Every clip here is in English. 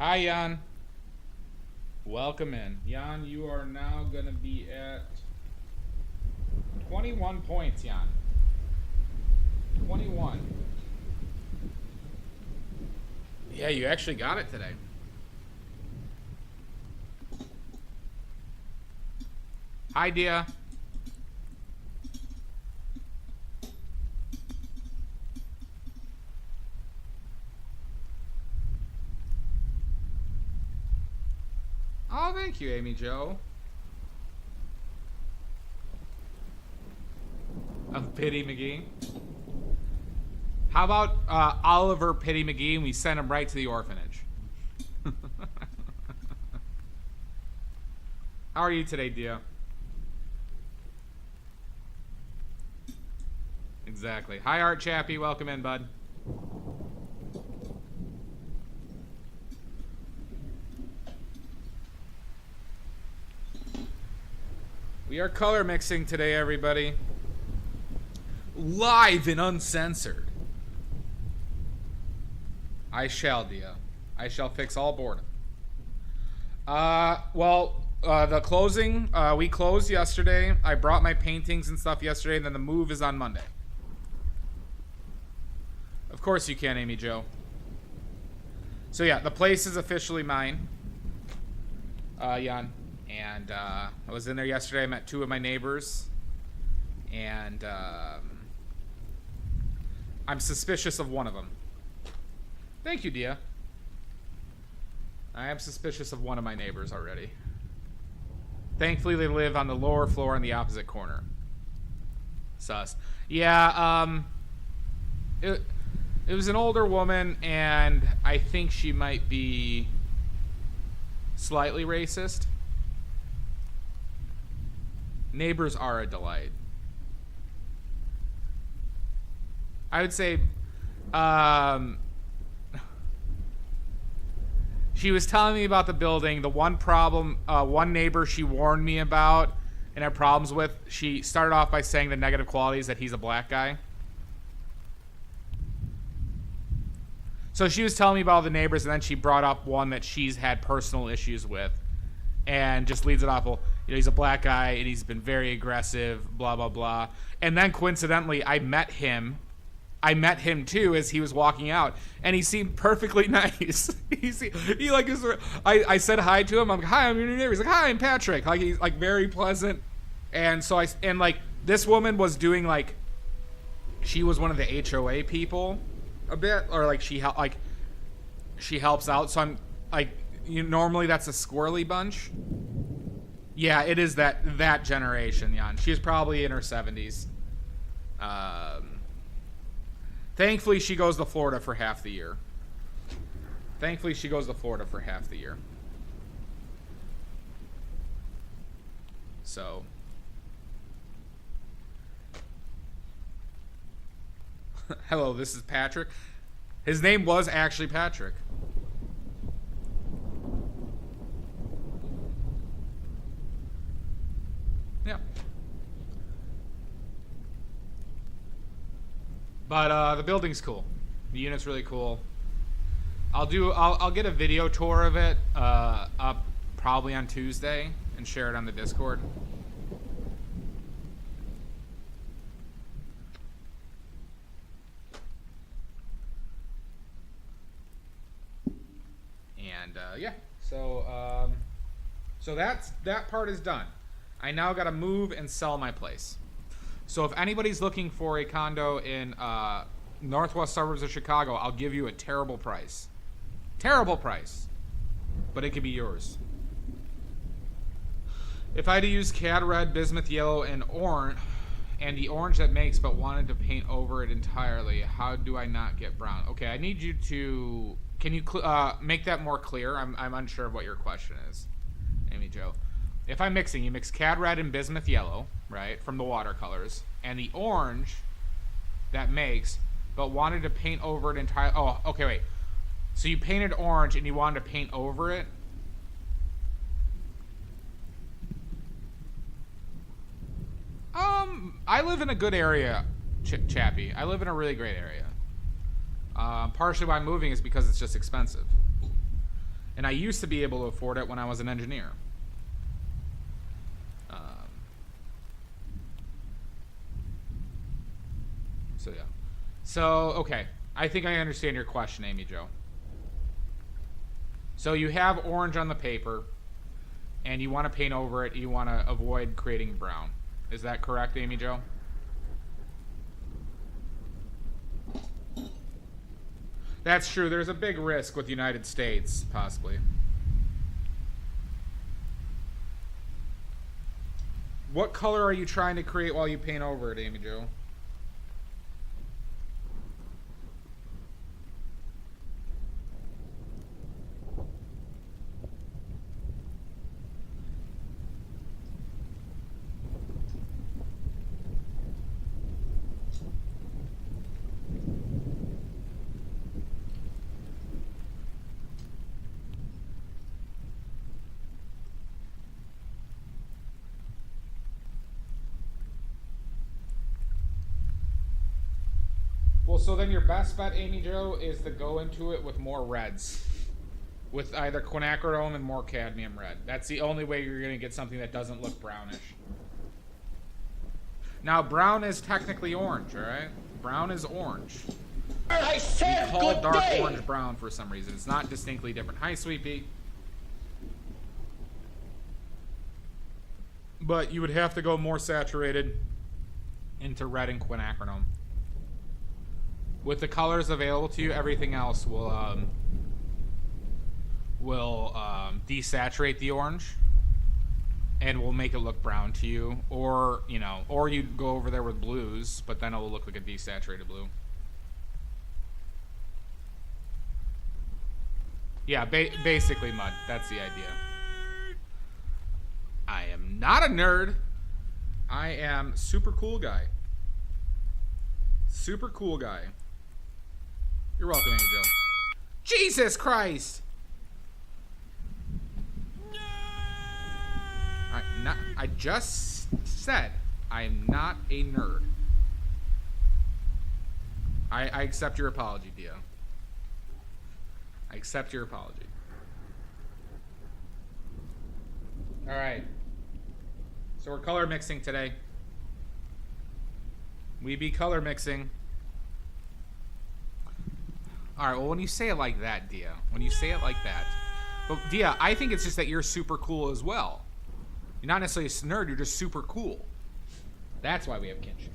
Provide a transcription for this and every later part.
Hi, Jan. Welcome in. Jan, you are now going to be at 21 points, Jan. 21. Yeah, you actually got it today. Hi, Dia. Oh, thank you, Amy Jo. Of Pity McGee. How about Oliver Pity McGee and we send him right to the orphanage? How are you today, Dia? Exactly. Hi, Art Chappie. Welcome in, bud. We are color mixing today, everybody. Live and uncensored. I shall, Dia. I shall fix all boredom. The closing, we closed yesterday. I brought my paintings and stuff yesterday, and then the move is on Monday. Of course you can, Amy Jo. So yeah, the place is officially mine. Jan. And I was in there yesterday. I met two of my neighbors. And I'm suspicious of one of them. Thank you, Dia. I am suspicious of one of my neighbors already. Thankfully, they live on the lower floor in the opposite corner. Sus. Yeah, it was an older woman, and I think she might be slightly racist. Neighbors are a delight. I would say, she was telling me about the building. The one problem, one neighbor she warned me about and had problems with, she started off by saying the negative qualities that he's a black guy. So she was telling me about all the neighbors, and then she brought up one that she's had personal issues with. And just leads it off, well, you know, he's a black guy, and he's been very aggressive, blah, blah, blah. And then, coincidentally, I met him too as he was walking out, and he seemed perfectly nice. I said hi to him. I'm like, hi, I'm your new neighbor. He's like, hi, I'm Patrick. Like, he's like very pleasant. And so this woman was doing like, she was one of the HOA people a bit, or like she helps out. So I'm like, normally that's a squirrely bunch. Yeah, it is that generation, Jan. She's probably in her 70s. Thankfully, she goes to Florida for half the year. So. Hello, this is Patrick. His name was actually Patrick. Yeah. But the building's cool. The unit's really cool. I'll get a video tour of it up probably on Tuesday and share it on the Discord. And yeah, so that part is done. I now got to move and sell my place. So if anybody's looking for a condo in northwest suburbs of Chicago, I'll give you a terrible price. Terrible price. But it could be yours. If I had to use cad red, bismuth yellow, and orange, and the orange that makes but wanted to paint over it entirely, how do I not get brown? Okay, I need you to... Can you make that more clear? I'm unsure of what your question is, Amy Jo. If I'm mixing, you mix cad red and bismuth yellow, right, from the watercolors, and the orange that makes, but wanted to paint over it entirely. Oh, okay, wait. So you painted orange and you wanted to paint over it? I live in a good area, Chappie. I live in a really great area. Partially why I'm moving is because it's just expensive. And I used to be able to afford it when I was an engineer. So yeah. So, okay. I think I understand your question, Amy Jo. So you have orange on the paper, and you want to paint over it. You want to avoid creating brown. Is that correct, Amy Jo? That's true. There's a big risk with the United States, possibly. What color are you trying to create while you paint over it, Amy Jo? Well, so then your best bet, Amy Jo, is to go into it with more reds. With either quinacridone and more cadmium red. That's the only way you're going to get something that doesn't look brownish. Now, brown is technically orange, alright? Brown is orange. I said we call good dark day. Orange brown for some reason. It's not distinctly different. Hi, Sweet Pea. But you would have to go more saturated into red and quinacridone. With the colors available to you, everything else will desaturate the orange and will make it look brown to you. Or, you know, or you go over there with blues, but then it will look like a desaturated blue. Yeah, basically mud. That's the idea. I am not a nerd. I am super cool guy. Super cool guy. You're welcome, Angel. Jesus Christ! I just said I am not a nerd. I accept your apology, Dia. I accept your apology. Alright. So we're color mixing today. We be color mixing. Alright, well, when you say it like that, Dia. When you say it like that. But, Dia, I think it's just that you're super cool as well. You're not necessarily a nerd, you're just super cool. That's why we have kinship.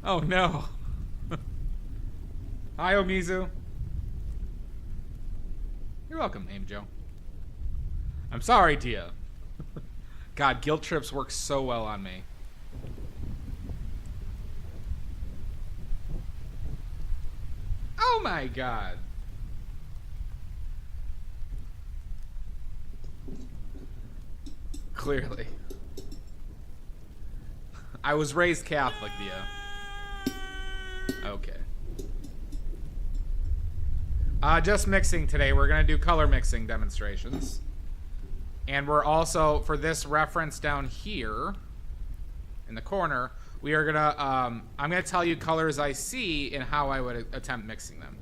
Oh, no. Hi, Omizu. You're welcome, Amy Jo. I'm sorry, Dia. God, guilt trips work so well on me. Oh my God. Clearly. I was raised Catholic, Dia. Okay. Just mixing today. We're going to do color mixing demonstrations. And we're also, for this reference down here, in the corner, we are going to, I'm going to tell you colors I see and how I would attempt mixing them.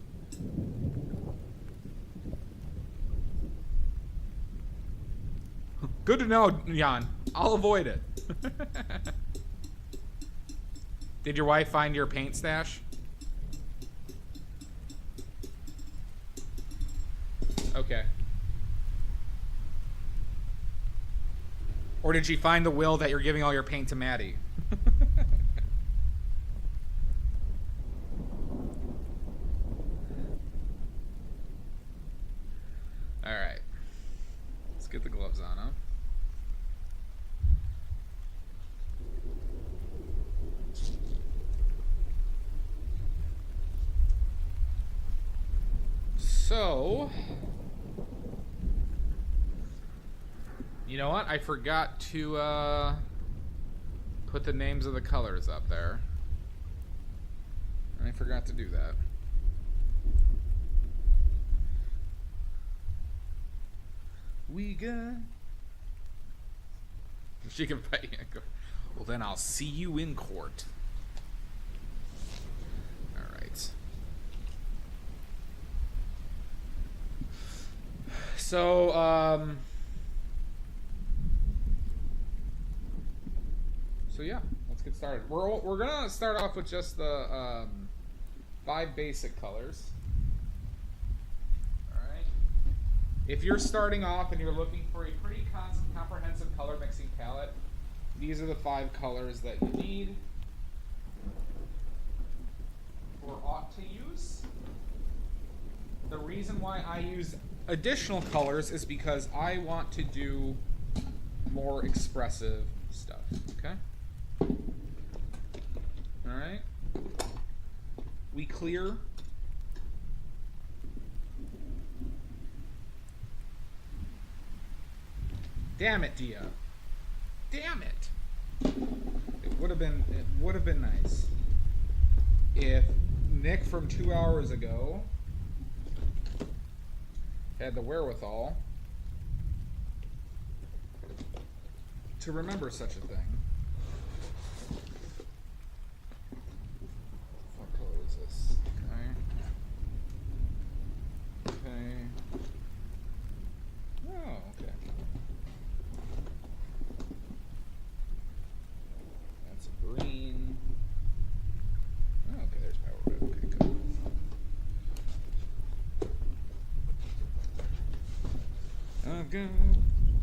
Good to know, Jan. I'll avoid it. Did your wife find your paint stash? Okay. Or did she find the will that you're giving all your paint to Maddie? Alright. Let's get the gloves on, huh? So, you know what? I forgot to put the names of the colors up there. I forgot to do that. We got... She can fight. Well, then I'll see you in court. So, so yeah, let's get started. We're gonna start off with just the 5 basic colors. All right. If you're starting off and you're looking for a pretty comprehensive color mixing palette, these are the 5 colors that you need or ought to use. The reason why I use additional colors is because I want to do more expressive stuff. Okay? Alright. We clear. Damn it, Dia. Damn it. It would have been nice if Nick from 2 hours ago had the wherewithal to remember such a thing. What color is this? Okay. Oh, okay. That's a green. Oh, okay, there's power red. Okay, good. I've got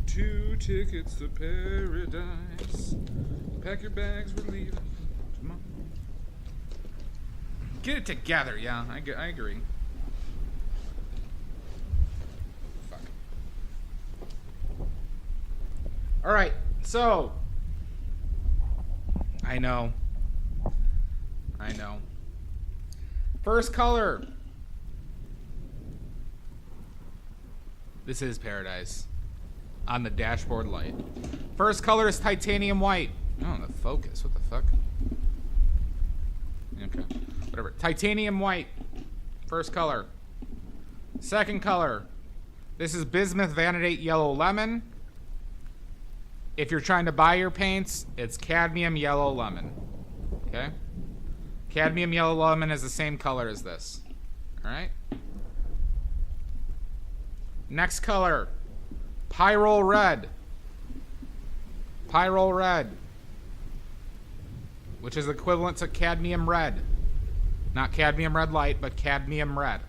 2 tickets to paradise. Pack your bags, we're leaving tomorrow. Get it together, yeah, I agree. Fuck. Alright, so. I know. First color. This is paradise. On the dashboard light. First color is titanium white. Oh, the focus. What the fuck? Okay. Whatever. Titanium white. First color. Second color. This is bismuth vanadate yellow lemon. If you're trying to buy your paints, it's cadmium yellow lemon. Okay? Cadmium yellow lemon is the same color as this. Alright? Next color, Pyrrole red. Pyrrole red, which is equivalent to cadmium red. Not cadmium red light, but cadmium red.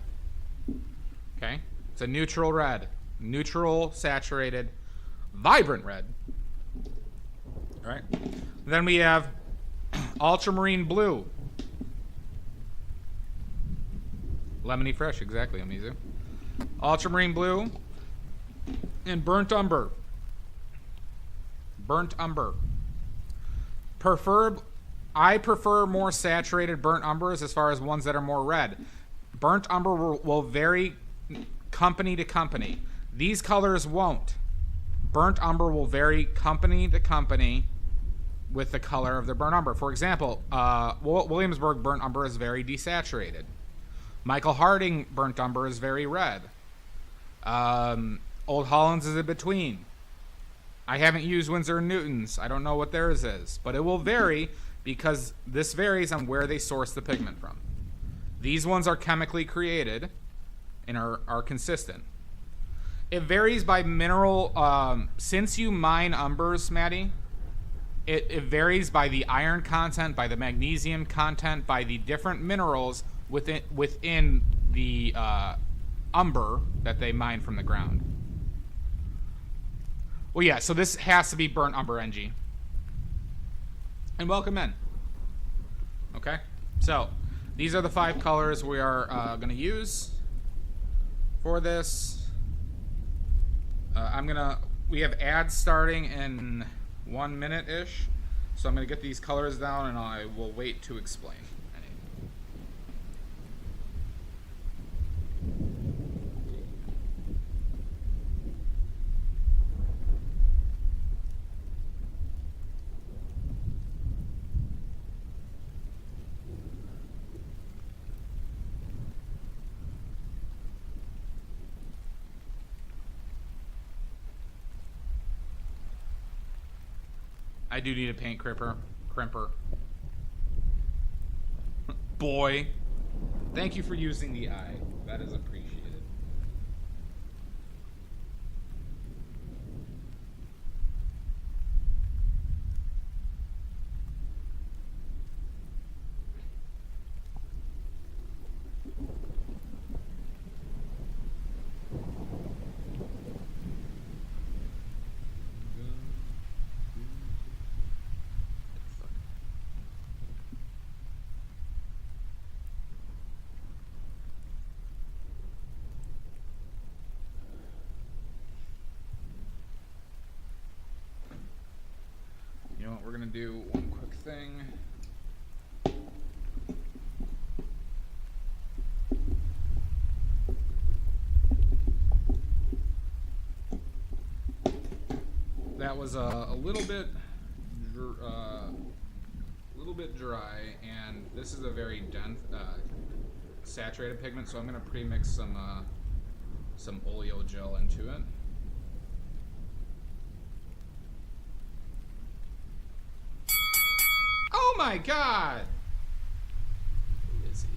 Okay? It's a neutral red. Neutral, saturated, vibrant red. All right? Then we have ultramarine blue. Lemony fresh, exactly, Amizu. Ultramarine blue and burnt umber. Burnt umber. I prefer more saturated burnt umbers as far as ones that are more red. Burnt umber will vary company to company. These colors won't. Burnt umber will vary company to company with the color of the burnt umber. For example, Williamsburg burnt umber is very desaturated. Michael Harding burnt umber is very red. Old Hollands is in between. I haven't used Winsor & Newton's. I don't know what theirs is. But it will vary because this varies on where they source the pigment from. These ones are chemically created and are consistent. It varies by mineral. Since you mine umbers, Maddie, it varies by the iron content, by the magnesium content, by the different minerals within the umber that they mine from the ground. Well, yeah, so this has to be burnt umber NG. And welcome in. Okay? So, these are the 5 colors we are going to use for this. We have ads starting in 1 minute-ish. So I'm going to get these colors down and I will wait to explain. I do need a paint crimper. Boy. Thank you for using the eye. That is appreciated. to do one quick thing. That was a little bit dry, and this is a very dense, saturated pigment, so I'm going to pre-mix some oleo gel into it. Oh my God! Who is he?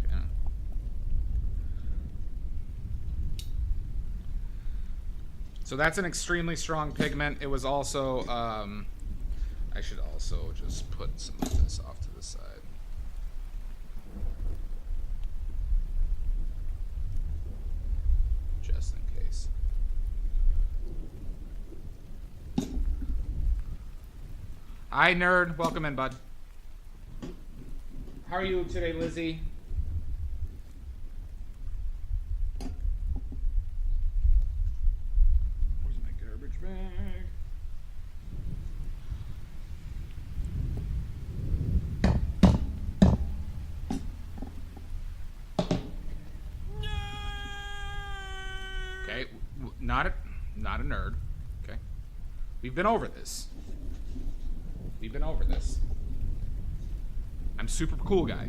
Okay. So that's an extremely strong pigment. It was also, I should also just put some of this off to the side. Just in case. Hi, nerd. Welcome in, bud. How are you today, Lizzie? Where's my garbage bag? Okay, not a nerd. Okay, we've been over this. We've been over this. I'm super cool guy.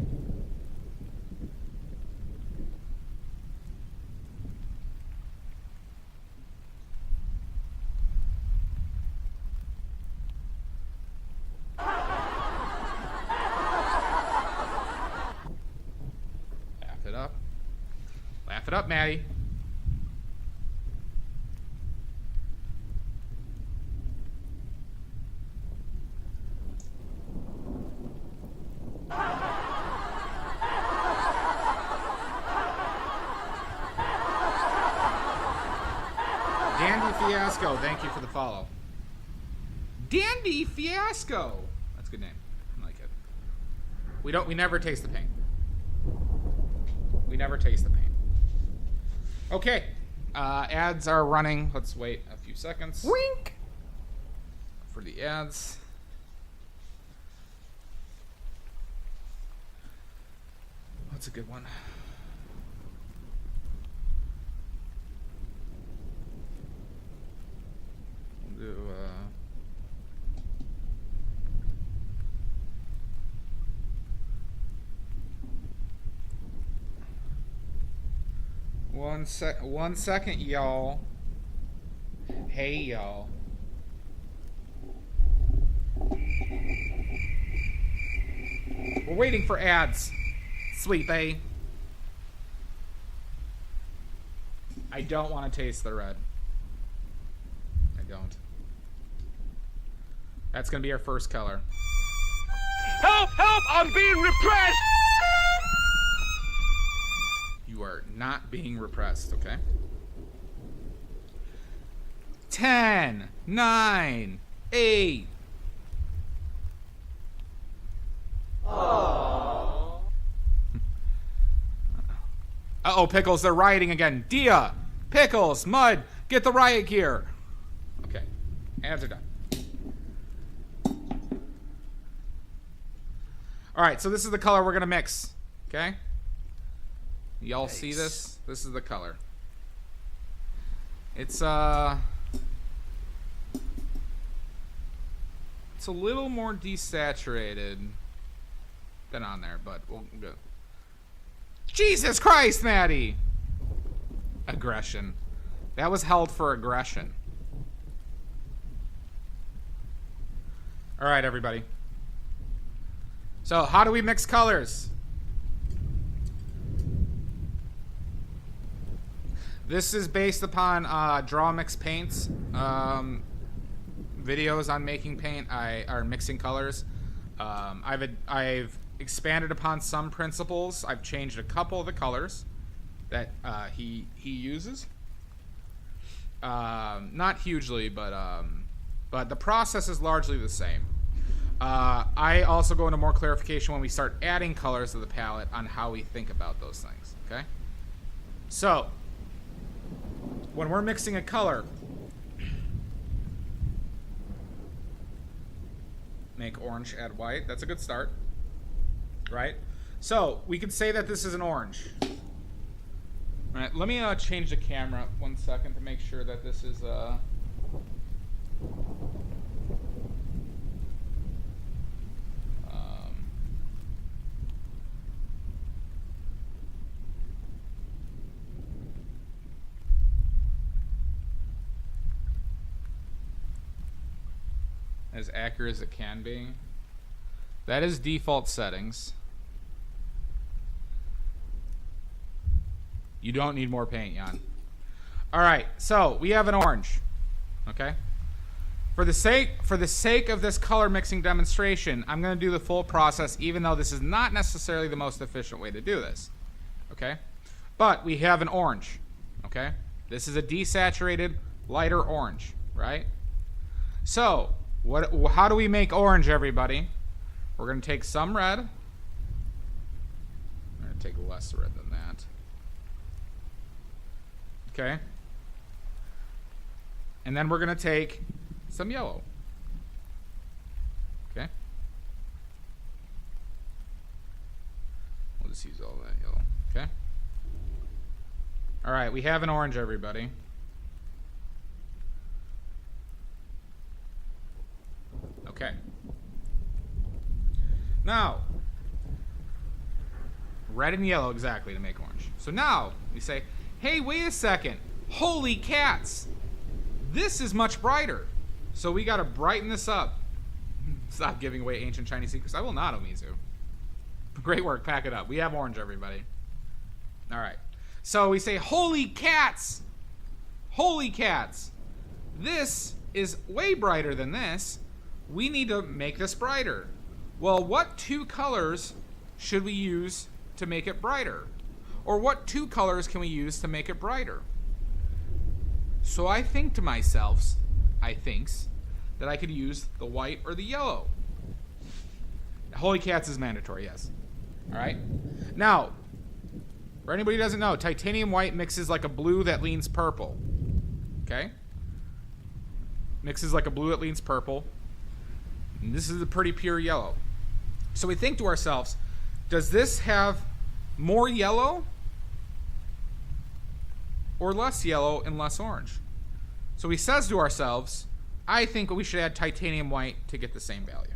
Laugh it up. Laugh it up, Maddie. Fiasco, thank you for the follow. Dandy Fiasco. That's a good name. I like it. We never taste the pain. We never taste the pain. Okay. Ads are running. Let's wait a few seconds. Wink! For the ads. What's a good one? Do 1 second, y'all. Hey, y'all. We're waiting for ads. Sweepy. I don't want to taste the red. I don't. That's gonna be our first color. Help! Help! I'm being repressed! You are not being repressed, okay? 10, 9, 8. Aww. Uh-oh, Pickles, they're rioting again. Dia, Pickles, Mud, get the riot gear. Okay, ads are done. All right, so this is the color we're gonna mix, okay? Y'all see this? This is the color. It's a little more desaturated than on there, but we'll go. Jesus Christ, Maddie! Aggression. That was held for aggression. All right, everybody. So, how do we mix colors? This is based upon Draw Mix Paints videos on making paint. Are mixing colors. I've expanded upon some principles. I've changed a couple of the colors that he uses. Not hugely, but the process is largely the same. I also go into more clarification when we start adding colors to the palette on how we think about those things, okay? So, when we're mixing a color, make orange, add white. That's a good start, right? So, we could say that this is an orange. All right, let me change the camera 1 second to make sure that this is... as accurate as it can be. That is default settings. You don't need more paint, Jan. All right, so we have an orange. Okay. For the sake of this color mixing demonstration, I'm going to do the full process, even though this is not necessarily the most efficient way to do this. Okay. But we have an orange. Okay. This is a desaturated, lighter orange, right? So how do we make orange, everybody? We're going to take some red. I'm going to take less red than that. Okay. And then we're going to take some yellow. Okay. We'll just use all that yellow. Okay. All right, we have an orange, everybody. Okay. Now, red and yellow exactly to make orange. So now we say, hey, wait a second. Holy cats. This is much brighter. So we got to brighten this up. Stop giving away ancient Chinese secrets. I will not, Omizu. Great work. Pack it up. We have orange, everybody. All right. So we say, holy cats. Holy cats. This is way brighter than this. We need to make this brighter. Well, what two colors should we use to make it brighter? Or what two colors can we use to make it brighter? So I think to myself, that I could use the white or the yellow. Holy cats is mandatory, yes. All right. Now, for anybody who doesn't know, titanium white mixes like a blue that leans purple. Okay? Mixes like a blue that leans purple. And this is a pretty pure yellow. So we think to ourselves, does this have more yellow or less yellow and less orange? So he says to ourselves, I think we should add titanium white to get the same value.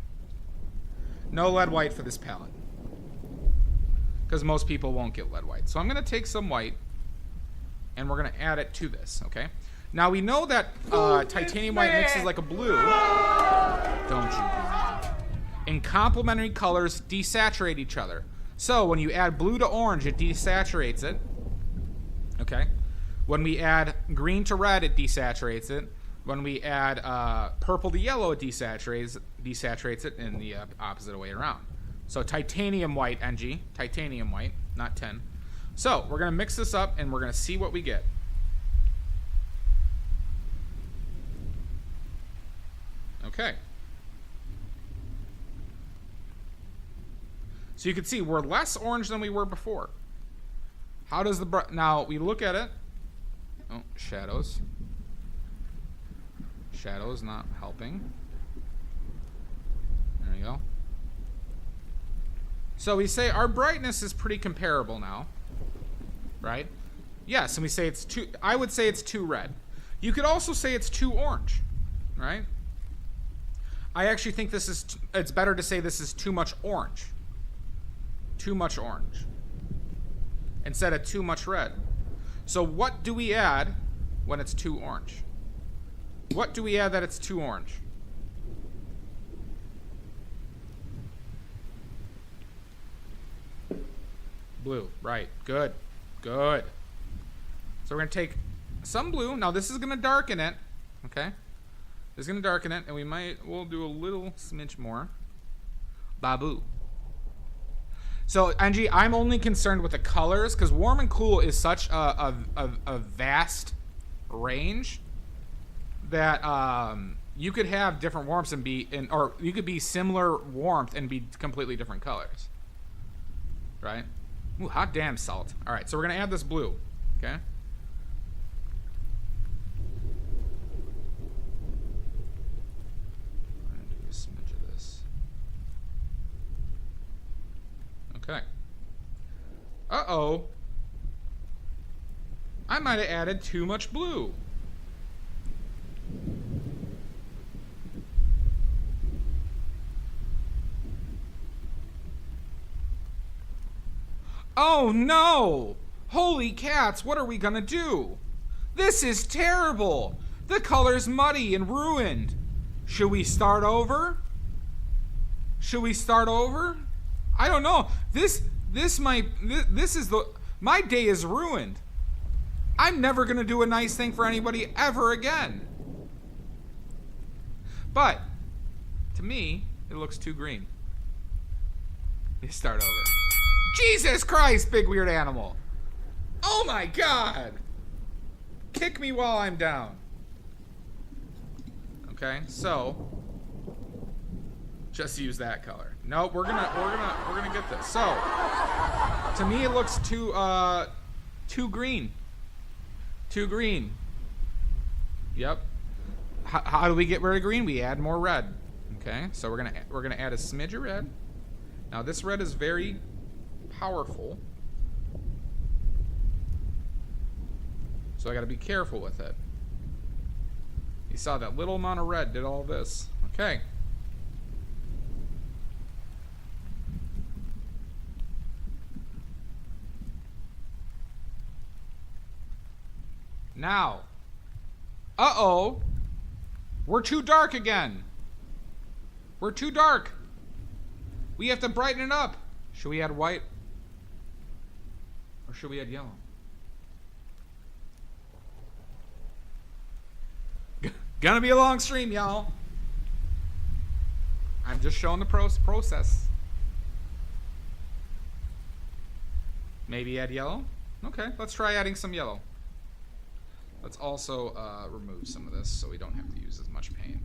No lead white for this palette, because most people won't get lead white. So I'm going to take some white, and we're going to add it to this, okay? Now we know that titanium white mixes like a blue. Don't you? And complementary colors desaturate each other. So when you add blue to orange, it desaturates it. Okay? When we add green to red, it desaturates it. When we add purple to yellow, it desaturates it in the opposite way around. So titanium white, NG. Titanium white, not 10. So we're going to mix this up, and we're going to see what we get. Okay. So you can see we're less orange than we were before. How does the... Now, we look at it. Oh, shadows. Shadows not helping. There you go. So we say our brightness is pretty comparable now. Right? Yes, and we say it's too... I would say it's too red. You could also say it's too orange. Right? I actually think this is... It's better to say this is too much orange. Too much orange. Instead of too much red. So what do we add when it's too orange? What do we add that it's too orange? Blue, right. Good. Good. So we're going to take some blue. Now this is going to darken it. Okay? This is going to darken it, and we'll do a little smidge more. Babu. So, NG, I'm only concerned with the colors, because warm and cool is such a vast range that you could have different warmths and or you could be similar warmth and be completely different colors. Right? Ooh, hot damn salt. All right, so we're gonna add this blue. Okay. I'm gonna do a smidge of this. Okay. Uh-oh. I might have added too much blue. Oh no! Holy cats, what are we gonna do? This is terrible! The color's muddy and ruined. Should we start over? Should we start over? I don't know. My day is ruined. I'm never gonna do a nice thing for anybody ever again. But, to me, it looks too green. Let's start over. Jesus Christ, big weird animal. Oh my God. Kick me while I'm down. Okay, so just use that color. No, we're gonna get this. So, to me it looks too green. Too green. Yep. How do we get rid of green? We add more red. Okay, so we're gonna add a smidge of red. Now this red is very powerful, so I gotta be careful with it. You saw that little amount of red did all this. Okay. Now, uh-oh, we're too dark again. We're too dark. We have to brighten it up. Should we add white? Or should we add yellow? Gonna be a long stream, y'all. I'm just showing the process. Maybe add yellow? Okay, let's try adding some yellow. Let's also remove some of this so we don't have to use as much paint.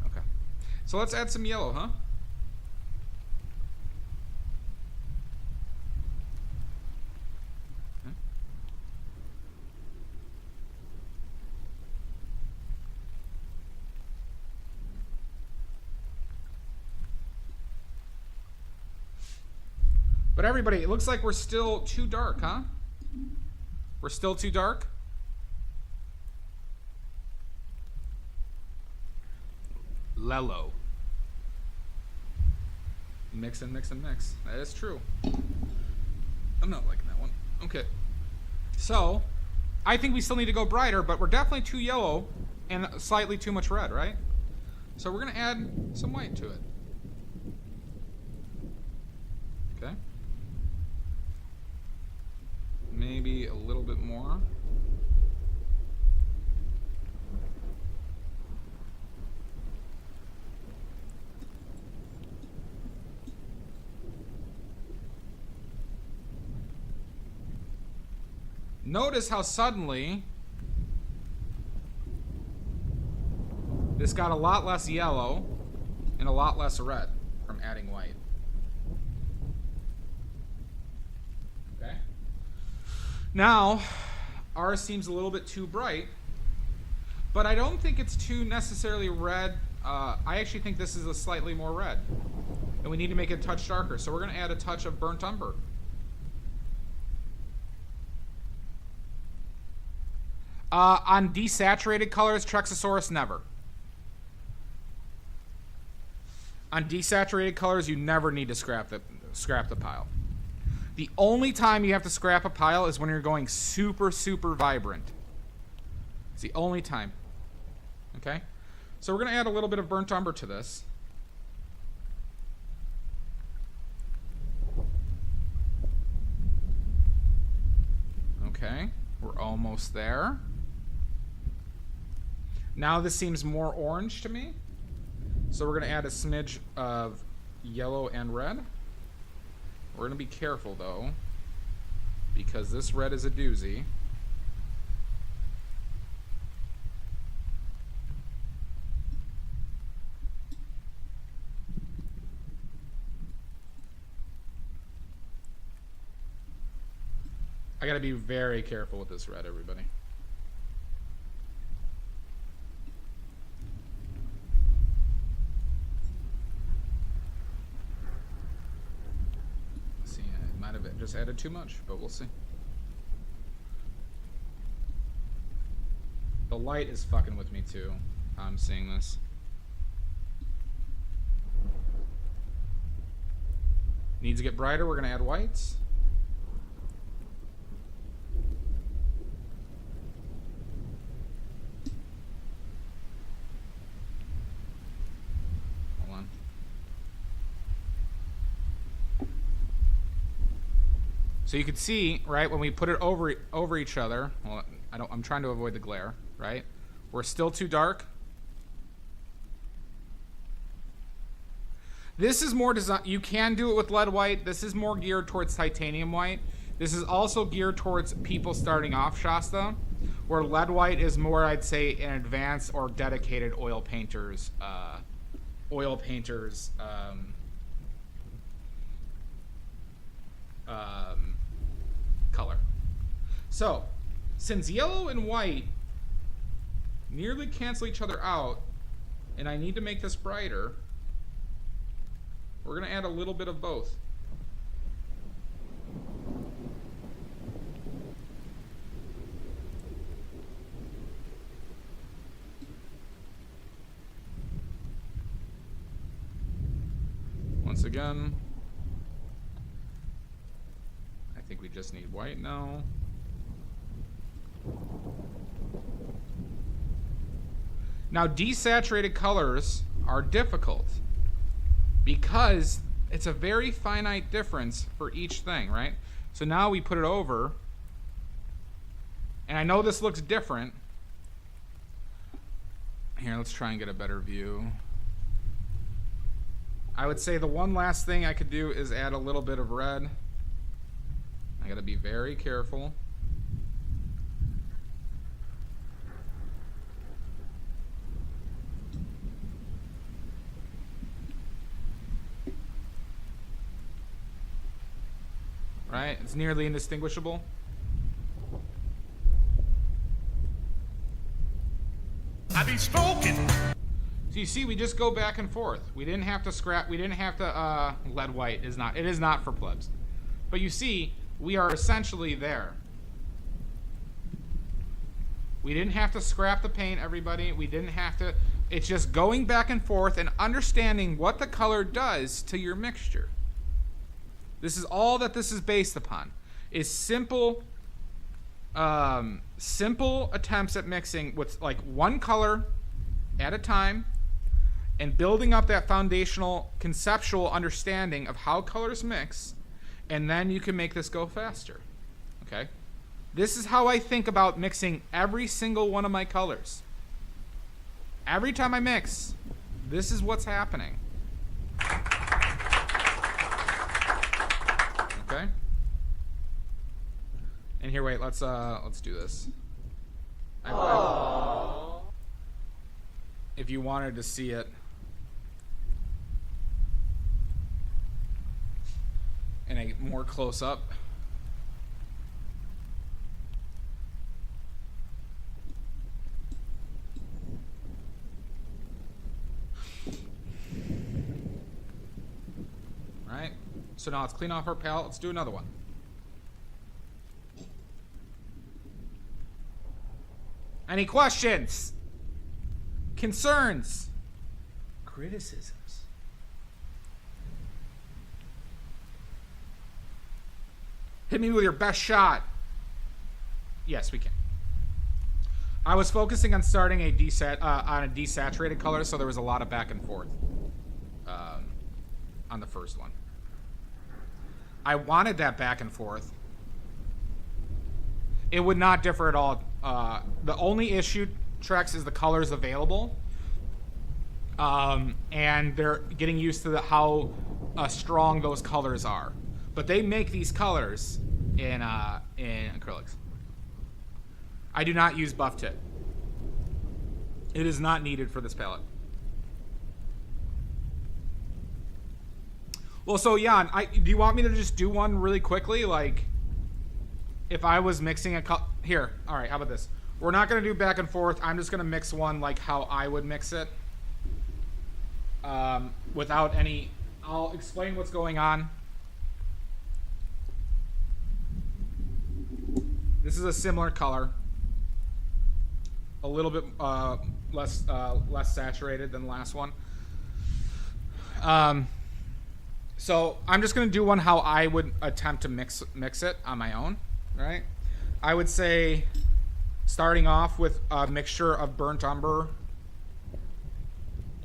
Okay. So let's add some yellow, huh? But everybody, it looks like we're still too dark, huh? We're still too dark? Lello. Mix and mix and mix. That is true. I'm not liking that one. Okay. So, I think we still need to go brighter, but we're definitely too yellow and slightly too much red, right? So we're going to add some white to it. Okay. Maybe a little bit more. Notice how suddenly this got a lot less yellow and a lot less red from adding white. Okay. Now, ours seems a little bit too bright, but I don't think it's too necessarily red. I actually think this is a slightly more red, and we need to make it a touch darker. So we're going to add a touch of burnt umber. On desaturated colors, Trexosaurus, never. On desaturated colors, you never need to scrap the pile. The only time you have to scrap a pile is when you're going super, super vibrant. It's the only time. Okay? So we're going to add a little bit of burnt umber to this. Okay, we're almost there. Now this seems more orange to me. So we're going to add a smidge of yellow and red. We're going to be careful though, because this red is a doozy. I gotta be very careful with this red, everybody. See, I might have just added too much, but we'll see. The light is fucking with me too. I'm seeing this. Needs to get brighter. We're gonna add whites. Hold on. So you can see, right, when we put it over each other. Well, I'm trying to avoid the glare, right? We're still too dark. This is more design. You can do it with lead white. This is more geared towards titanium white. This is also geared towards people starting off Shasta, where lead white is more, I'd say, an advanced or dedicated oil painters. Color. So, since yellow and white nearly cancel each other out, and I need to make this brighter, we're going to add a little bit of both. Once again, I think we just need white now. Now, desaturated colors are difficult because it's a very finite difference for each thing, right? So now we put it over, and I know this looks different. Here, let's try and get a better view. I would say the one last thing I could do is add a little bit of red. I gotta be very careful. Right? It's nearly indistinguishable. I be smoking. So you see, we just go back and forth. We didn't have to scrap. We didn't have to. Lead white is not. It is not for plebs. But you see, we are essentially there. We didn't have to scrap the paint, everybody. We didn't have to. It's just going back and forth and understanding what the color does to your mixture. This is all that this is based upon. Is simple attempts at mixing with like one color at a time and building up that foundational conceptual understanding of how colors mix, and then you can make this go faster. Okay? This is how I think about mixing every single one of my colors. Every time I mix, this is what's happening. Okay? And here, wait, let's do this. If you wanted to see it in a more close up. Right? So now let's clean off our palette. Let's do another one. Any questions? Concerns? Criticisms? Hit me with your best shot. Yes, we can. I was focusing on starting a desaturated color, so there was a lot of back and forth on the first one. I wanted that back and forth. It would not differ at all. The only issue, Trex, is the colors available, and they're getting used to how strong those colors are. But they make these colors in acrylics. I do not use buff tip. It is not needed for this palette. Well, so Jan, do you want me to just do one really quickly? Like, if I was mixing a here, all right, how about this? We're not going to do back and forth. I'm just going to mix one like how I would mix it. Without any, I'll explain what's going on. This is a similar color. A little bit less saturated than the last one. So I'm just going to do one how I would attempt to mix it on my own, right? I would say starting off with a mixture of burnt umber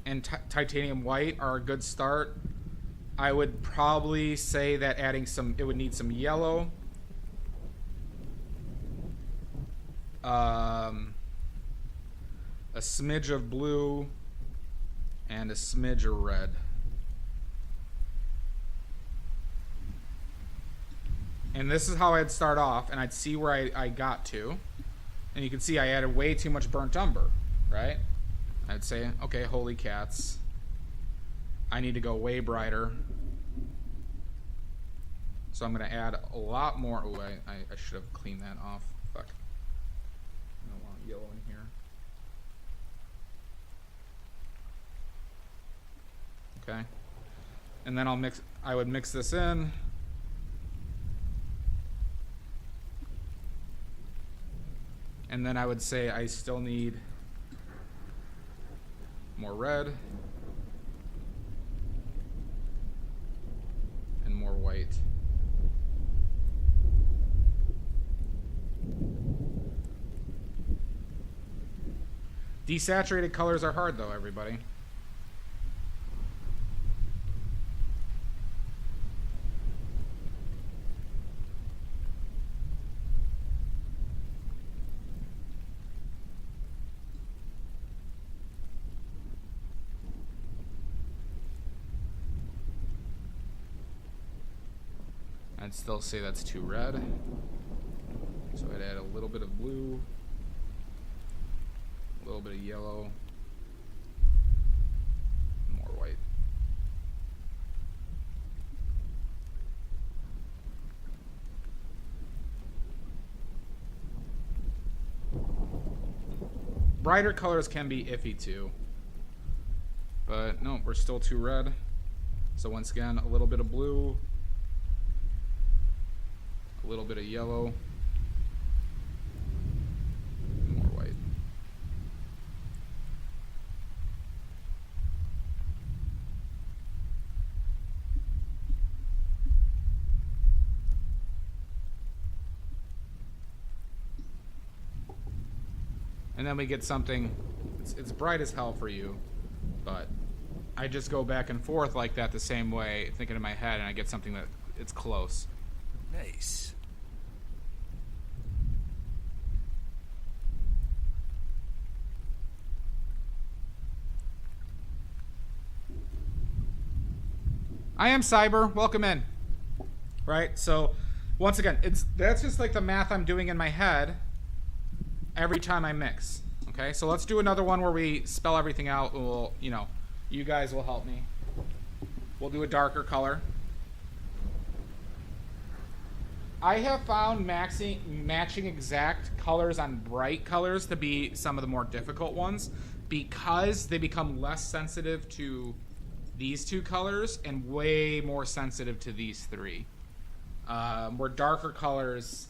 and titanium white are a good start. I would probably say that adding it would need some yellow. A smidge of blue and a smidge of red. And this is how I'd start off, and I'd see where I got to. And you can see I added way too much burnt umber, right? I'd say, okay, holy cats. I need to go way brighter. So I'm going to add a lot more. Oh, I should have cleaned that off. Fuck. I don't want yellow in here. Okay. And then I would mix this in. And then I would say I still need more red and more white. Desaturated colors are hard though, everybody. I'd still say that's too red. So I'd add a little bit of blue, a little bit of yellow, more white. Brighter colors can be iffy too. But no, we're still too red. So once again, a little bit of blue, a little bit of yellow, and more white. And then we get something, it's bright as hell for you, but I just go back and forth like that the same way, thinking in my head, and I get something that it's close. Nice. I am Cyber. Welcome in. Right? So, once again, that's just like the math I'm doing in my head every time I mix. Okay? So, let's do another one where we spell everything out. We'll, you guys will help me. We'll do a darker color. I have found matching exact colors on bright colors to be some of the more difficult ones because they become less sensitive to these two colors and way more sensitive to these three. Where darker colors,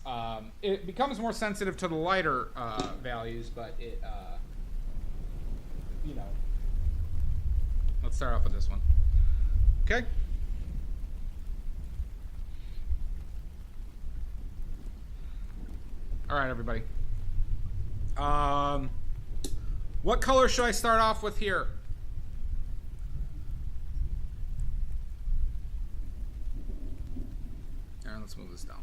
it becomes more sensitive to the lighter values, but it, let's start off with this one. Okay? All right, everybody. What color should I start off with here? All right, let's move this down.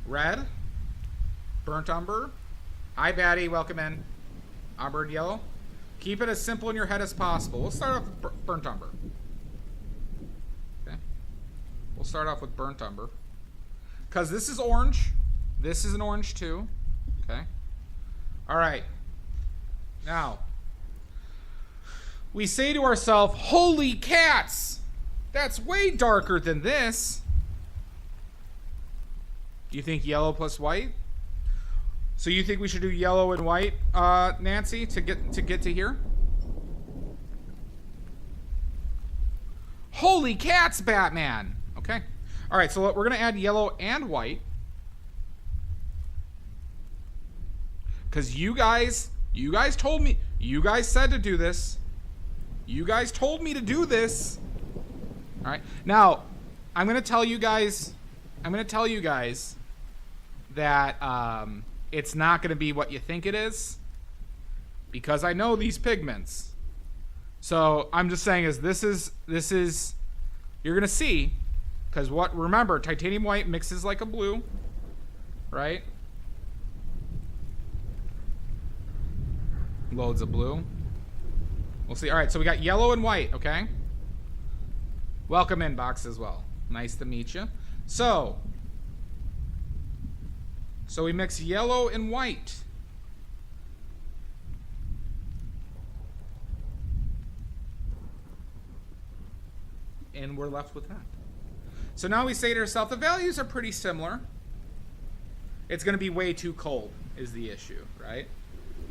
Red, burnt umber. Hi, Batty, welcome in. Umber and yellow. Keep it as simple in your head as possible. We'll start off with burnt umber. Okay. We'll start off with burnt umber. Because this is orange. This is an orange too. Okay. All right. Now, we say to ourselves, holy cats! That's way darker than this. You think yellow plus white? So you think we should do yellow and white, Nancy, to get to here? Holy cats, Batman! Okay. All right, so we're going to add yellow and white. Because you guys told me, you guys said to do this. You guys told me to do this. All right. Now, I'm going to tell you guys that it's not going to be what you think it is, because I know these pigments. So I'm just saying this is you're going to see, because remember, titanium white mixes like a blue, right? Loads of blue. We'll see. All right, so we got yellow and white, okay? Welcome inbox as well. Nice to meet you. So we mix yellow and white. And we're left with that. So now we say to ourselves, the values are pretty similar. It's going to be way too cold is the issue, right?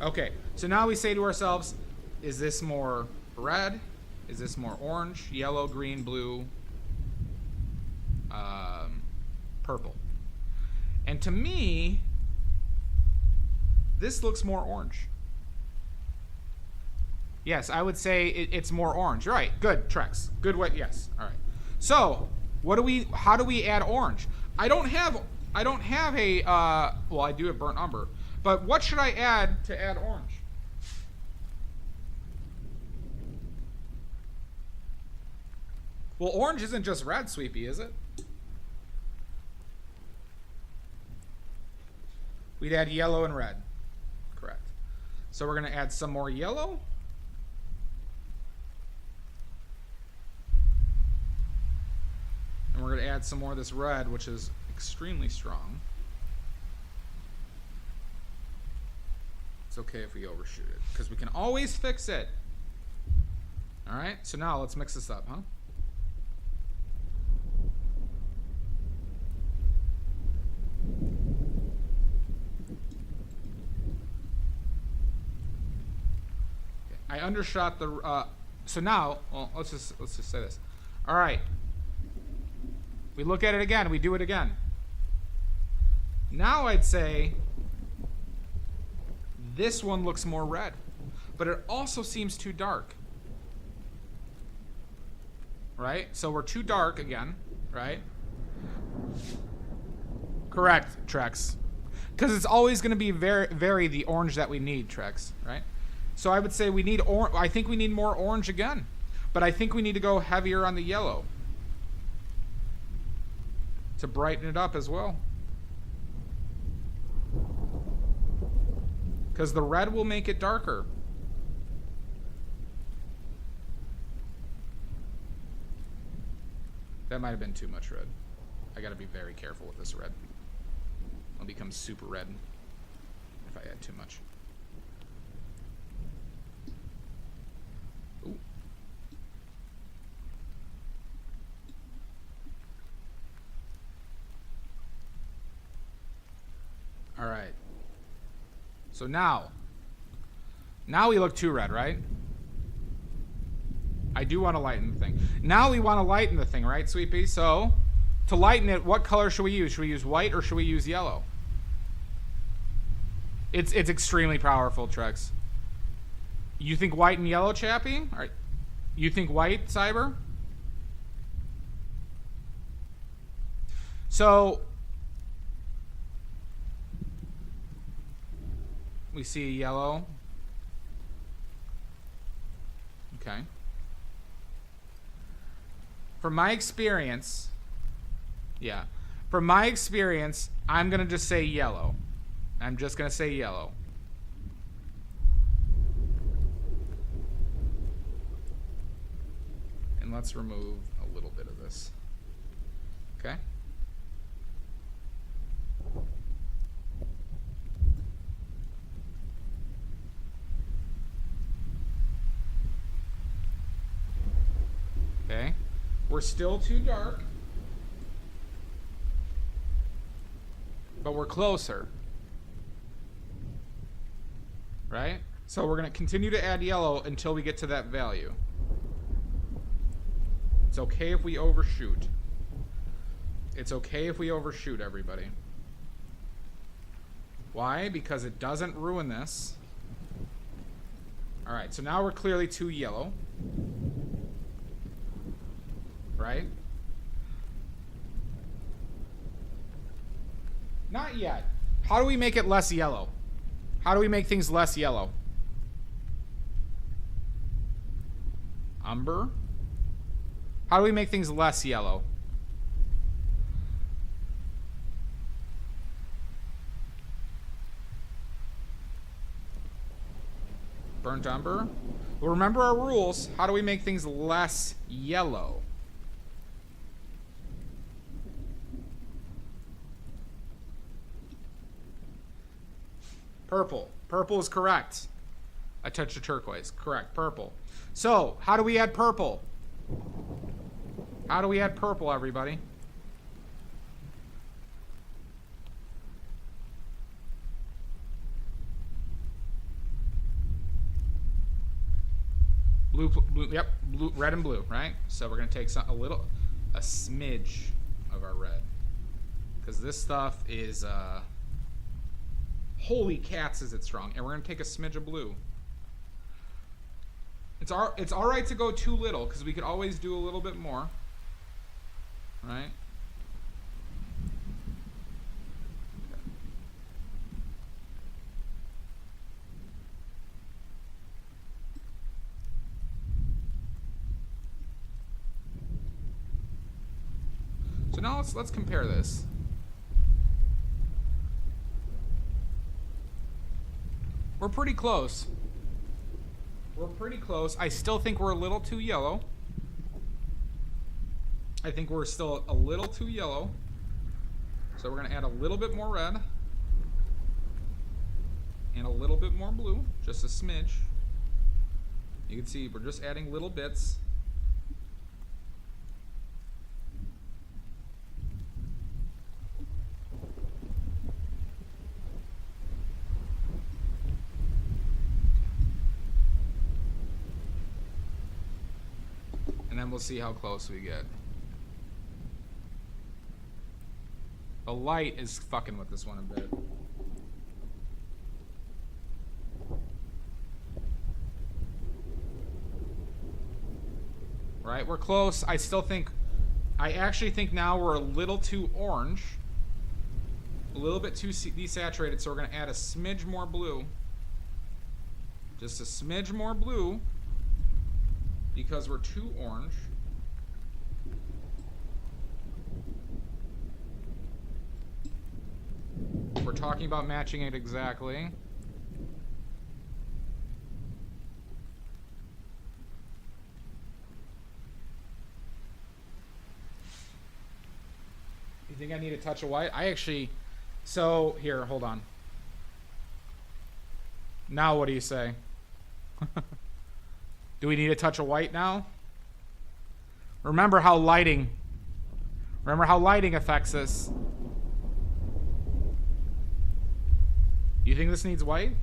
Okay, so now we say to ourselves, is this more red? Is this more orange, yellow, green, blue, purple? And to me, this looks more orange. Yes, I would say it's more orange. You're right. Good, Trex. Good way. Yes. All right. So, how do we add orange? I don't have a well, I do have burnt umber. But what should I add to add orange? Well, orange isn't just red, Sweepy, is it? We'd add yellow and red. Correct. So we're going to add some more yellow. And we're going to add some more of this red, which is extremely strong. It's okay if we overshoot it, because we can always fix it. All right, so now let's mix this up, huh? I undershot the, so now, well, let's just say this. All right. We look at it again. We do it again. Now I'd say this one looks more red, but it also seems too dark. Right? So we're too dark again, right? Correct, Trex. Because it's always going to be very the orange that we need, Trex, right? So I would say we need I think we need more orange again. But I think we need to go heavier on the yellow to brighten it up as well. Because the red will make it darker. That might have been too much red. I gotta be very careful with this red. It'll become super red if I add too much. Ooh. All right. So now we look too red, right? I do want to lighten the thing. Now we want to lighten the thing, right, Sweepy? So to lighten it, what color should we use? Should we use white or should we use yellow? It's extremely powerful, Trex. You think white and yellow, Chappie? All right. You think white, Cyber? So we see a yellow. Okay. From my experience, I'm going to just say yellow. I'm just going to say yellow. And let's remove a little bit of this. Okay? Okay? We're still too dark. but we're closer. Right? So we're going to continue to add yellow until we get to that value. It's okay if we overshoot. It's okay if we overshoot, everybody. Why? Because it doesn't ruin this. Alright, so now we're clearly too yellow. Right? Not yet. How do we make it less yellow? How do we make things less yellow? Umber? How do we make things less yellow? Burnt umber? Well, remember our rules. How do we make things less yellow? Purple. Purple is correct. A touch of turquoise. Correct. Purple. So, how do we add purple? How do we add purple, everybody? Blue, yep, blue, red and blue, right? So we're gonna take a smidge of our red, because this stuff is, holy cats, is it strong? And we're gonna take a smidge of blue. It's all right to go too little, because we could always do a little bit more, right? So now let's compare this. We're pretty close. We're pretty close. I still think we're a little too yellow. I think we're still a little too yellow. So we're going to add a little bit more red. And a little bit more blue. Just a smidge. You can see we're just adding little bits. And then we'll see how close we get. The light is fucking with this one a bit. Right, we're close. I actually think now we're a little too orange. A little bit too desaturated, so we're going to add a smidge more blue. Just a smidge more blue. Because we're too orange. We're talking about matching it exactly. You think I need a touch of white? So, here, hold on. Now what do you say? Do we need a touch of white now? Remember how lighting affects this. You think this needs white?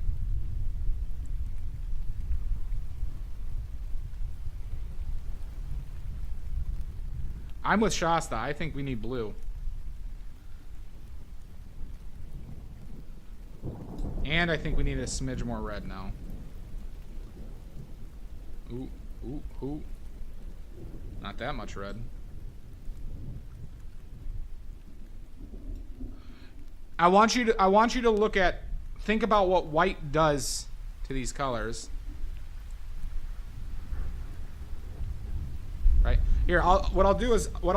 I'm with Shasta. I think we need blue. And I think we need a smidge more red now. Ooh, ooh, ooh. Not that much red. I want you to think about what white does to these colors. Right? Here, what I'll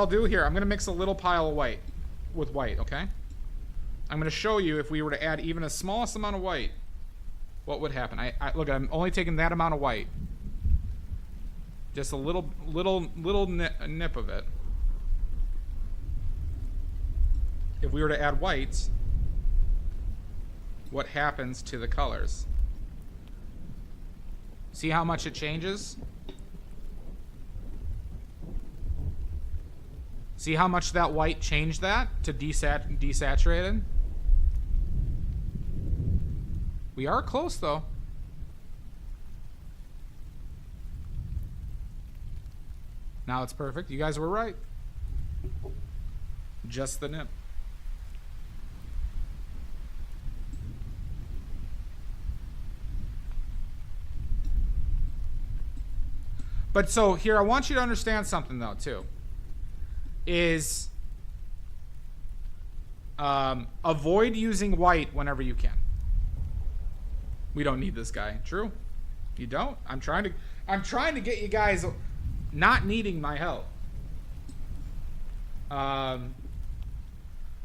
do here, I'm going to mix a little pile of white with white, okay? I'm going to show you if we were to add even the smallest amount of white, what would happen. Look, I'm only taking that amount of white. Just a little nip of it. If we were to add whites, what happens to the colors? See how much it changes? See how much that white changed that to desaturated? We are close, though. Now it's perfect. You guys were right. Just the nip. But so here, I want you to understand something, though, too. Is avoid using white whenever you can. We don't need this guy. True. You don't. I'm trying to get you guys not needing my help.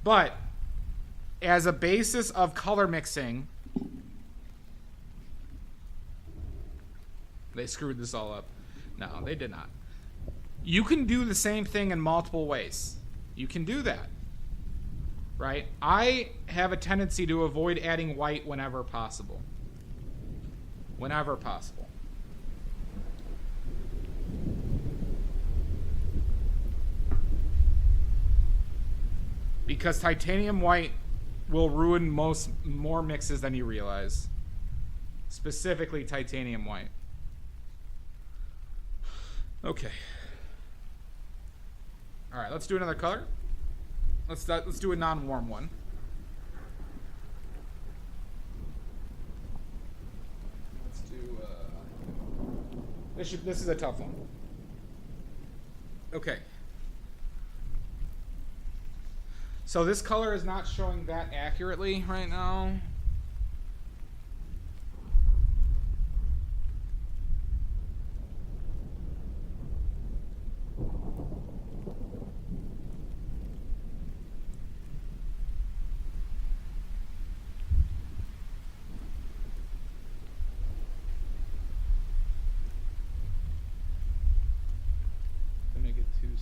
But as a basis of color mixing, they screwed this all up. No, they did not. You can do the same thing in multiple ways. You can do that. Right? I have a tendency to avoid adding white whenever possible. Whenever possible. Because titanium white will ruin more mixes than you realize. Specifically titanium white. Okay. All right, let's do another color. Let's do a non-warm one. Let's do. This is a tough one. Okay. So this color is not showing that accurately right now.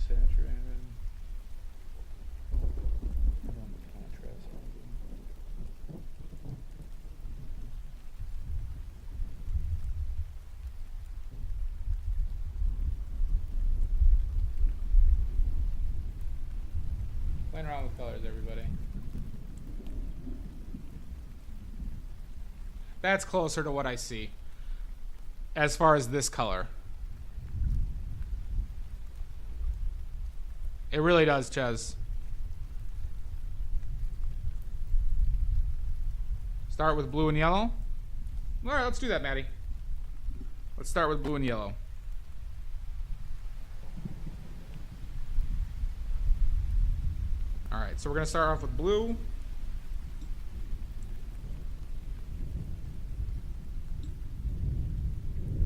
Saturated. Contrast. Playing around with colors, everybody. That's closer to what I see as far as this color. It really does, Ches. Start with blue and yellow. All right, let's do that, Maddie. Let's start with blue and yellow. All right, so we're going to start off with blue.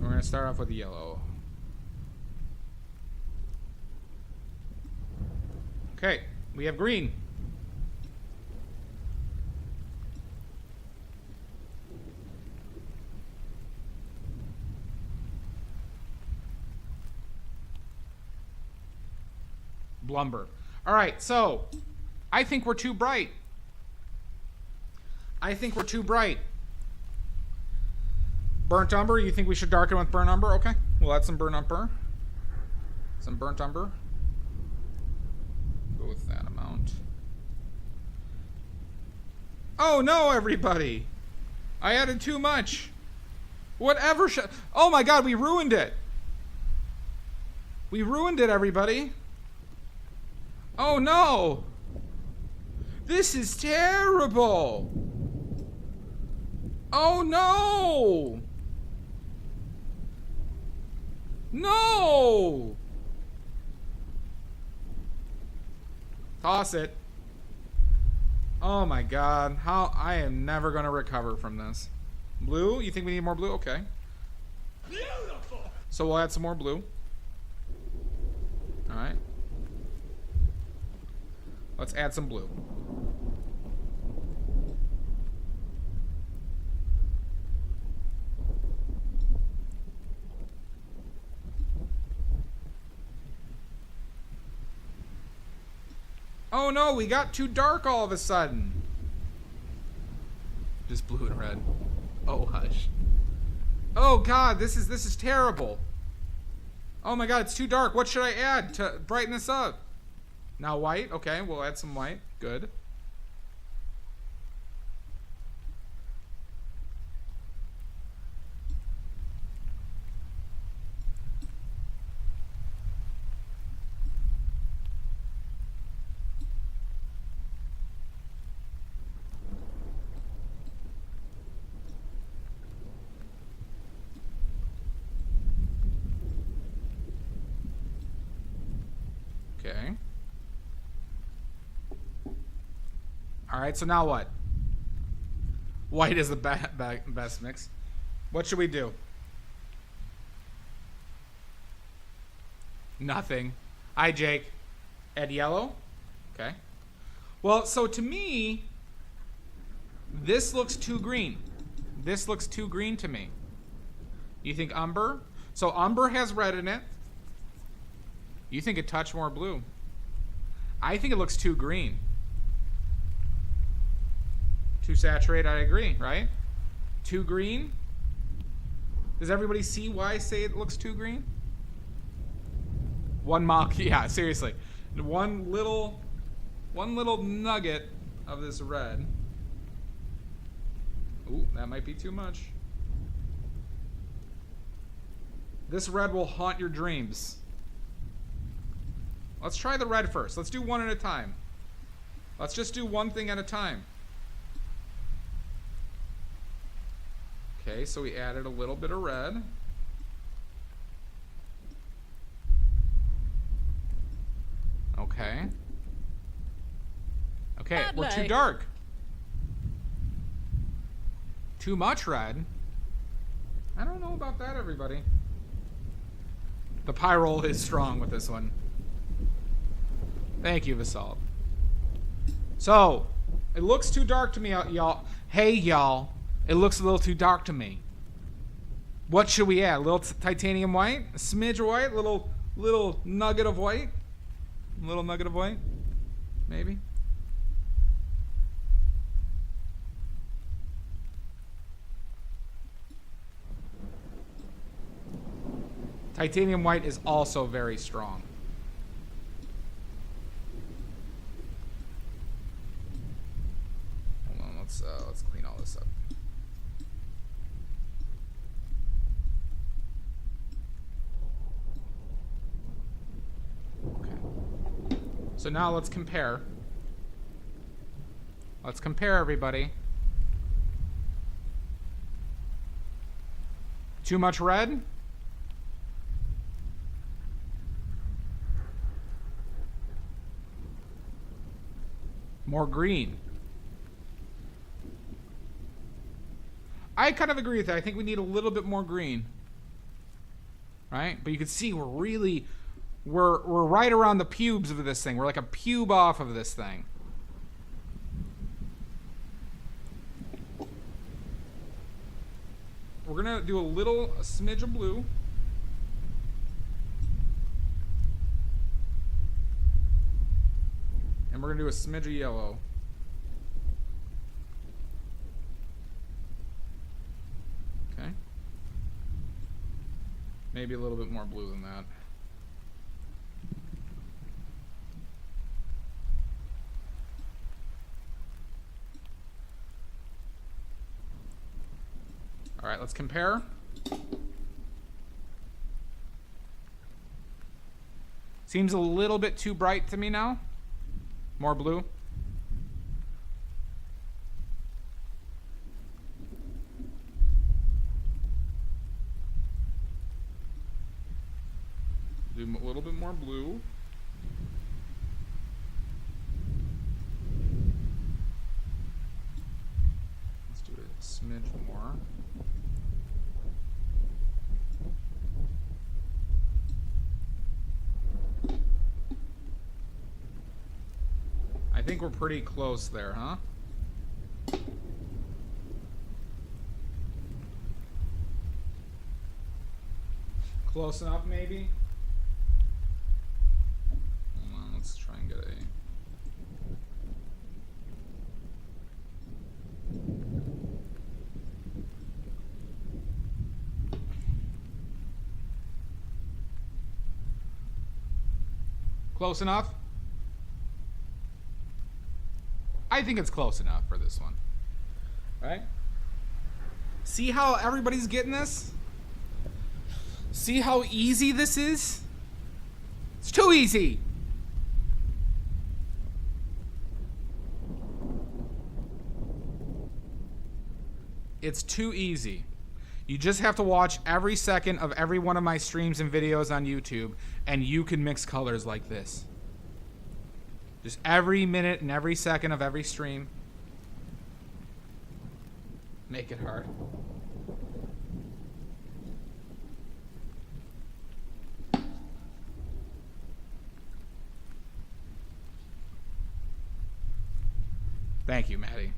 We're going to start off with yellow. Okay, we have green. Blumber. All right, so I think we're too bright. Burnt umber, you think we should darken with burnt umber? Okay, we'll add some burnt umber. Some burnt umber. Go with that amount. Oh no, everybody! I added too much. Whatever. Oh my God, we ruined it. We ruined it, everybody. Oh no! This is terrible! Oh no! No! Toss it. Oh my God. How I am never gonna recover from this. Blue? You think we need more blue? Okay. Beautiful! So we'll add some more blue. Alright. Let's add some blue. Oh no, we got too dark all of a sudden. Just blue and red. Oh hush. Oh God, this is terrible. Oh my God, it's too dark. What should I add to brighten this up? Now white. Okay, we'll add some white. Good. Okay. All right, so now what? White is the best mix. What should we do? Nothing. Hi, Jake. Add yellow. Okay. Well, so to me, this looks too green. This looks too green to me. You think umber? So umber has red in it. You think a touch more blue. I think it looks too green. Too saturated, I agree, right? Too green? Does everybody see why I say it looks too green? One mock, yeah, seriously. One little nugget of this red. Ooh, that might be too much. This red will haunt your dreams. Let's try the red first. Let's do one at a time. Let's just do one thing at a time. Okay, so we added a little bit of red. Okay. Okay, we're too dark. Too much red. I don't know about that, everybody. The pie roll is strong with this one. Thank you, Vasalt. So, it looks too dark to me, y'all. Hey, y'all. It looks a little too dark to me. What should we add? A little titanium white? A smidge of white? Little nugget of white? A little nugget of white? Maybe? Titanium white is also very strong. Hold on, let's clean all this up. Okay. So now let's compare. Let's compare, everybody. Too much red? More green. I kind of agree with that. I think we need a little bit more green. Right? But you can see we're right around the pubes of this thing. We're like a pube off of this thing. We're gonna do a smidge of blue. And we're going to do a smidge of yellow. Okay. Maybe a little bit more blue than that. All right, let's compare. Seems a little bit too bright to me now. More blue. Do a little bit more blue. Let's do a smidge more. I think we're pretty close there, huh? Close enough, maybe? Hold on, let's try and get a... Close enough? I think it's close enough for this one. Right? See how everybody's getting this? See how easy this is? It's too easy. It's too easy. You just have to watch every second of every one of my streams and videos on YouTube, and you can mix colors like this. Just every minute and every second of every stream. Make it hard. Thank you, Maddie.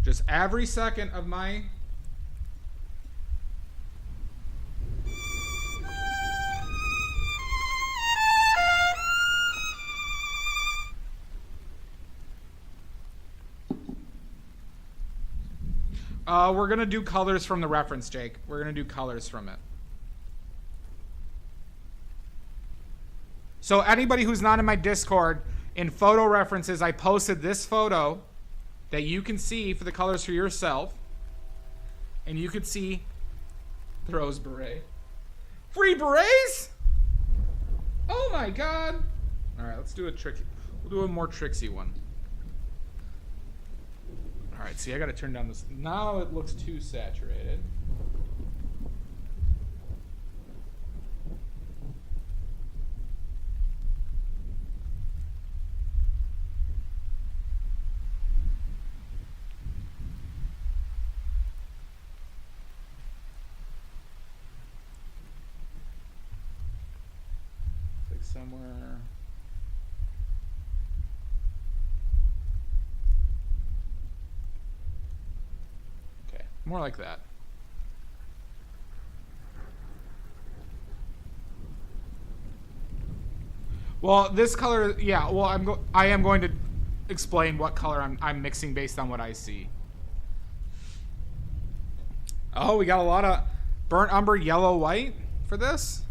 Just every second of my... we're going to do colors from the reference, Jake. We're going to do colors from it. So anybody who's not in my Discord, in photo references, I posted this photo that you can see for the colors for yourself. And you could see the rose beret. Free berets? Oh my god. All right, let's do a tricky. We'll do a more tricksy one. All right, see, I got to turn down this. Now it looks too saturated. Like somewhere. More like that. Well, this color, yeah. Well, I am going to explain what color I'm mixing based on what I see. Oh, we got a lot of burnt umber, yellow, white for this.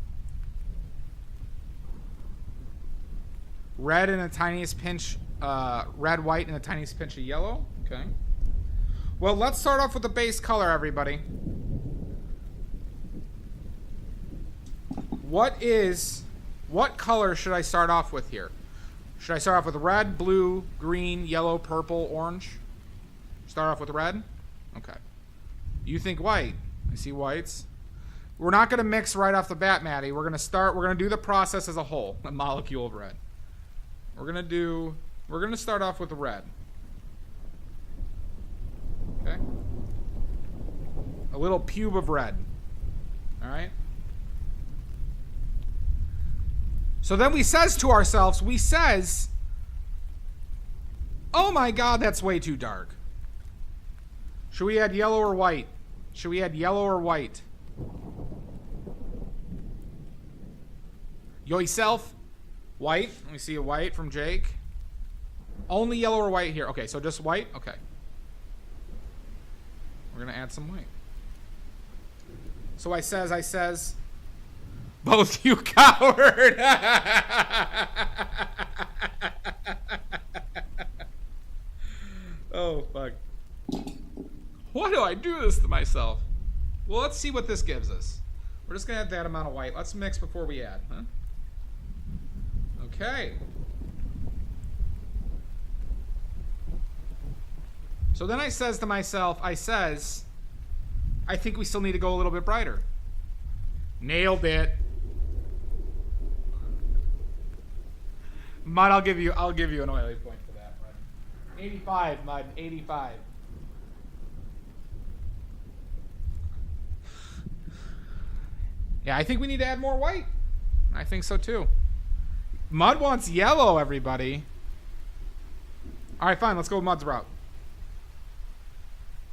Red and a tiniest pinch, red, white, and a tiniest pinch of yellow. Okay. Well, let's start off with the base color, everybody. What color should I start off with here? Should I start off with red, blue, green, yellow, purple, orange? Start off with red? Okay. You think white. I see whites. We're not going to mix right off the bat, Maddie. We're going to do the process as a whole, a molecule of red. We're going to start off with red. Okay. A little pube of red. All right. So then we says to ourselves, oh my god, that's way too dark. Should we add yellow or white? Should we add yellow or white? Yourself? White. Let me see a white from Jake. Only yellow or white here. Okay, so just white? Okay. We're going to add some white. So I says, both you coward. Oh, fuck. Why do I do this to myself? Well, let's see what this gives us. We're just going to add that amount of white. Let's mix before we add, huh? Okay. So then I says to myself, I think we still need to go a little bit brighter. Nailed it. Mud, I'll give you an oily point for that, Mud. 85, Mud, 85. Yeah, I think we need to add more white. I think so too. Mud wants yellow, everybody. All right, fine, let's go with Mud's route.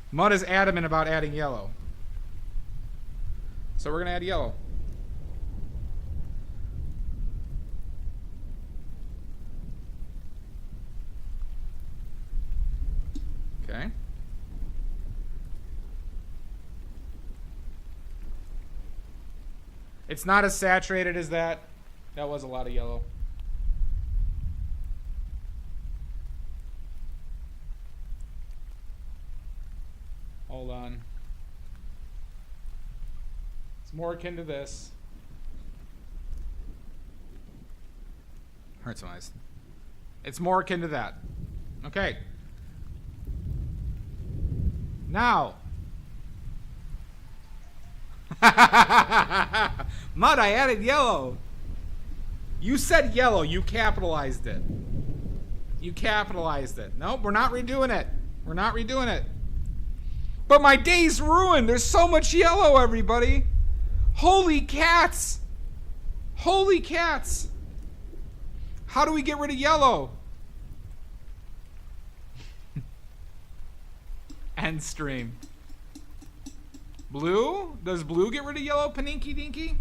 Mud is adamant about adding yellow. So we're going to add yellow. Okay. It's not as saturated as that. That was a lot of yellow. Hold on. It's more akin to this. Hurts my eyes. It's more akin to that. Okay. Now. Mud, I added yellow. You said yellow. You capitalized it. You capitalized it. Nope, we're not redoing it. We're not redoing it. But my day's ruined. There's so much yellow, everybody. Holy cats. Holy cats. How do we get rid of yellow? End stream. Blue? Does blue get rid of yellow, Paninky Dinky?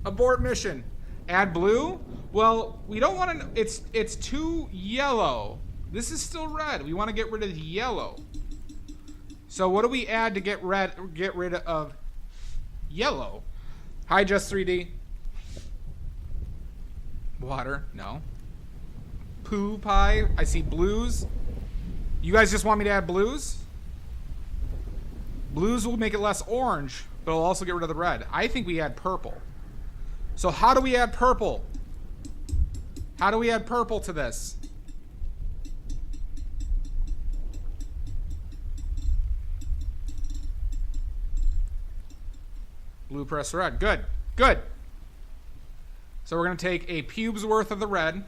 Abort mission. Add blue? Well, we don't want to... It's too yellow. This is still red. We want to get rid of the yellow. So what do we add to get rid of yellow? Hi, Just 3D. Water? No. Poo pie? I see blues. You guys just want me to add blues? Blues will make it less orange, but it'll also get rid of the red. I think we add purple. So how do we add purple? How do we add purple to this? Blue press red. Good. Good. So we're going to take a pube's worth of the red.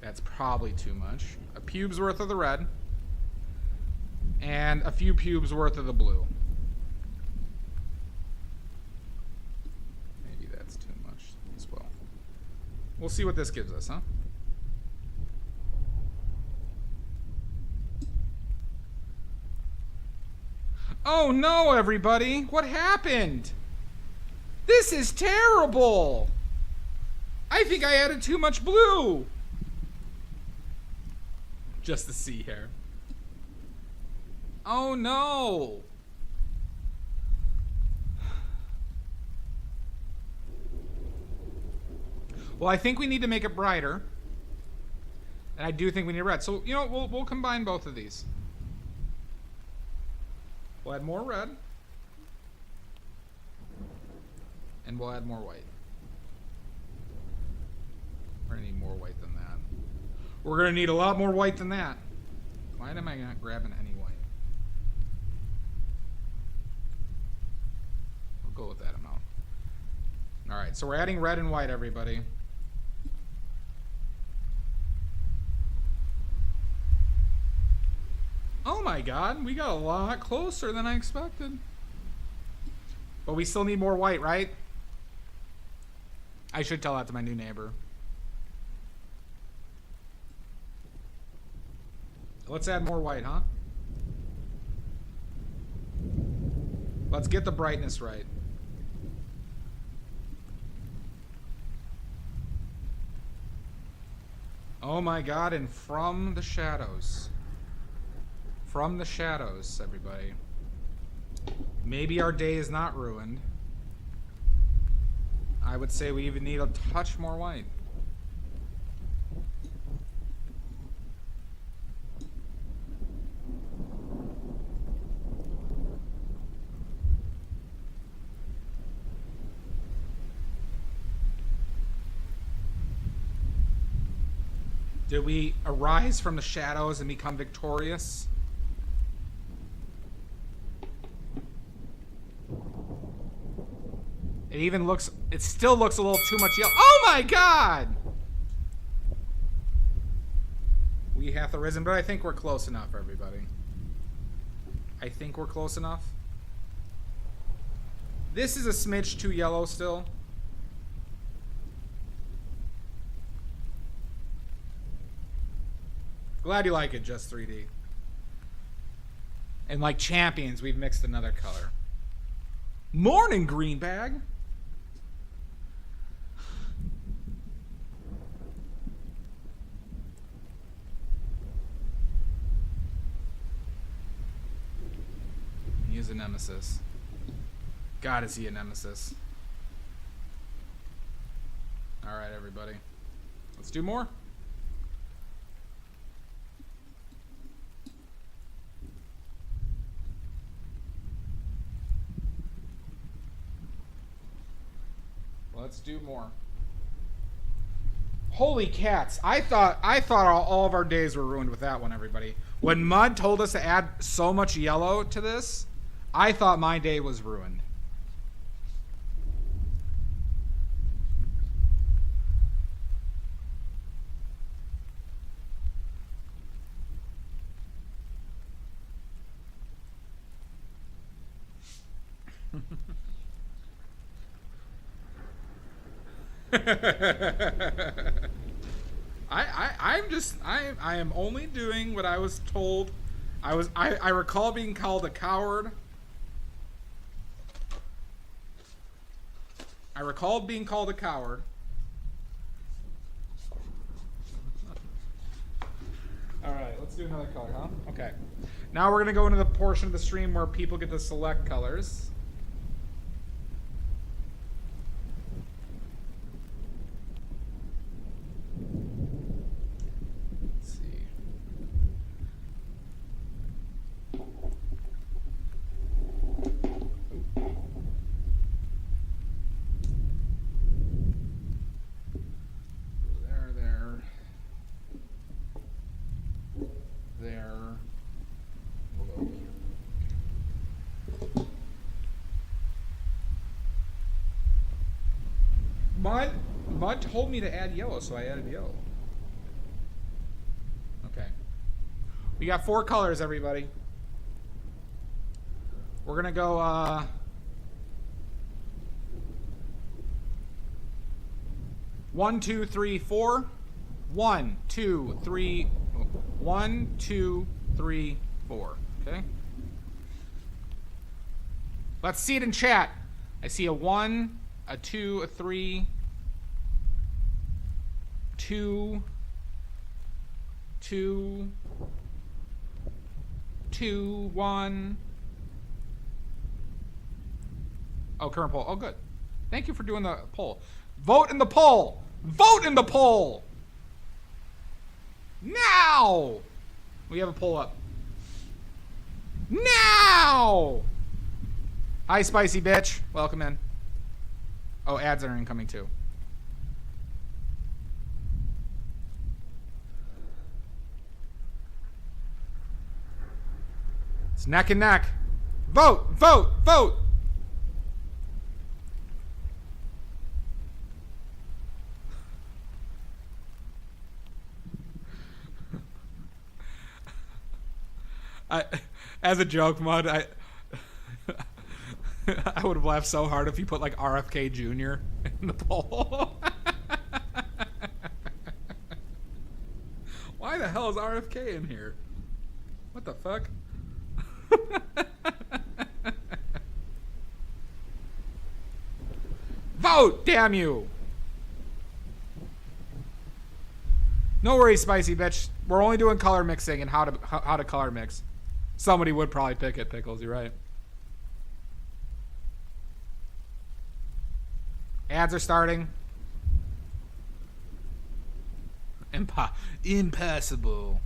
That's probably too much. A pube's worth of the red. And a few pubes worth of the blue. Maybe that's too much as well. We'll see what this gives us, huh? Oh no, everybody! What happened? This is terrible! I think I added too much blue! Just the sea hair. Oh no! Well, I think we need to make it brighter. And I do think we need red. So, you know, we'll combine both of these. We'll add more red. And we'll add more white. We're gonna need more white than that. We're gonna need a lot more white than that. Why am I not grabbing any white? We'll go with that amount. Alright, so we're adding red and white, everybody. Oh my god, we got a lot closer than I expected. But we still need more white, right? I should tell that to my new neighbor. Let's add more white, huh? Let's get the brightness right. Oh my god, and from the shadows. From the shadows, everybody. Maybe our day is not ruined. I would say we even need a touch more white. Did we arise from the shadows and become victorious? It still looks a little too much yellow. Oh my god! We have to risen, but I think we're close enough, everybody. I think we're close enough. This is a smidge too yellow still. Glad you like it, Just 3D. And like champions, we've mixed another color. Morning, green bag. He is a nemesis. God, is he a nemesis. Alright, everybody. Let's do more. Let's do more. Holy cats. I thought all of our days were ruined with that one, everybody. When Mud told us to add so much yellow to this, I thought my day was ruined. I am only doing what I was told. I recall being called a coward. I recalled being called a coward. All right, let's do another color, huh? Okay. Now we're gonna go into the portion of the stream where people get to select colors. Let's see. There. We'll go here. Mud told me to add yellow, so I added yellow. Okay. We got 4 colors, everybody. We're gonna go, 1, 2, 3, 4. 1, 2, 3. 1, 2, 3, 4. Okay. Let's see it in chat. I see a 1, a 2, a 3, 2, 2, 2, 1. Oh, current poll. Oh, good. Thank you for doing the poll. Vote in the poll. Vote in the poll. Now! We have a poll up. Now! Hi, spicy bitch. Welcome in. Oh, ads are incoming too. It's neck and neck. Vote! Vote! Vote! As a joke, Mud, I would have laughed so hard if you put like RFK Jr. in the poll. Why the hell is RFK in here? What the fuck? Vote, damn you! No worries, spicy bitch. We're only doing color mixing and how to color mix. Somebody would probably pick it, Pickles. You're right. Ads are starting. Impossible.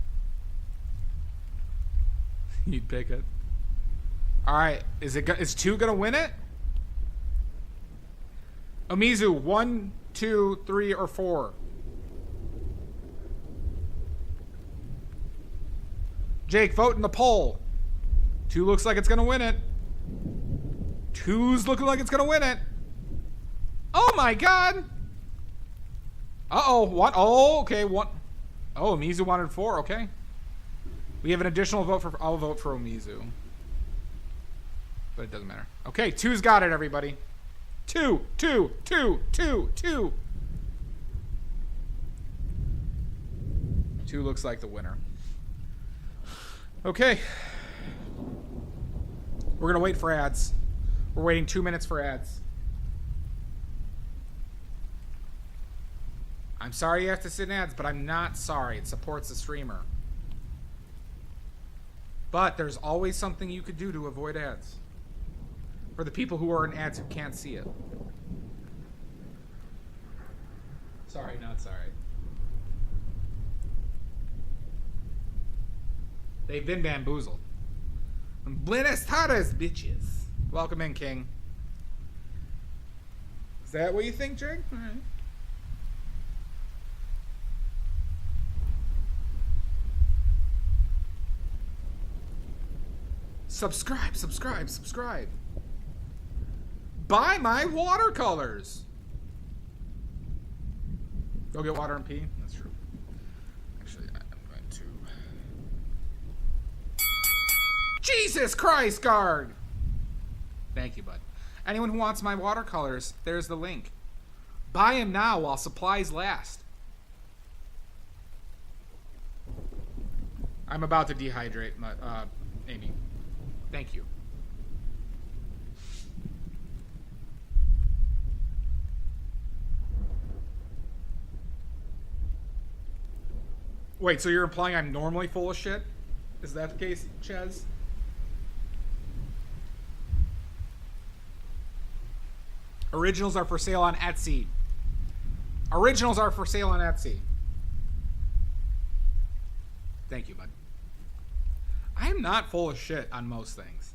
You'd pick it. All right. Is 2 gonna win it? Omizu, 1, 2, 3, or 4. Jake, vote in the poll. 2 looks like it's gonna win it. 2's looking like it's gonna win it. Oh my god. Uh-oh. What? Oh, okay. What? Oh, Omizu wanted 4. Okay. We have an additional vote for... I'll vote for Omizu. But it doesn't matter. Okay, 2's got it, everybody. 2, 2, 2, 2, 2. 2 looks like the winner. Okay. We're going to wait for ads. We're waiting 2 minutes for ads. I'm sorry you have to sit in ads, but I'm not sorry. It supports the streamer. But there's always something you could do to avoid ads. For the people who are in ads who can't see it. Sorry, not sorry. They've been bamboozled. Buenas tardes, bitches. Welcome in, King. Is that what you think, Jake? All right. Subscribe, subscribe, subscribe. Buy my watercolors. Go get water and pee. That's true. Actually, I'm going to... Jesus Christ, guard! Thank you, bud. Anyone who wants my watercolors, there's the link. Buy them now while supplies last. I'm about to dehydrate, Amy. Thank you. Wait, so you're implying I'm normally full of shit? Is that the case, Chaz? Originals are for sale on Etsy. Originals are for sale on Etsy. Thank you, bud. I am not full of shit on most things.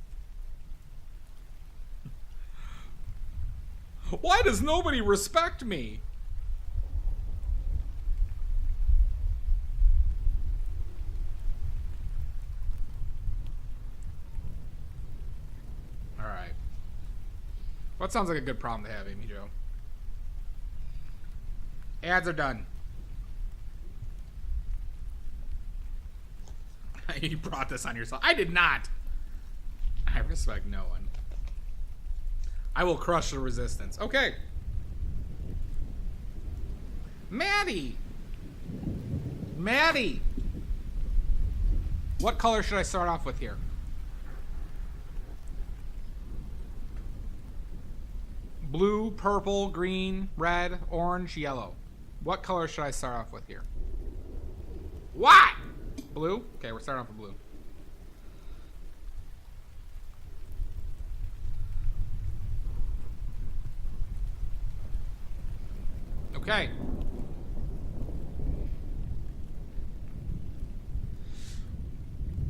Why does nobody respect me? Alright. What sounds like a good problem to have, Amy Jo? Ads are done. You brought this on yourself. I did not. I respect no one. I will crush the resistance. Okay. Maddie. Maddie. What color should I start off with here? Blue, purple, green, red, orange, yellow. What color should I start off with here? What? Blue? Okay, we're starting off with blue. Okay.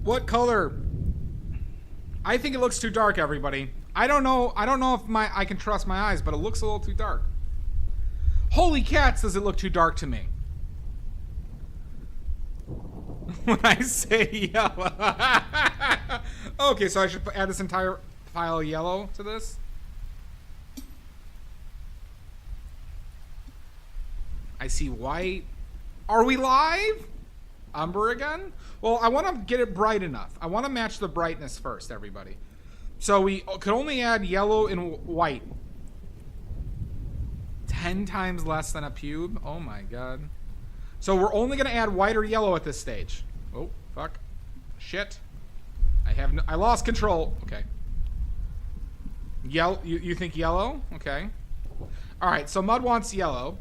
What color? I think it looks too dark, everybody. I don't know if I can trust my eyes, but it looks a little too dark. Holy cats, does it look too dark to me? When I say yellow. Okay, so I should add this entire pile of yellow to this. I see white. Are we live? Umber again? Well, I want to get it bright enough. I want to match the brightness first, everybody. So we could only add yellow and white. 10 times less than a pube? Oh my god. So we're only going to add white or yellow at this stage. Oh, fuck. Shit. I lost control. Okay. You think yellow? Okay. Alright, so Mud wants yellow.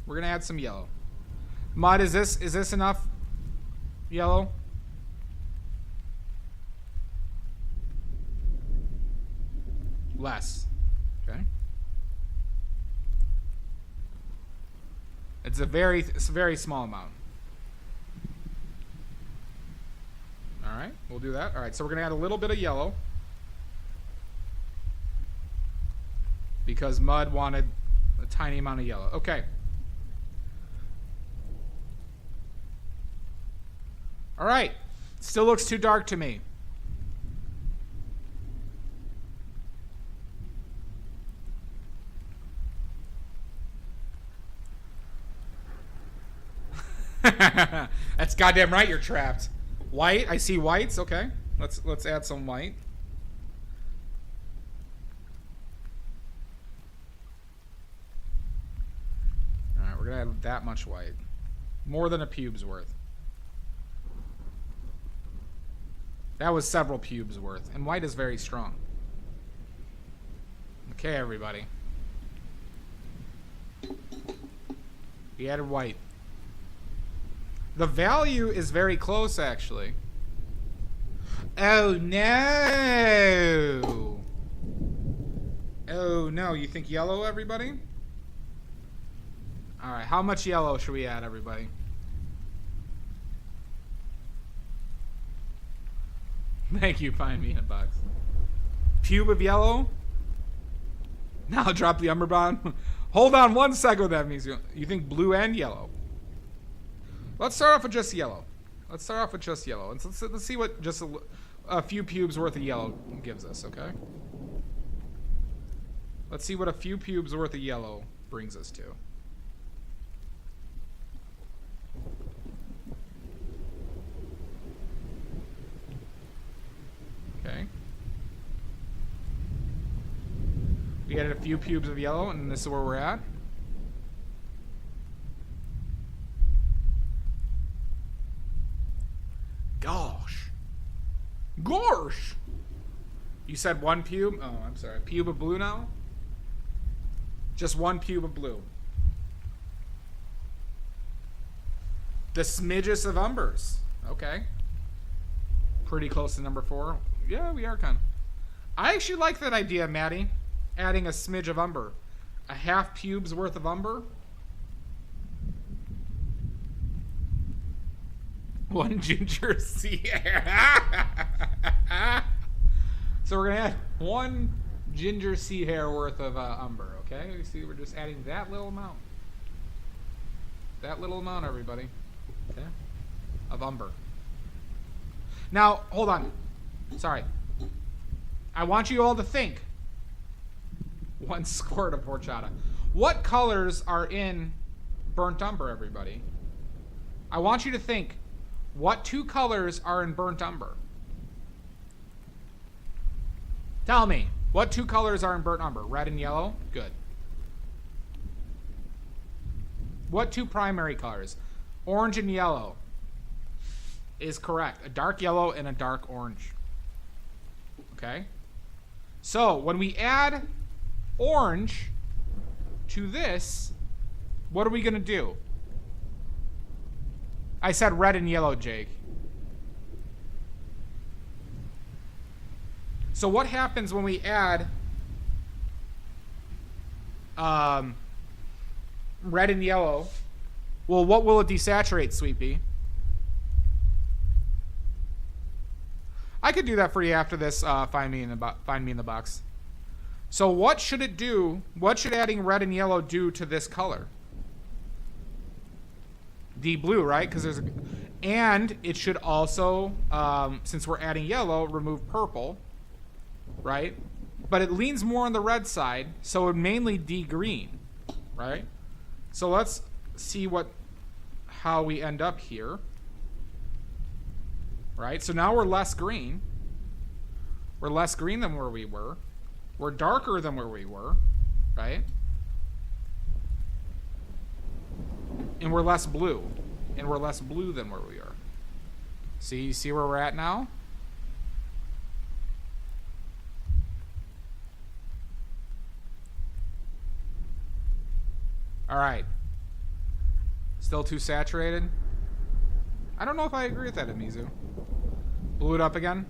We're going to add some yellow. Mud, is this enough yellow? Less. Okay. It's a very small amount. Alright, we'll do that. Alright, so we're going to add a little bit of yellow. Because Mud wanted a tiny amount of yellow. Okay. Alright. Still looks too dark to me. That's goddamn right, you're trapped. White, I see whites. Okay, let's add some white. All right, we're gonna add that much white, more than a pube's worth. That was several pubes worth, and white is very strong. Okay, everybody. We added white. The value is very close, actually. Oh, no. Oh, no. You think yellow, everybody? All right. How much yellow should we add, everybody? Thank you, Find Me in a Box. Pube of yellow? Now drop the umber bond. Hold on one second. That means you think blue and yellow. Let's start off with just yellow. Let's see what just a few pubes worth of yellow gives us, okay? Let's see what a few pubes worth of yellow brings us to. Okay. We added a few pubes of yellow, and this is where we're at. Gosh. Gosh! You said one pube? Oh, I'm sorry. Pube of blue now? Just one pube of blue. The smidgest of umbers. Okay. Pretty close to number 4. Yeah, we are kind of. I actually like that idea, Maddie. Adding a smidge of umber. A half pube's worth of umber. One ginger sea hair. So we're going to add one ginger sea hair worth of umber, okay? You see, we're just adding that little amount. That little amount, everybody. Okay? Of umber. Now, hold on. Sorry. I want you all to think. 1 squirt of horchata. What colors are in burnt umber, everybody? I want you to think. What 2 colors are in burnt umber? Tell me. What 2 colors are in burnt umber? Red and yellow? Good. What 2 primary colors? Orange and yellow is correct. A dark yellow and a dark orange. Okay? So, when we add orange to this, what are we going to do? I said red and yellow, Jake. So what happens when we add red and yellow? Well, what will it desaturate, Sweet Pea? I could do that for you after this. Find me in the box. So what should it do? What should adding red and yellow do to this color? De-blue, right? Because there's and it should also, since we're adding yellow, remove purple, right? But it leans more on the red side, so it would mainly de-green, right? So let's see how we end up here, right? So now we're less green. We're less green than where we were. We're darker than where we were, right? And we're less blue. And we're less blue than where we are. See where we're at now? All right. Still too saturated? I don't know if I agree with that, Amizu. Blew it up again.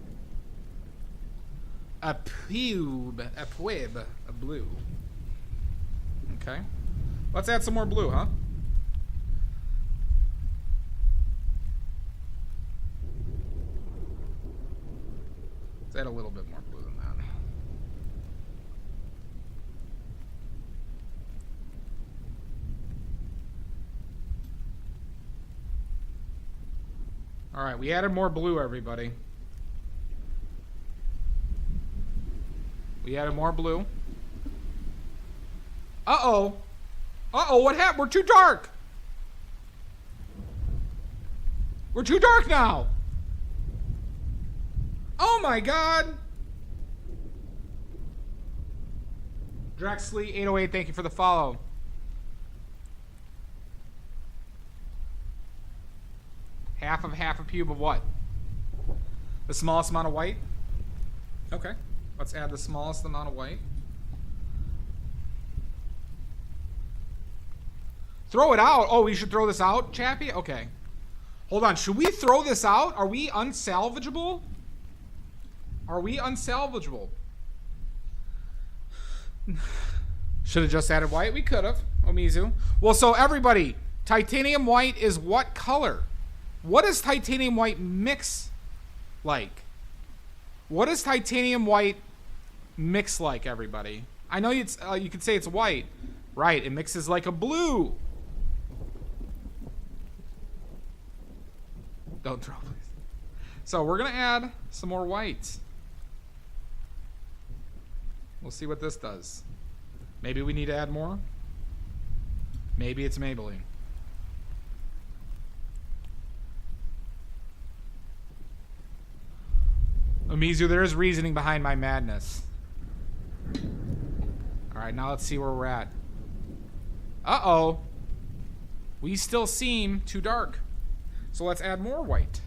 A pube of blue. Okay. Let's add some more blue, huh? Let's add a little bit more blue than that. All right, we added more blue, everybody. We added more blue. Uh-oh. Uh-oh, what happened? We're too dark. We're too dark now. Oh my god. Drexley808, thank you for the follow. Half a pube of what? The smallest amount of white? Okay. Let's add the smallest amount of white. Throw it out. Oh, we should throw this out, Chappie? Okay. Hold on. Should we throw this out? Are we unsalvageable? Are we unsalvageable? Should have just added white. We could have. Omizu. Well, so everybody, titanium white is what color? What does titanium white mix like? What does titanium white mix like, everybody? I know it's you could say it's white. Right, it mixes like a blue. Don't throw, please. So we're going to add some more white. We'll see what this does. Maybe we need to add more. Maybe it's Maybelline. Amizu, there is reasoning behind my madness. All right, now let's see where we're at. Uh-oh. We still seem too dark. So let's add more white.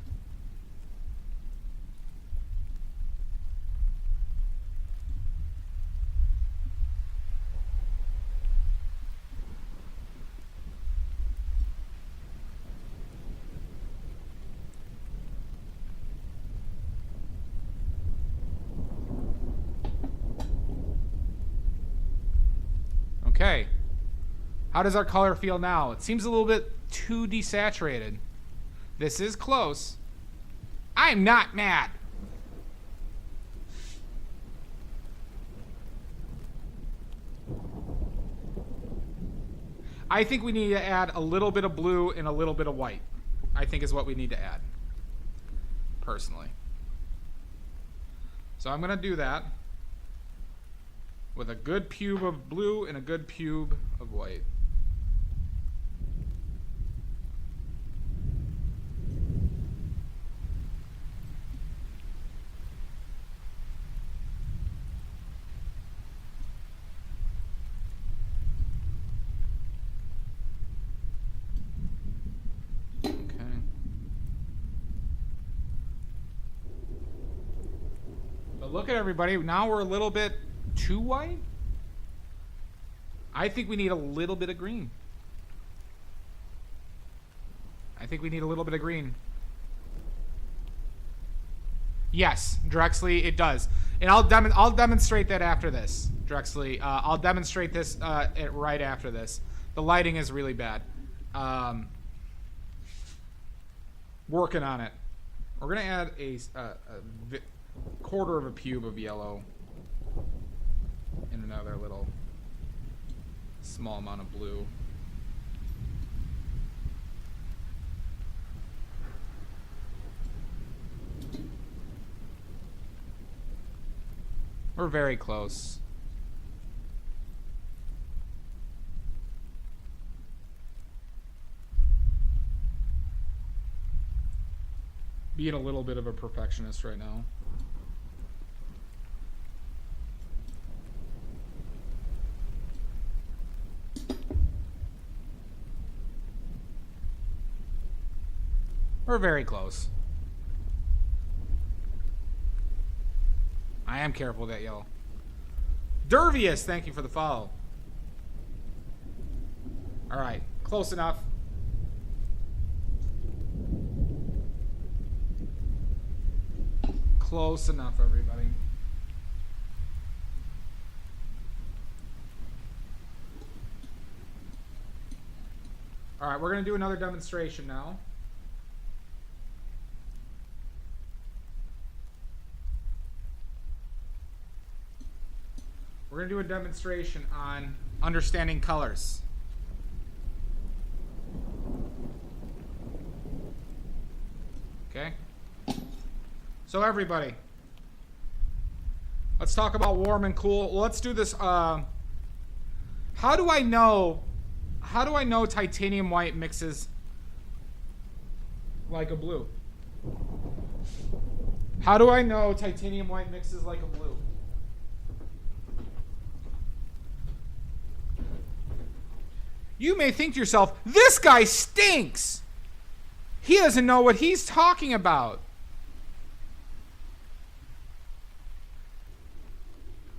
Okay. How does our color feel now? It seems a little bit too desaturated. This is close. I'm not mad. I think we need to add a little bit of blue and a little bit of white. I think is what we need to add. Personally. So I'm going to do that. With a good pube of blue and a good pube of white. Okay. But look at everybody. Now we're a little bit too white? I think we need a little bit of green. I think we need a little bit of green. Yes, Drexley, it does. And I'll demonstrate that after this, Drexley. I'll demonstrate this right after this. The lighting is really bad. Working on it. We're going to add a quarter of a pube of yellow. And another little small amount of blue. We're very close. Being a little bit of a perfectionist right now. We're very close. I am careful with that yellow. Dervius, thank you for the follow. All right, close enough. Close enough, everybody. All right, we're going to do another demonstration now. We're going to do a demonstration on understanding colors. Okay? So everybody, let's talk about warm and cool. Let's do this. How do I know titanium white mixes like a blue? How do I know titanium white mixes like a blue? You may think to yourself, this guy stinks. He doesn't know what he's talking about.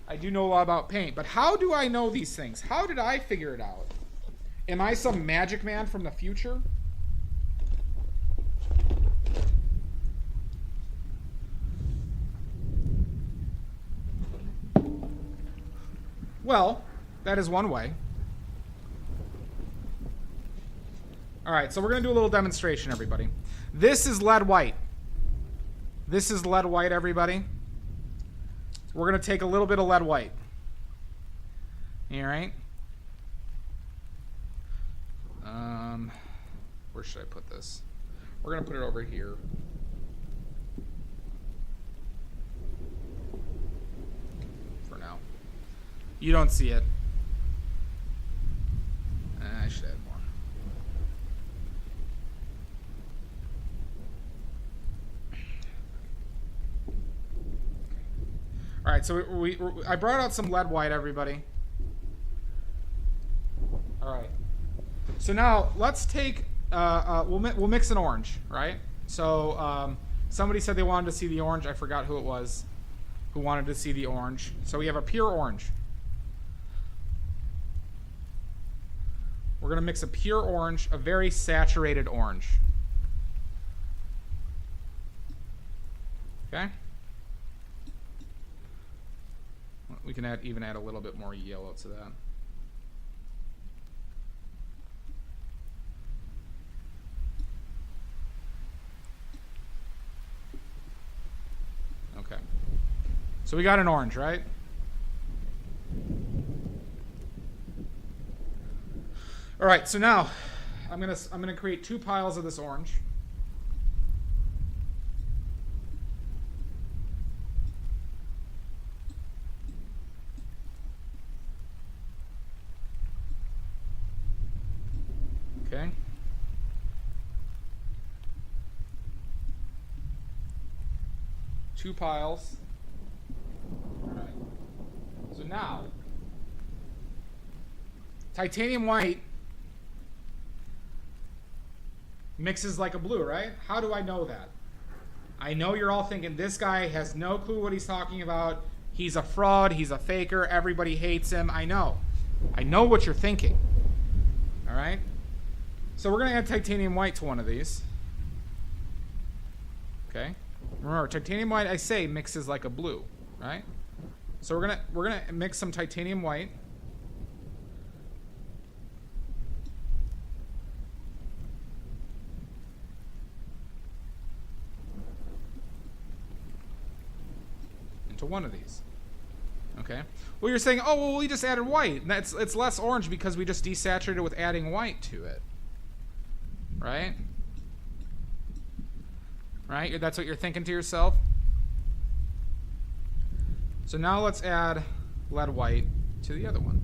I do know a lot about paint, but how do I know these things? How did I figure it out? Am I some magic man from the future? Well, that is one way. All right, so we're going to do a little demonstration, everybody. This is lead white. This is lead white, everybody. We're going to take a little bit of lead white. All right. Where should I put this? We're going to put it over here. For now. You don't see it. I should add more. All right, so I brought out some lead white, everybody. All right. So now let's take, we'll mix an orange, right? So somebody said they wanted to see the orange. I forgot who it was who wanted to see the orange. So we have a pure orange. We're going to mix a pure orange, a very saturated orange. Okay? We can even add a little bit more yellow to that. Okay. So we got an orange, right? All right, so now I'm gonna create 2 piles of this orange. Okay. Two piles. All right. So now, titanium white mixes like a blue, right? How do I know that? I know you're all thinking this guy has no clue what he's talking about. He's a fraud. He's a faker. Everybody hates him. I know. I know what you're thinking. All right? So we're going to add titanium white to one of these. Okay? Remember, titanium white, I say, mixes like a blue, right? So we're gonna mix some titanium white. Into one of these. Okay. Well, you're saying, oh, well, we just added white. And it's less orange because we just desaturated with adding white to it. Right? Right? That's what you're thinking to yourself? So now let's add lead white to the other one.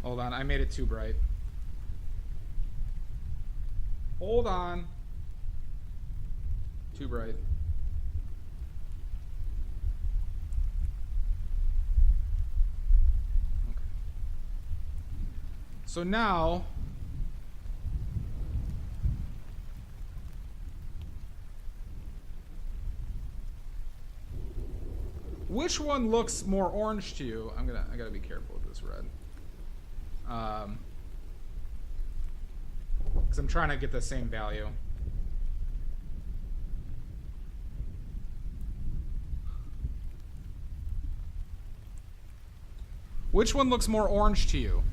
Hold on, I made it too bright. Hold on. Too bright. Okay. So now, which one looks more orange to you? I gotta be careful with this red. Because I'm trying to get the same value. Which one looks more orange to you?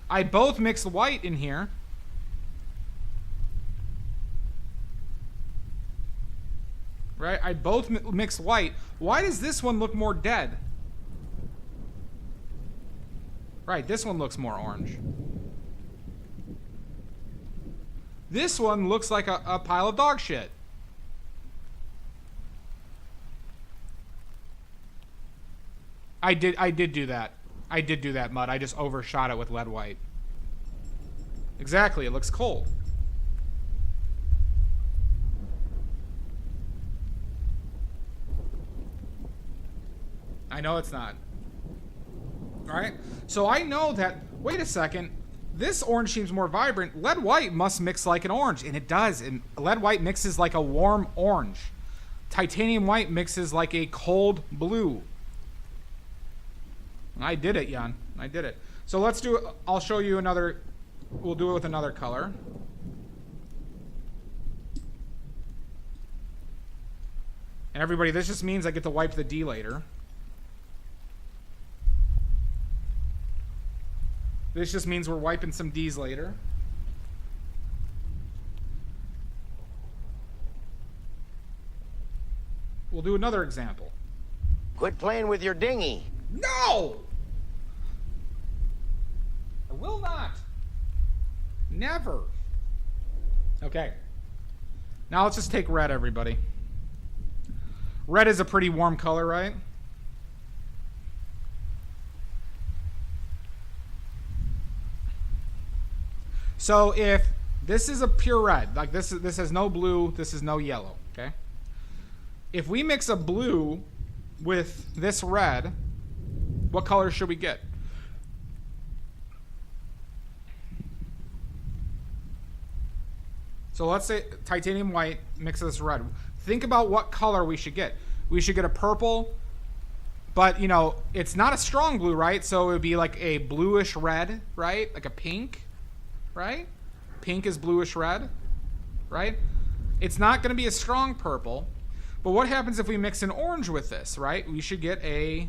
I both mixed white in here. Right? I both mixed white. Why does this one look more dead? Right, this one looks more orange. This one looks like a pile of dog shit. I did do that. I did do that, Mud. I just overshot it with lead white. Exactly, it looks cold. I know it's not. Alright? So I know that, wait a second, this orange seems more vibrant. Lead white must mix like an orange, and it does. And lead white mixes like a warm orange. Titanium white mixes like a cold blue. I did it, Jan. I did it. So let's do it. I'll show you another. We'll do it with another color. And everybody, this just means I get to wipe the D later. This just means we're wiping some D's later. We'll do another example. Quit playing with your dinghy. No! I will not. Never. Okay. Now let's just take red, everybody. Red is a pretty warm color, right? So if this is a pure red, like this has no blue, this is no yellow, okay? If we mix a blue with this red, what color should we get? So let's say titanium white mixes red. Think about what color we should get. We should get a purple, but you know, it's not a strong blue, right? So it would be like a bluish red, right? Like a pink, right? Pink is bluish red, right? It's not going to be a strong purple. But what happens if we mix an orange with this, right? We should get a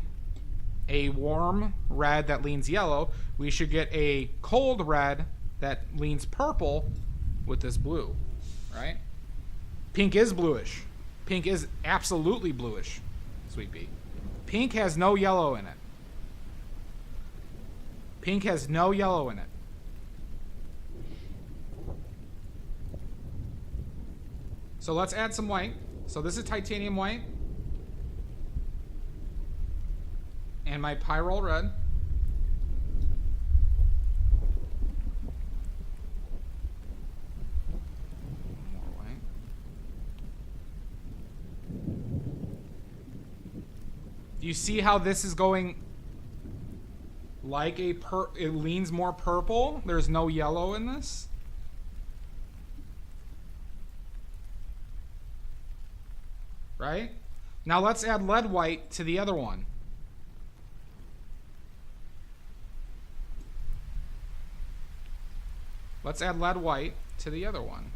warm red that leans yellow. We should get a cold red that leans purple with this blue, right? Pink is bluish. Pink is absolutely bluish, Sweet Pea. Pink has no yellow in it. Pink has no yellow in it. So let's add some white. So this is titanium white. And my pyrrole red. More white. Do you see how this is going like it leans more purple? There's no yellow in this. Right? Now let's add lead white to the other one. Let's add lead white to the other one.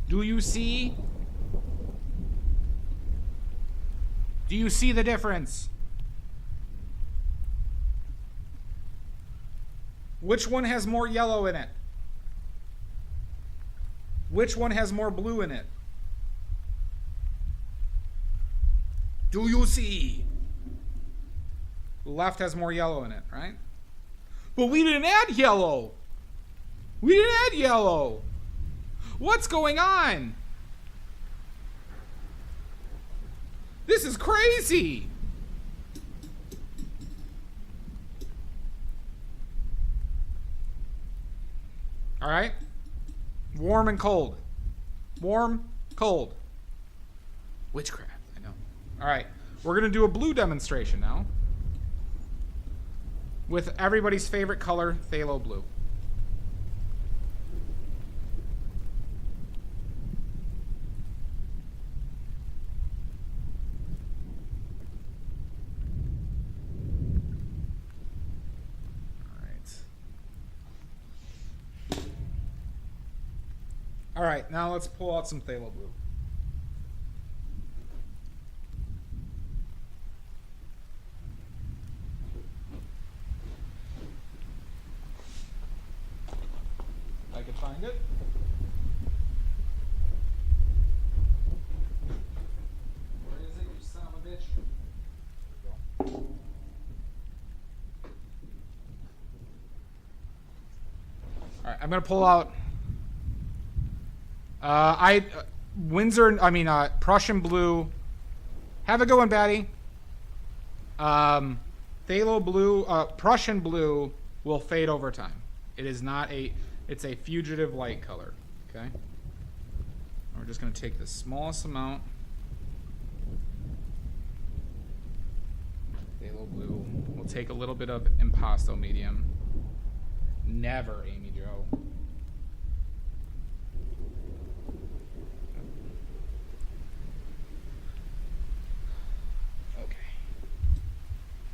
Do you see? Do you see the difference? Which one has more yellow in it? Which one has more blue in it? Do you see? The left has more yellow in it, right? But we didn't add yellow. We didn't add yellow. What's going on? This is crazy. All right. Warm and cold. Warm, cold. Witchcraft, I know. All right. We're going to do a blue demonstration now. With everybody's favorite color, phthalo blue. All right, now let's pull out some phthalo blue. If I can find it. Where is it, you son of a bitch? There we go. All right, I'm gonna pull out. Prussian blue. Have a good one, Batty. Phthalo blue, Prussian blue will fade over time. It is not it's a fugitive light color, okay? We're just gonna take the smallest amount. Phthalo blue. We'll take a little bit of impasto medium. Never, Amy Jo.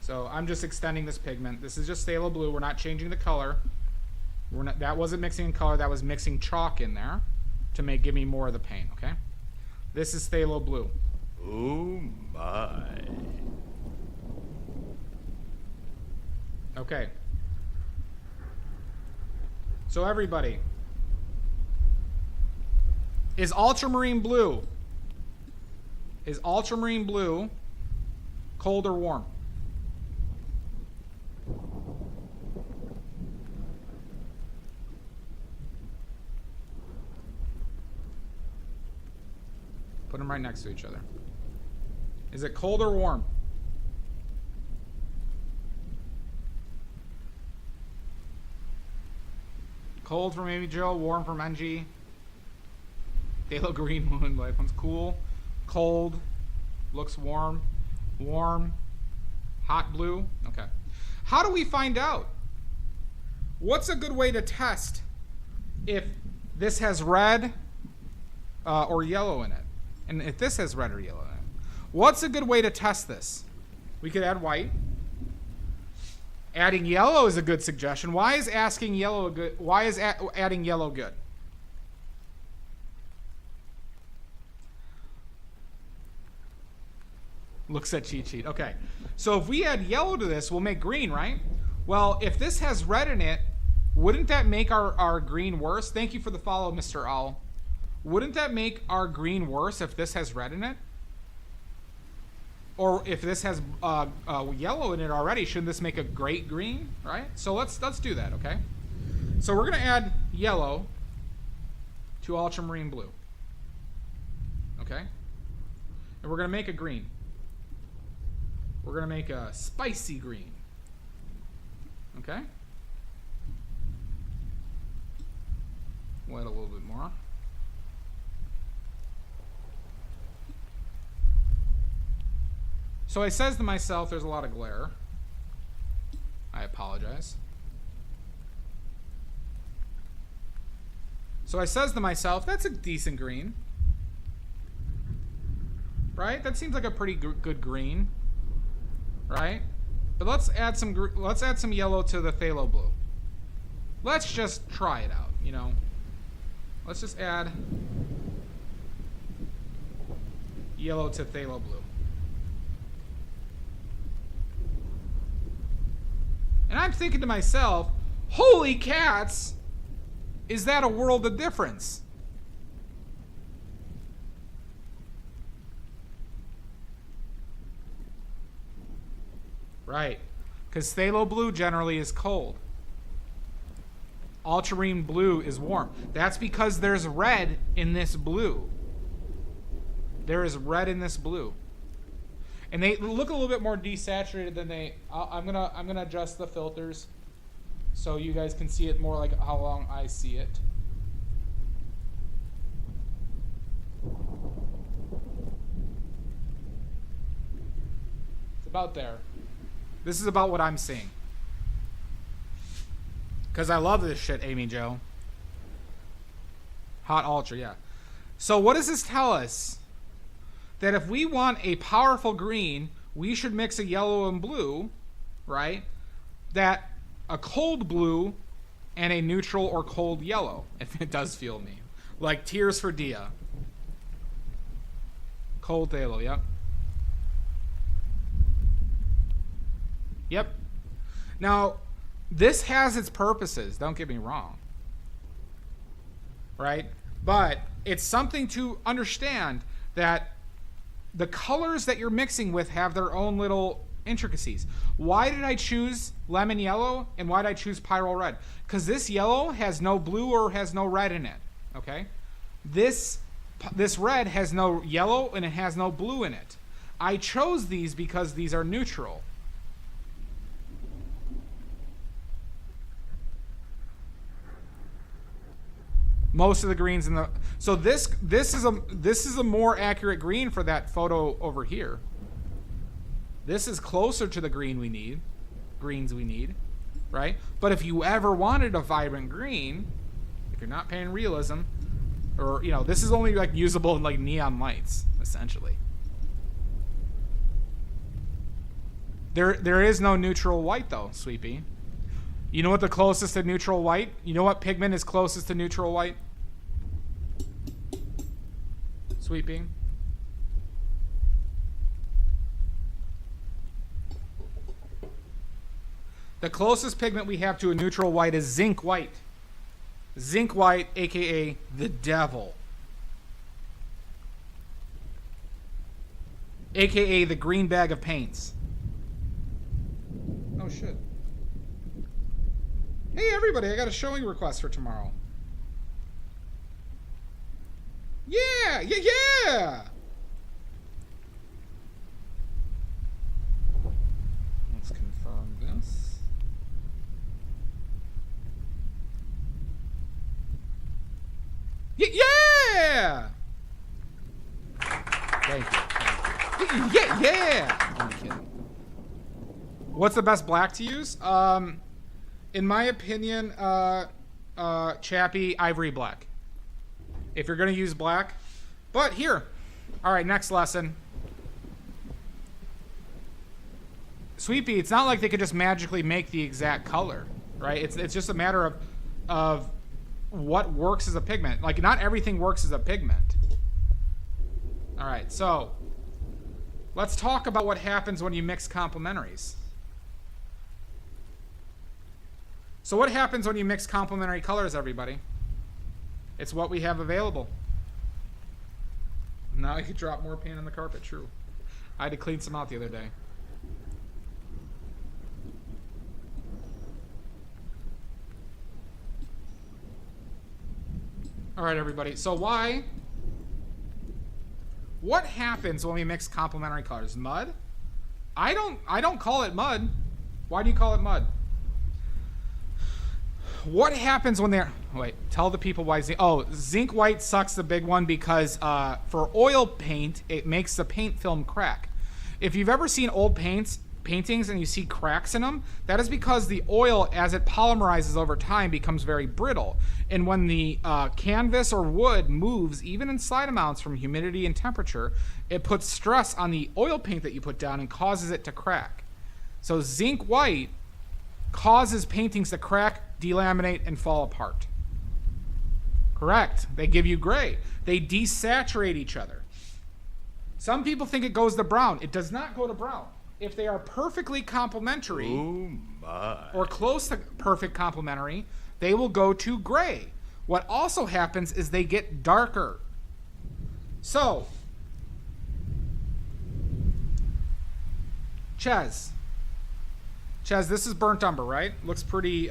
So I'm just extending this pigment. This is just phthalo blue. We're not changing the color. That wasn't mixing in color. That was mixing chalk in there to give me more of the paint, okay? This is phthalo blue. Oh my. Okay. So everybody, is ultramarine blue cold or warm? Put them right next to each other. Is it cold or warm? Cold from Amy Joe, warm from NG. Phthalo green moon, light one's cool. Cold, looks warm. Warm, hot blue. Okay. How do we find out? What's a good way to test if this has red or yellow in it? And if this has red or yellow in it? What's a good way to test this? We could add white. Adding yellow is a good suggestion. Why is asking yellow good? Why is adding yellow good? Looks at cheat sheet. Okay. So if we add yellow to this, we'll make green, right? Well, if this has red in it, wouldn't that make our green worse? Thank you for the follow, Mr. Owl. Wouldn't that make our green worse if this has red in it? Or if this has yellow in it already, shouldn't this make a great green, right? So let's do that, okay? So we're gonna add yellow to ultramarine blue, okay? And we're gonna make a green. We're gonna make a spicy green, okay? Wet a little bit more. So I says to myself, there's a lot of glare. I apologize. So I says to myself, that's a decent green. Right? That seems like a pretty good green. Right? But let's add some yellow to the phthalo blue. Let's just try it out, you know. Let's just add yellow to phthalo blue. And I'm thinking to myself, holy cats, is that a world of difference? Right, because phthalo blue generally is cold. Ultramarine blue is warm. That's because there's red in this blue. There is red in this blue. And they look a little bit more desaturated than they. I'm gonna adjust the filters so you guys can see it more like how long I see it. It's about there. This is about what I'm seeing. Because I love this shit, Amy Joe. Hot Ultra, yeah. So what does this tell us? That if we want a powerful green, we should mix a yellow and blue, right? That a cold blue and a neutral or cold yellow, if it does feel me. Like Tears for Dia. Cold phthalo, yep. Yep. Now, this has its purposes, don't get me wrong. Right? But it's something to understand that the colors that you're mixing with have their own little intricacies. Why did I choose lemon yellow and why did I choose pyrrole red? Because this yellow has no blue or has no red in it. Okay? This red has no yellow and it has no blue in it. I chose these because these are neutral. Most of the greens in the so this is a more accurate green for that photo over here. This is closer to the greens we need, right? But if you ever wanted a vibrant green, if you're not paying realism, or you know, this is only like usable in like neon lights, essentially. There is no neutral white though, Sweepy. You know what the closest to neutral white? You know what pigment is closest to neutral white? Sweeping. The closest pigment we have to a neutral white is zinc white. Zinc white, aka the devil. AKA the green bag of paints. Oh shit. Hey everybody, I got a showing request for tomorrow. Yeah! Thank you. Yeah. I'm kidding. What's the best black to use? In my opinion, Chappie, ivory black. If you're gonna use black, but here. All right, next lesson. Sweet Pea, it's not like they could just magically make the exact color, right? It's just a matter of what works as a pigment. Like, not everything works as a pigment. All right, so let's talk about what happens when you mix complementaries. So what happens when you mix complementary colors, everybody? It's what we have available. Now I could drop more paint on the carpet, true. I had to clean some out the other day. All right, everybody. So what happens when we mix complementary colors? Mud? I don't call it mud. Why do you call it mud? What happens when they're... Wait, tell the people why zinc... Oh, zinc white sucks, the big one, because for oil paint, it makes the paint film crack. If you've ever seen old paintings and you see cracks in them, that is because the oil, as it polymerizes over time, becomes very brittle. And when the canvas or wood moves, even in slight amounts from humidity and temperature, it puts stress on the oil paint that you put down and causes it to crack. So zinc white causes paintings to crack, delaminate, and fall apart. Correct. They give you gray. They desaturate each other. Some people think it goes to brown. It does not go to brown. If they are perfectly complementary, or close to perfect complementary, they will go to gray. What also happens is they get darker. So, Ches, this is burnt umber, right? Looks pretty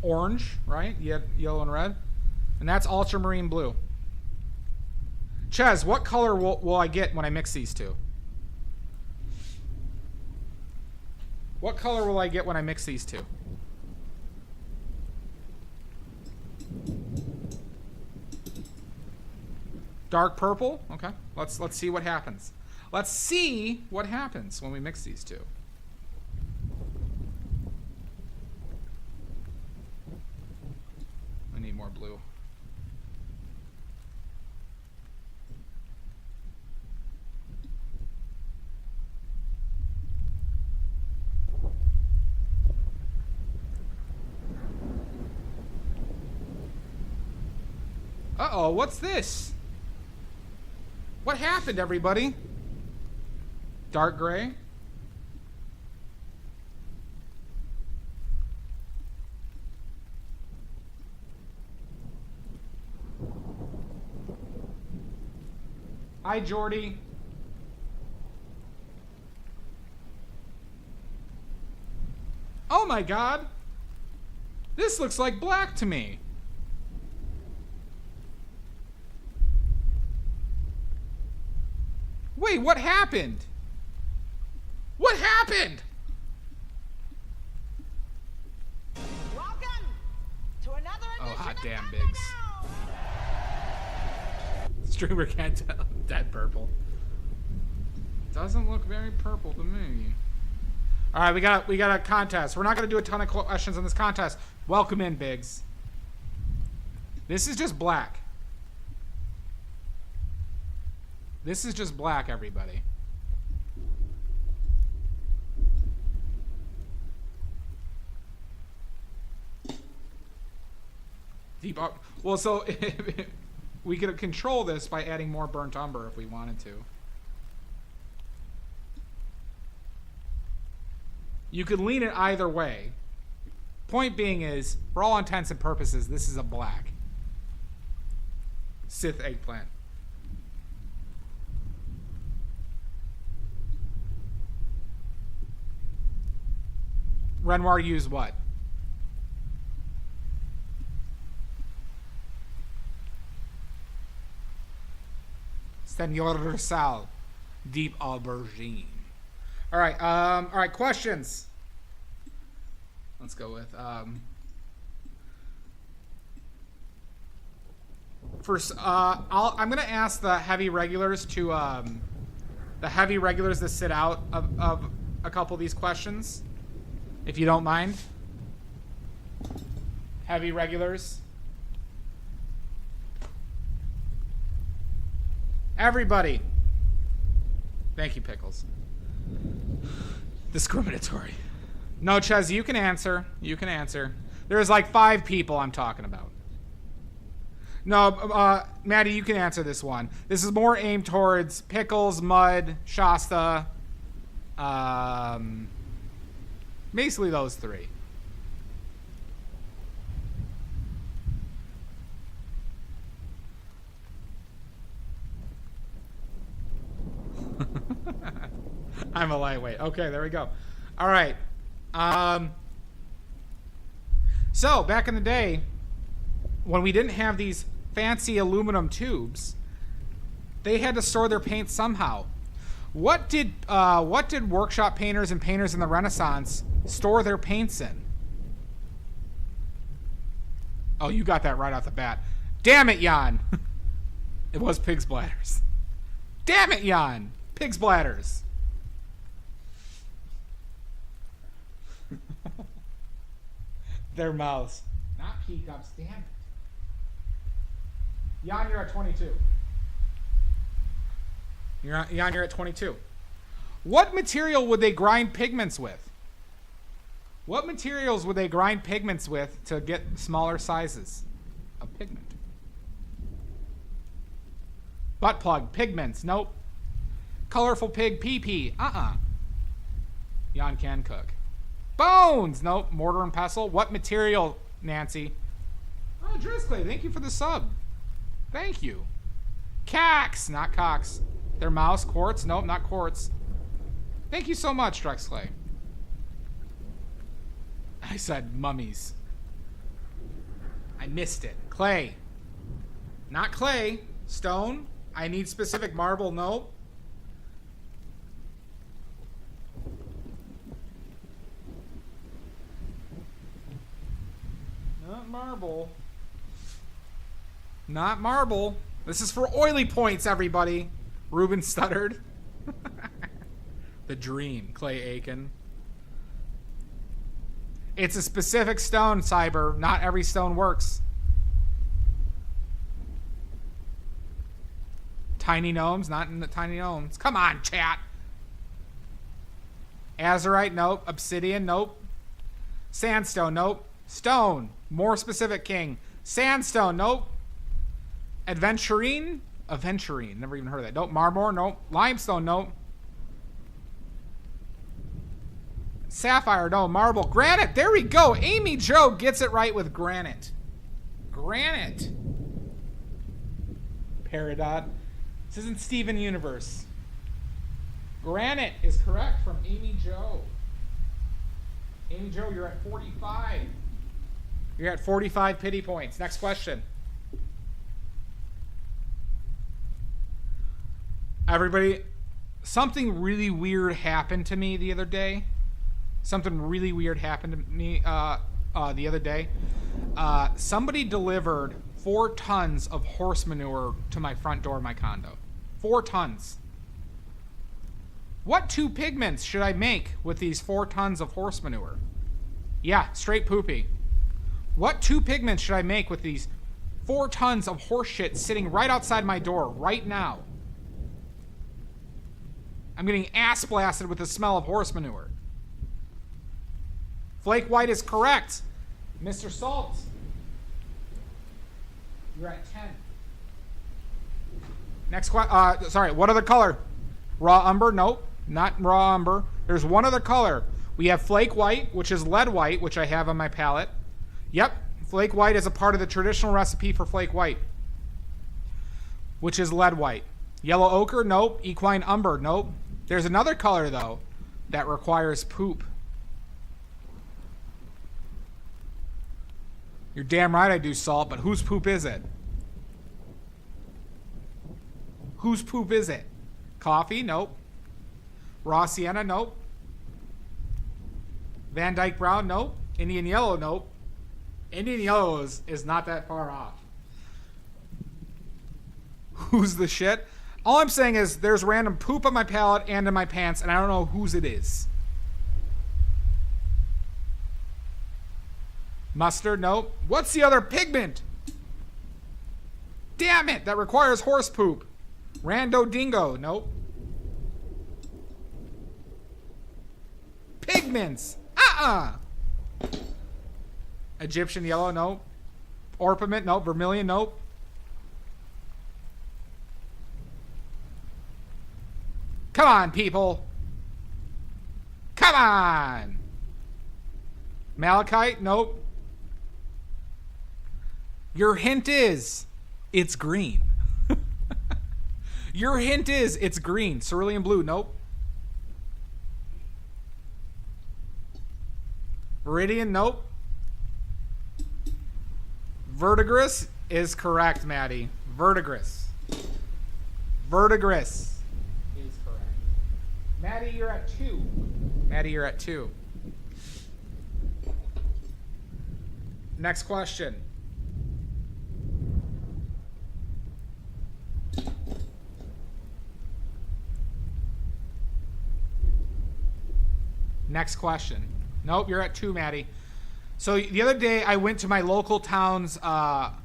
orange, right? Yellow and red. And that's ultramarine blue. Ches, what color will I get when I mix these two? What color will I get when I mix these two? Dark purple? Okay. Let's see what happens. Let's see what happens when we mix these two. I need more blue. Uh-oh, what's this? What happened, everybody? Dark gray? Hi, Jordy. Oh my God. This looks like black to me. Wait, what happened? What happened? Welcome to another edition hot of damn, Thunder Biggs. Now. Streamer can't tell. Dead purple. Doesn't look very purple to me. All right, we got a contest. We're not going to do a ton of questions on this contest. Welcome in, Biggs. This is just black. This is just black, everybody. Deep up. Well, so we could control this by adding more burnt umber if we wanted to. You could lean it either way. Point being is, for all intents and purposes, this is a black. Sith eggplant. Renoir used what? Senor Sal. Deep aubergine. All right, questions. Let's go with I'm gonna ask the heavy regulars to sit out of a couple of these questions, if you don't mind. Heavy regulars. Everybody. Thank you, Pickles. Discriminatory. No, Ches, you can answer. You can answer. There's like 5 people I'm talking about. No, Maddie, you can answer this one. This is more aimed towards Pickles, Mud, Shasta. Basically those 3. I'm a lightweight. Okay, there we go. All right. So back in the day, when we didn't have these fancy aluminum tubes, they had to store their paint somehow. What did workshop painters and painters in the Renaissance store their paints in? Oh, you got that right off the bat. Damn it, Jan. It was pig's bladders. Damn it, Jan. Pig's bladders. Their mouths. Not pea cups, damn it. Jan, you're at 22. Jan, you're at 22. What material would they grind pigments with? What materials would they grind pigments with to get smaller sizes of pigment? Butt plug, pigments, nope. Colorful pig, pee-pee, Jan can cook. Bones, nope. Mortar and pestle. What material, Nancy? Oh, Driskley, thank you for the sub. Thank you. Cax, not cocks. Their mouse, quartz, nope, not quartz. Thank you so much, Drexley. I said mummies. I missed it. Clay. Not clay. Stone. I need specific marble, nope. Not marble. Not marble. This is for oily points, everybody. Ruben stuttered. The dream, Clay Aiken. It's a specific stone, Cyber. Not every stone works. Tiny gnomes, not in the tiny gnomes. Come on, chat. Azurite, nope. Obsidian, nope. Sandstone, nope. Stone, more specific, King. Sandstone, nope. Aventurine, never even heard of that. Nope. Marmor, nope. Limestone, nope. Sapphire, no. Marble, granite. There we go. Amy Jo gets it right with granite. Granite. Peridot. This isn't Steven Universe. Granite is correct from Amy Jo. Amy Jo, you're at 45. You're at 45 pity points. Next question. Everybody, something really weird happened to me the other day. Something really weird happened to me the other day. Somebody delivered 4 tons of horse manure to my front door of my condo. 4 tons. What 2 pigments should I make with these 4 tons of horse manure? Yeah, straight poopy. What 2 pigments should I make with these 4 tons of horse shit sitting right outside my door right now? I'm getting ass blasted with the smell of horse manure. Flake white is correct. Mr. Salt, you're at 10. Next question. Sorry, what other color? Raw umber? Nope, not raw umber. There's one other color. We have flake white, which is lead white, which I have on my palette. Yep, flake white is a part of the traditional recipe for flake white, which is lead white. Yellow ochre? Nope. Equine umber? Nope. There's another color, though, that requires poop. You're damn right I do, Salt, but whose poop is it? Whose poop is it? Coffee? Nope. Raw sienna? Nope. Van Dyke brown? Nope. Indian yellow? Nope. Indian yellow is not that far off. Who's the shit? All I'm saying is there's random poop on my palette and in my pants, and I don't know whose it is. Mustard, nope. What's the other pigment? Damn it, that requires horse poop. Rando dingo, nope. Pigments, Egyptian yellow, nope. Orpiment, nope. Vermilion, nope. Come on, people. Come on. Malachite, nope. Your hint is, it's green. Your hint is, it's green. Cerulean blue, nope. Viridian, nope. Verdigris is correct, Maddie. Verdigris. Verdigris is correct. Maddie, you're at 2. Maddie, you're at 2. Next question. Next question. Nope, you're at 2, Maddie. So the other day I went to my local town's ball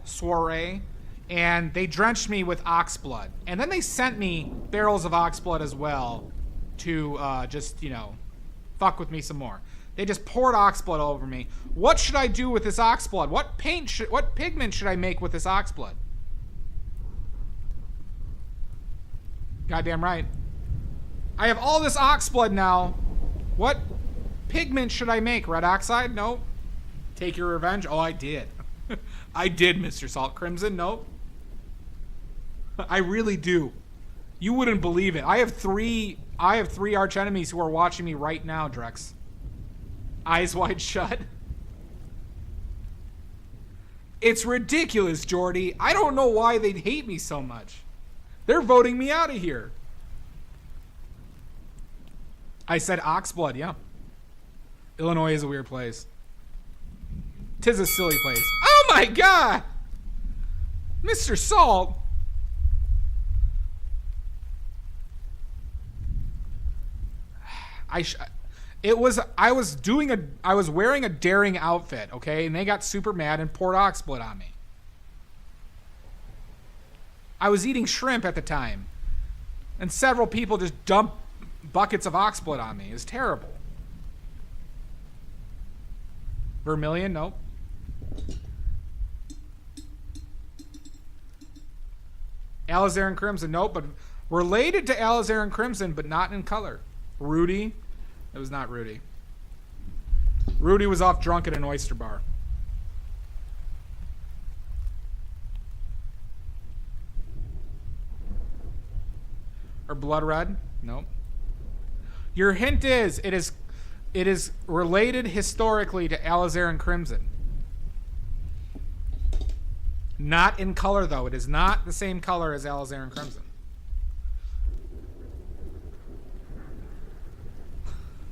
soiree, and they drenched me with ox blood. And then they sent me barrels of ox blood as well to just, you know, fuck with me some more. They just poured ox blood all over me. What should I do with this ox blood? What pigment should I make with this ox blood? Goddamn right. I have all this ox blood now. What pigment should I make? Red oxide? Nope. Take your revenge? Oh, I did. I did, Mr. Salt. Crimson? Nope. I really do. You wouldn't believe it. I have three arch enemies who are watching me right now, Drex. Eyes wide shut. It's ridiculous, Jordy. I don't know why they'd hate me so much. They're voting me out of here. I said oxblood, yeah. Illinois is a weird place. 'Tis a silly place. Oh my god! Mr. Salt! I was wearing a daring outfit, okay? And they got super mad and poured oxblood on me. I was eating shrimp at the time. And several people just dumped buckets of oxblood on me. It's terrible. Vermilion, nope. Alizarin Crimson, nope, but related to Alizarin Crimson, but not in color. Rudy, it was not Rudy. Rudy was off drunk at an oyster bar. Or blood red, nope. Your hint is it is related historically to Alizarin Crimson. Not in color though. It is not the same color as Alizarin Crimson.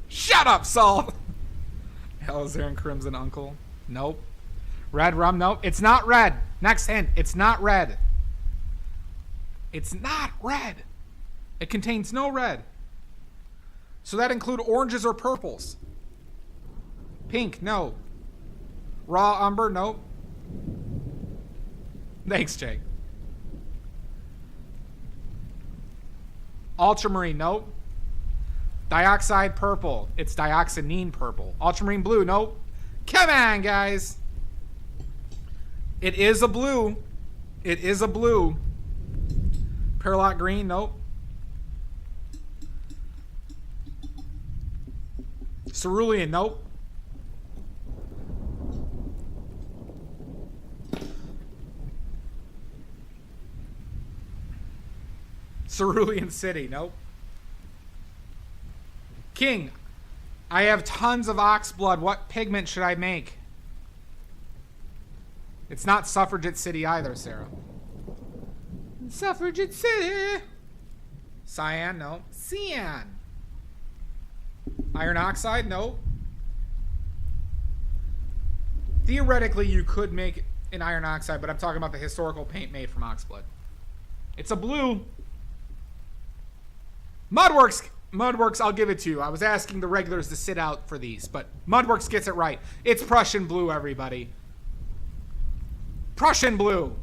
Shut up, Salt. Alizarin Crimson uncle. Nope. Red rum, nope. It's not red. Next hint. It's not red. It's not red. It contains no red. So that include oranges or purples. Pink, no. Raw umber, nope. Thanks, Jake. Ultramarine, nope. Dioxide purple. It's dioxanine purple. Ultramarine blue, nope. Come on, guys. It is a blue. It is a blue. Perlot green, nope. Cerulean, nope. Cerulean City, nope. King, I have tons of ox blood. What pigment should I make? It's not Suffragette City either, Sarah. Suffragette City. Cyan, no. Cyan. Iron oxide, no. Theoretically, you could make in iron oxide, but I'm talking about the historical paint made from oxblood. It's a blue. Mudworks, I'll give it to you. I was asking the regulars to sit out for these, but Mudworks gets it right. It's Prussian blue, everybody. Prussian blue.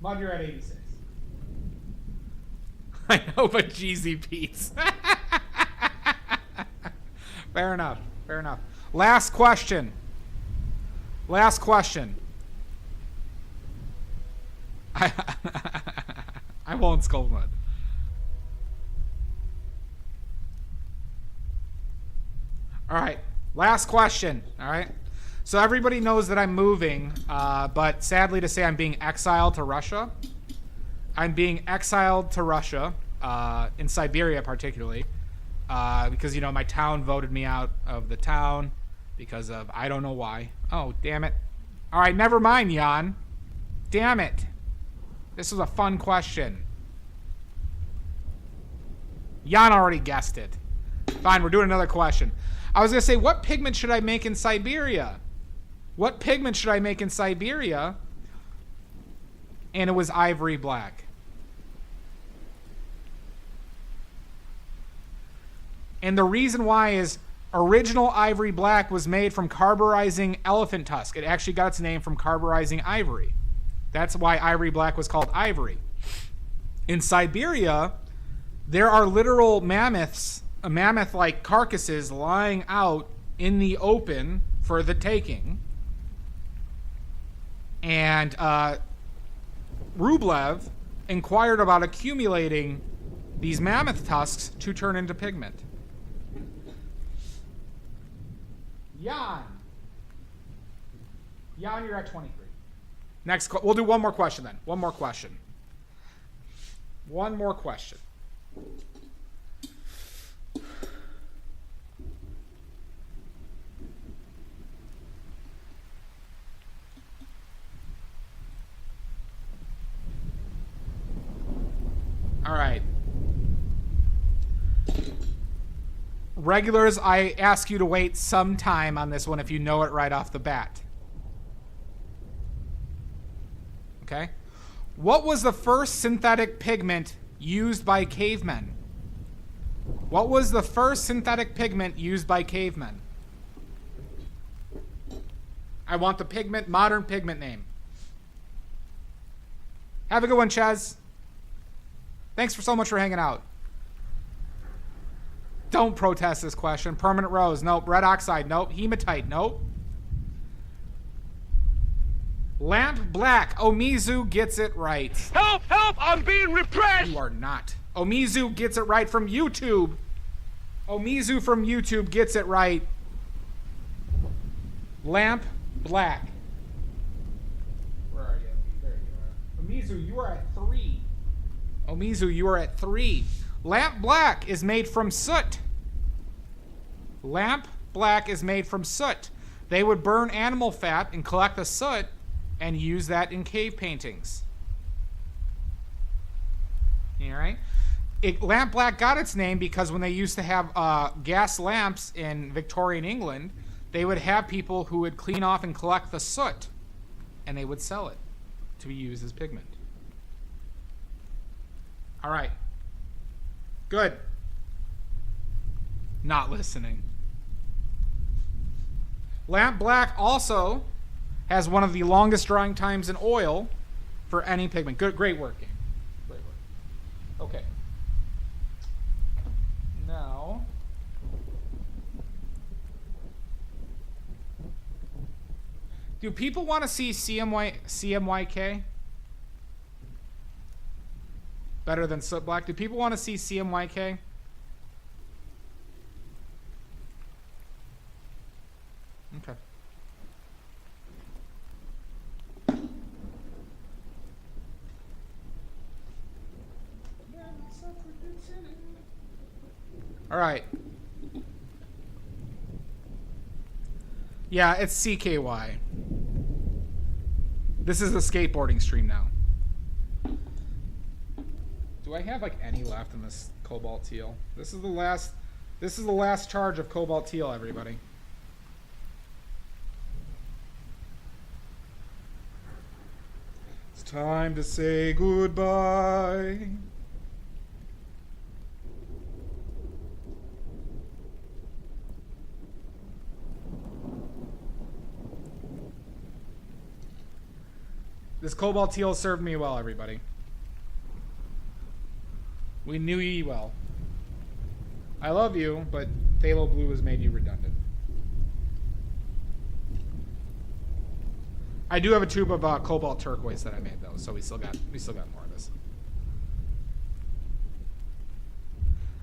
Mud, you're at 86. I know, but Jeezy Pete's. Fair enough. Fair enough. Last question. Last question. I won't scold Mud. All right. Last question. All right. So everybody knows that I'm moving, but sadly to say I'm being exiled to Russia. I'm being exiled to Russia, in Siberia particularly, because, you know, my town voted me out of the town because of, I don't know why. Oh, damn it. All right, never mind, Jan. Damn it. This was a fun question. Jan already guessed it. Fine, we're doing another question. I was going to say, what pigment should I make in Siberia? What pigment should I make in Siberia? And it was ivory black. And the reason why is original ivory black was made from carburizing elephant tusk. It actually got its name from carburizing ivory. That's why ivory black was called ivory. In Siberia, there are literal mammoths, mammoth-like carcasses lying out in the open for the taking. And Rublev inquired about accumulating these mammoth tusks to turn into pigment. Jan, you're at 23. Next, we'll do one more question then. One more question. One more question. All right. Regulars, I ask you to wait some time on this one if you know it right off the bat. Okay? What was the first synthetic pigment used by cavemen? What was the first synthetic pigment used by cavemen? I want the pigment, modern pigment name. Have a good one, Chaz. Thanks for so much for hanging out. Don't protest this question. Permanent rose. Nope. Red oxide. Nope. Hematite. Nope. Lamp black. Omizu gets it right. Help! Help! I'm being repressed! You are not. Omizu gets it right from YouTube. Omizu from YouTube gets it right. Lamp black. Where are you? There you are. Omizu, you are at 3. Omizu, you are at 3. Lamp black is made from soot. Lamp black is made from soot. They would burn animal fat and collect the soot and use that in cave paintings. All right? Lamp black got its name because when they used to have gas lamps in Victorian England, they would have people who would clean off and collect the soot, and they would sell it to be used as pigment. All right. Good. Not listening. Lamp black also has one of the longest drying times in oil for any pigment. Good, great work, game. Great work. Okay. Now, do people want to see CMYK better than soot black? Do people want to see CMYK? Okay. All right. Yeah, it's CKY. This is a skateboarding stream now. Do I have like any left in this cobalt teal? This is the last charge of cobalt teal, everybody. Time to say goodbye. This cobalt teal served me well, everybody. We knew ye well. I love you, but phthalo blue has made you redundant. I do have a tube of cobalt turquoise that I made though, so we still got more of this.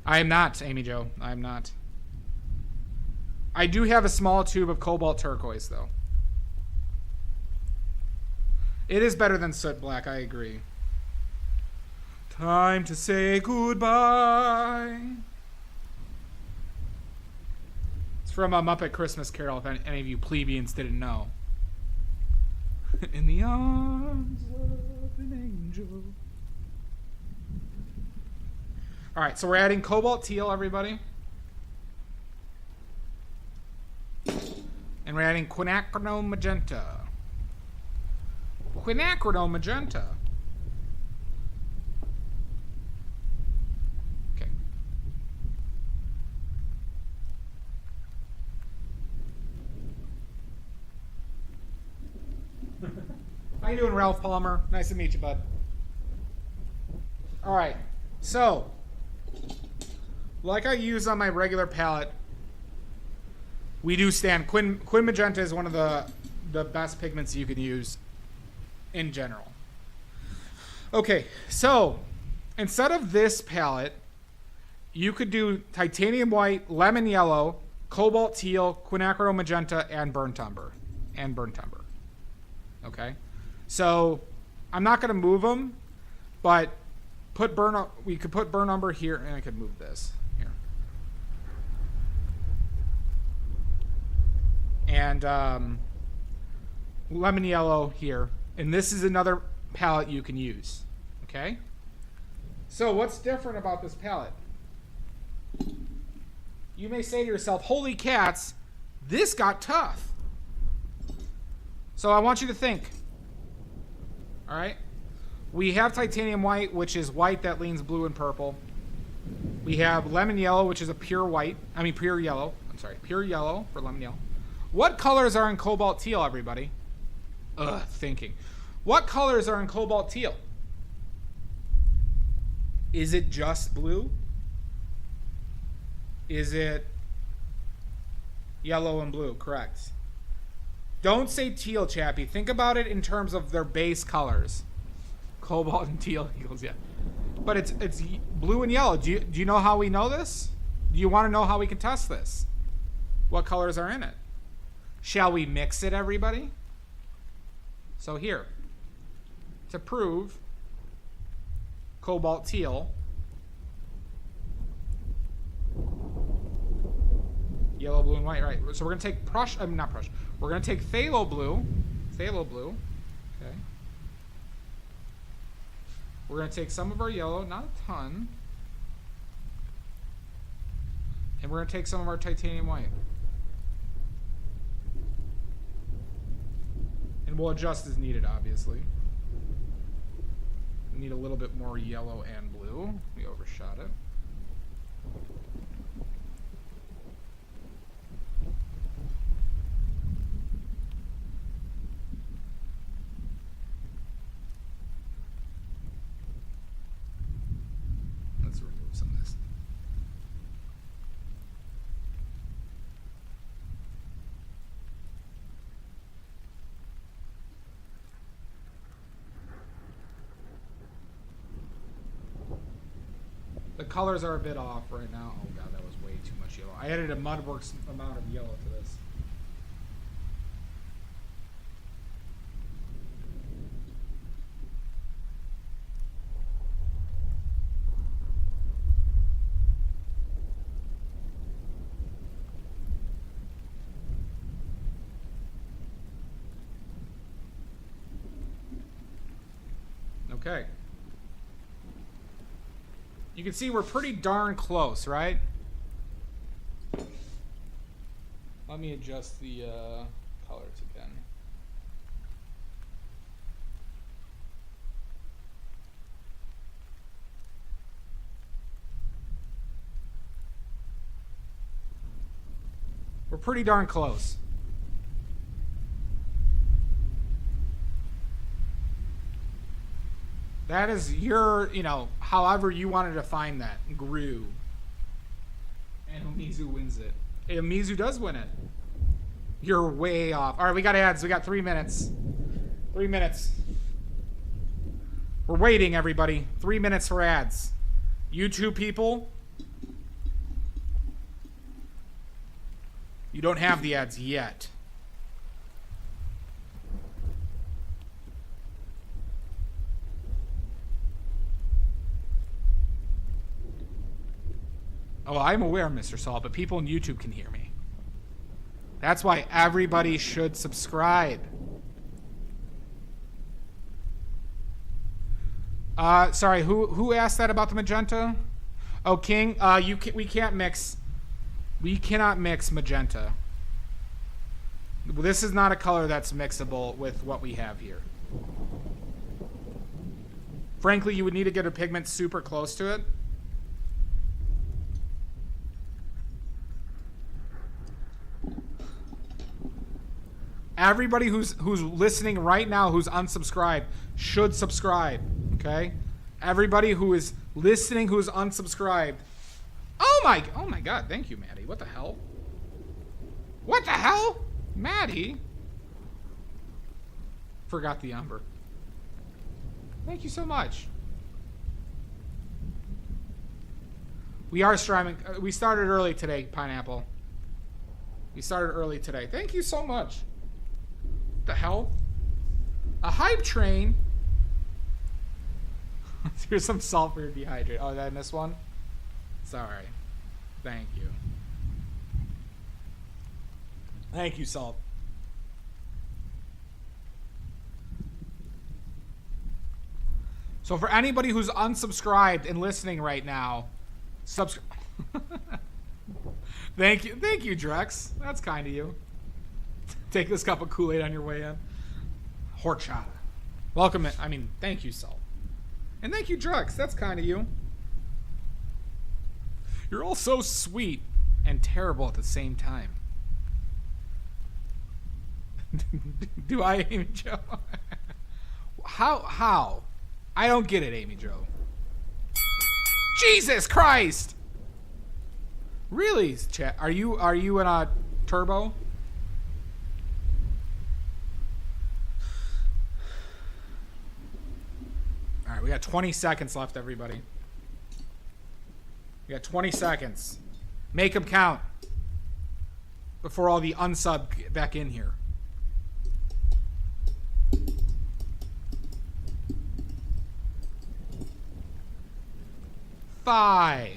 I am not, Amy Jo. I am not. I do have a small tube of cobalt turquoise though. It is better than soot black, I agree. Time to say goodbye. It's from a Muppet Christmas Carol, if any of you plebeians didn't know. In the arms of an angel. Alright, so we're adding cobalt teal, everybody. And we're adding quinacridone magenta. Quinacridone magenta. Okay. How you doing, Ralph Palmer? Nice to meet you, bud. All right. So, like I use on my regular palette, we do stand Quin magenta is one of the best pigments you can use in general. Okay, so instead of this palette, you could do titanium white, lemon yellow, cobalt teal, quinacridone magenta, and burnt umber. Okay, so I'm not going to move them, but we could put burnt umber here, and I could move this here. And lemon yellow here. And this is another palette you can use. Okay? So what's different about this palette? You may say to yourself, holy cats, this got tough. So I want you to think. All right? We have titanium white, which is white that leans blue and purple. We have lemon yellow, which is a pure yellow. I'm sorry, pure yellow for lemon yellow. What colors are in cobalt teal, everybody? Thinking. What colors are in cobalt teal? Is it just blue? Is it yellow and blue? Correct. Don't say teal, Chappie. Think about it in terms of their base colors. Cobalt and teal equals, yeah. But it's blue and yellow. Do you know how we know this? Do you want to know how we can test this? What colors are in it? Shall we mix it, everybody? So here, to prove cobalt teal, yellow, blue, and white, right? So we're gonna take we're gonna take phthalo blue, okay. We're gonna take some of our yellow, not a ton, and we're gonna take some of our titanium white. And we'll adjust as needed, obviously. We need a little bit more yellow and blue. We overshot it. Let's remove some of this. The colors are a bit off right now. Oh god, that was way too much yellow. I added a Mudworks amount of yellow to this. Okay. You can see we're pretty darn close, right? Let me adjust the colors again. We're pretty darn close. That is your, you know, however you want to define that. Grew. And Umizu wins it. Hey, Umizu does win it. You're way off. All right, we got ads. We got 3 minutes. 3 minutes. We're waiting, everybody. 3 minutes for ads. YouTube people, you don't have the ads yet. Oh, I'm aware, Mr. Saul, but people on YouTube can hear me. That's why everybody should subscribe. Sorry, who asked that about the magenta? Oh, King, we can't mix. We cannot mix magenta. This is not a color that's mixable with what we have here. Frankly, you would need to get a pigment super close to it. Everybody who's listening right now who's unsubscribed should subscribe, okay? Everybody who is listening who's unsubscribed. Oh my god, thank you, Maddie. What the hell? What the hell? Maddie? Forgot the umber. Thank you so much. We are streaming. We started early today, Pineapple. We started early today. Thank you so much. The hell? A hype train? Here's some salt for your dehydrate. Oh, did I miss one? Sorry. Thank you. Thank you, Salt. So for anybody who's unsubscribed and listening right now, subscribe. Thank you, Drex. That's kind of you. Take this cup of Kool-Aid on your way in. Horchata. Welcome in. I mean, thank you, Salt. And thank you, Drex. That's kind of you. You're all so sweet and terrible at the same time. Do I, Amy Jo? How? I don't get it, Amy Jo. Jesus Christ! Really, chat? Are you in a turbo? All right, we got 20 seconds left, everybody. We got 20 seconds. Make them count before all the unsub get back in here. 5,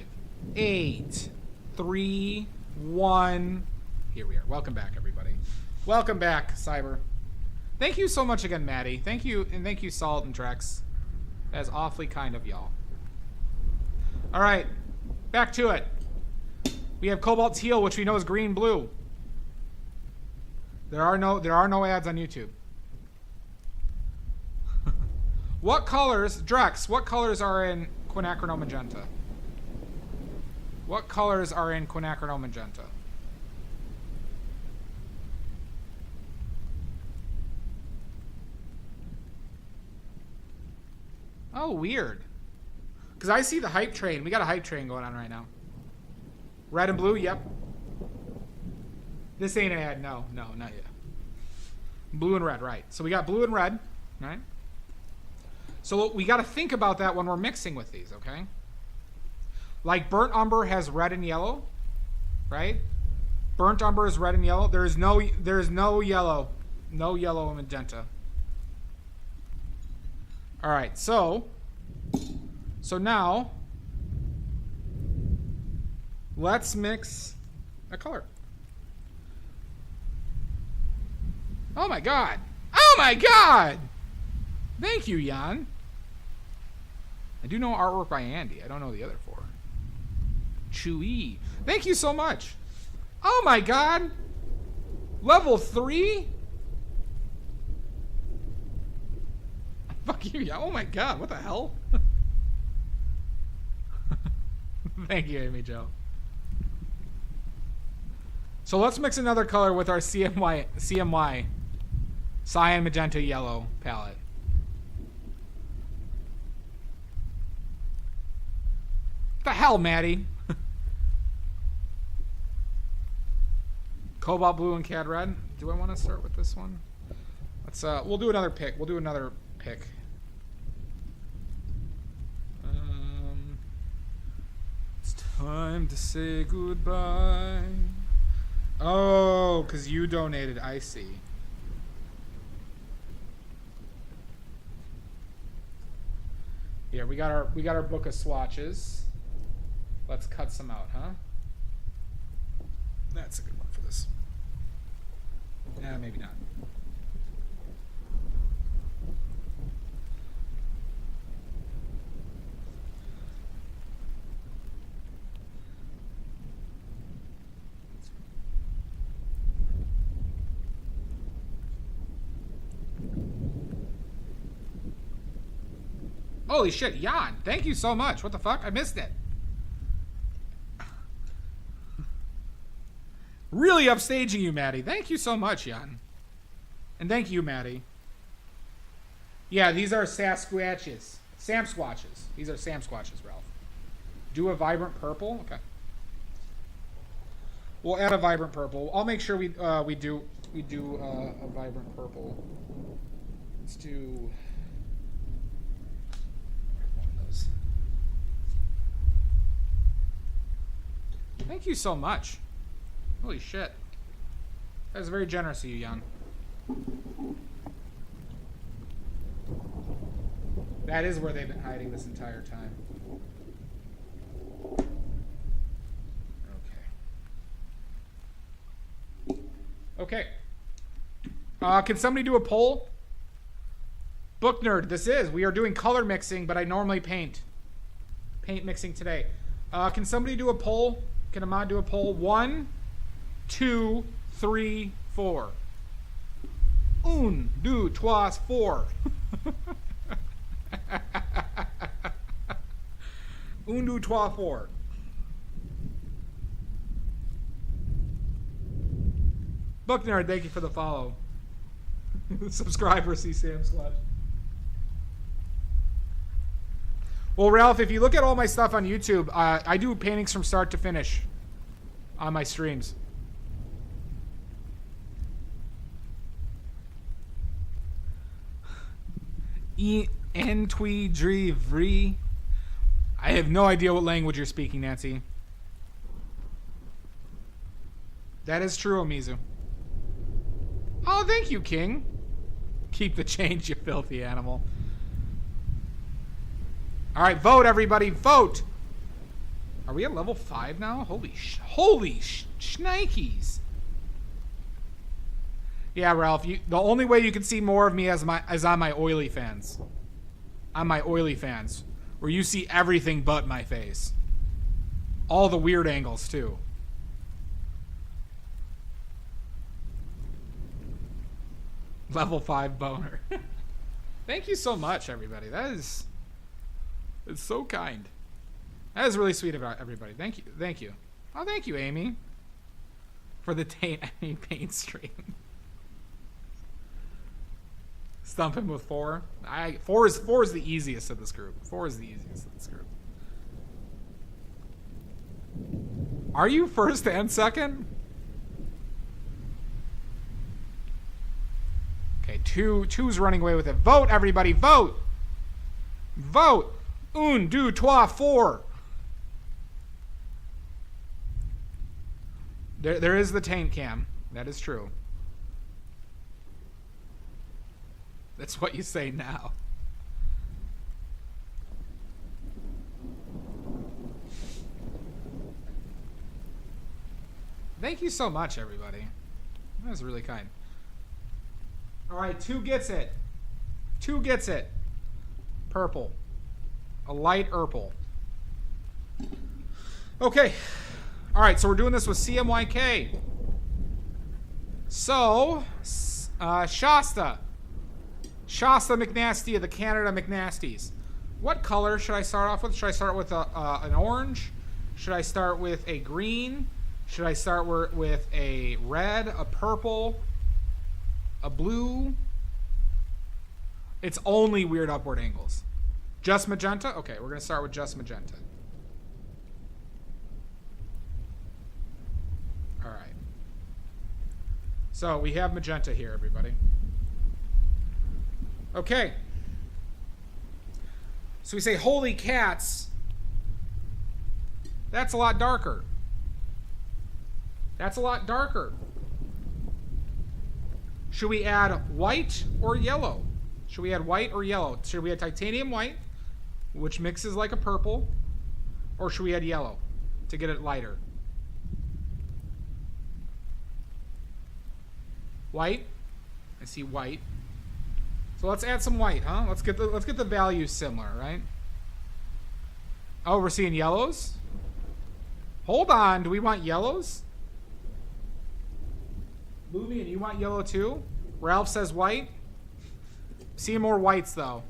8, 3, 1. Here we are. Welcome back, everybody. Welcome back, Cyber. Thank you so much again, Maddie. Thank you, and thank you, Salt and Drex. That is awfully kind of y'all. All right, back to it. We have Cobalt Teal, which we know is green blue. There are no ads on YouTube. What colors, Drex? What colors are in quinacridone magenta? What colors are in quinacridone magenta? Oh, weird. Because I see the hype train. We got a hype train going on right now. Red and blue, yep. This ain't an ad. No, not yet. Blue and red, right. So we got blue and red, right? So we got to think about that when we're mixing with these, okay? Like burnt umber has red and yellow, right? Burnt umber is red and yellow. There is no yellow, no yellow and magenta. All right, so now let's mix a color. Oh my god! Oh my god! Thank you, Jan. I do know artwork by Andy. I don't know the other four. Chewy. Thank you so much. Oh my god! Level 3? Fuck you, yeah. Oh my god, what the hell? Thank you, Amy Jo. So let's mix another color with our CMY cyan, magenta, yellow palette. The hell, Maddie? Cobalt blue and cad red. Do I want to start with this one? Let's we'll do another pick. We'll do another pick. It's time to say goodbye. Oh, because you donated. I see. Here, we got our book of swatches. Let's cut some out, huh? That's a good one for this. Yeah, maybe not. Holy shit, Jan, thank you so much. What the fuck? I missed it. Really upstaging you, Maddie. Thank you so much, Jan. And thank you, Maddie. Yeah, these are Sasquatches. Sam Squatches. These are Sam Squatches, Ralph. Do a vibrant purple? Okay. We'll add a vibrant purple. I'll make sure we do a vibrant purple. Let's do one of those. Thank you so much. Holy shit. That was very generous of you, Jan. That is where they've been hiding this entire time. Okay. Can somebody do a poll? Book Nerd, this is. We are doing color mixing, but I normally paint. Paint mixing today. Can somebody do a poll? Can a mod do a poll? 1, 2, 3, 4. 1, 2, 3, 4. 1, 2, 3, 4. Book Nerd, thank you for the follow. Subscriber, see Sam Slash. Well, Ralph, if you look at all my stuff on YouTube, I do paintings from start to finish on my streams. Entwidrivri. I have no idea what language you're speaking, Nancy. That is true, Omizu. Oh, thank you, King. Keep the change, you filthy animal. All right, vote, everybody. Vote. Are we at level 5 now? Holy shnikes. Yeah, Ralph. The only way you can see more of me is on my oily fans. On my oily fans, where you see everything but my face. All the weird angles too. Level 5 boner. Thank you so much, everybody. It's so kind. That is really sweet of everybody. Thank you. Thank you. Oh, thank you, Amy. For the paint stream. Stump him with 4. 4 is the easiest of this group. 4 is the easiest of this group. Are you first and second? Okay, two's running away with it. Vote, everybody, vote! Vote! 1, 2, 3, 4. There is the taint cam. That is true. That's what you say now. Thank you so much, everybody. That was really kind. All right, 2 gets it. 2 gets it. Purple. A light purple. Okay. All right, so we're doing this with CMYK. So, Shasta. Shasta McNasty of the Canada McNasties. What color should I start off with? Should I start with an orange? Should I start with a green? Should I start with a red, a purple, a blue? It's only weird upward angles. Just magenta? Okay, we're going to start with just magenta. All right. So we have magenta here, everybody. Okay. So we say, holy cats. That's a lot darker. That's a lot darker. Should we add white or yellow? Should we add white or yellow? Should we add titanium white, which mixes like a purple? Or should we add yellow to get it lighter? White. I see white. So let's add some white, huh? Let's get the values similar, right? Oh, we're seeing yellows? Hold on, do we want yellows? Lumian, you want yellow too? Ralph says white. See more whites though.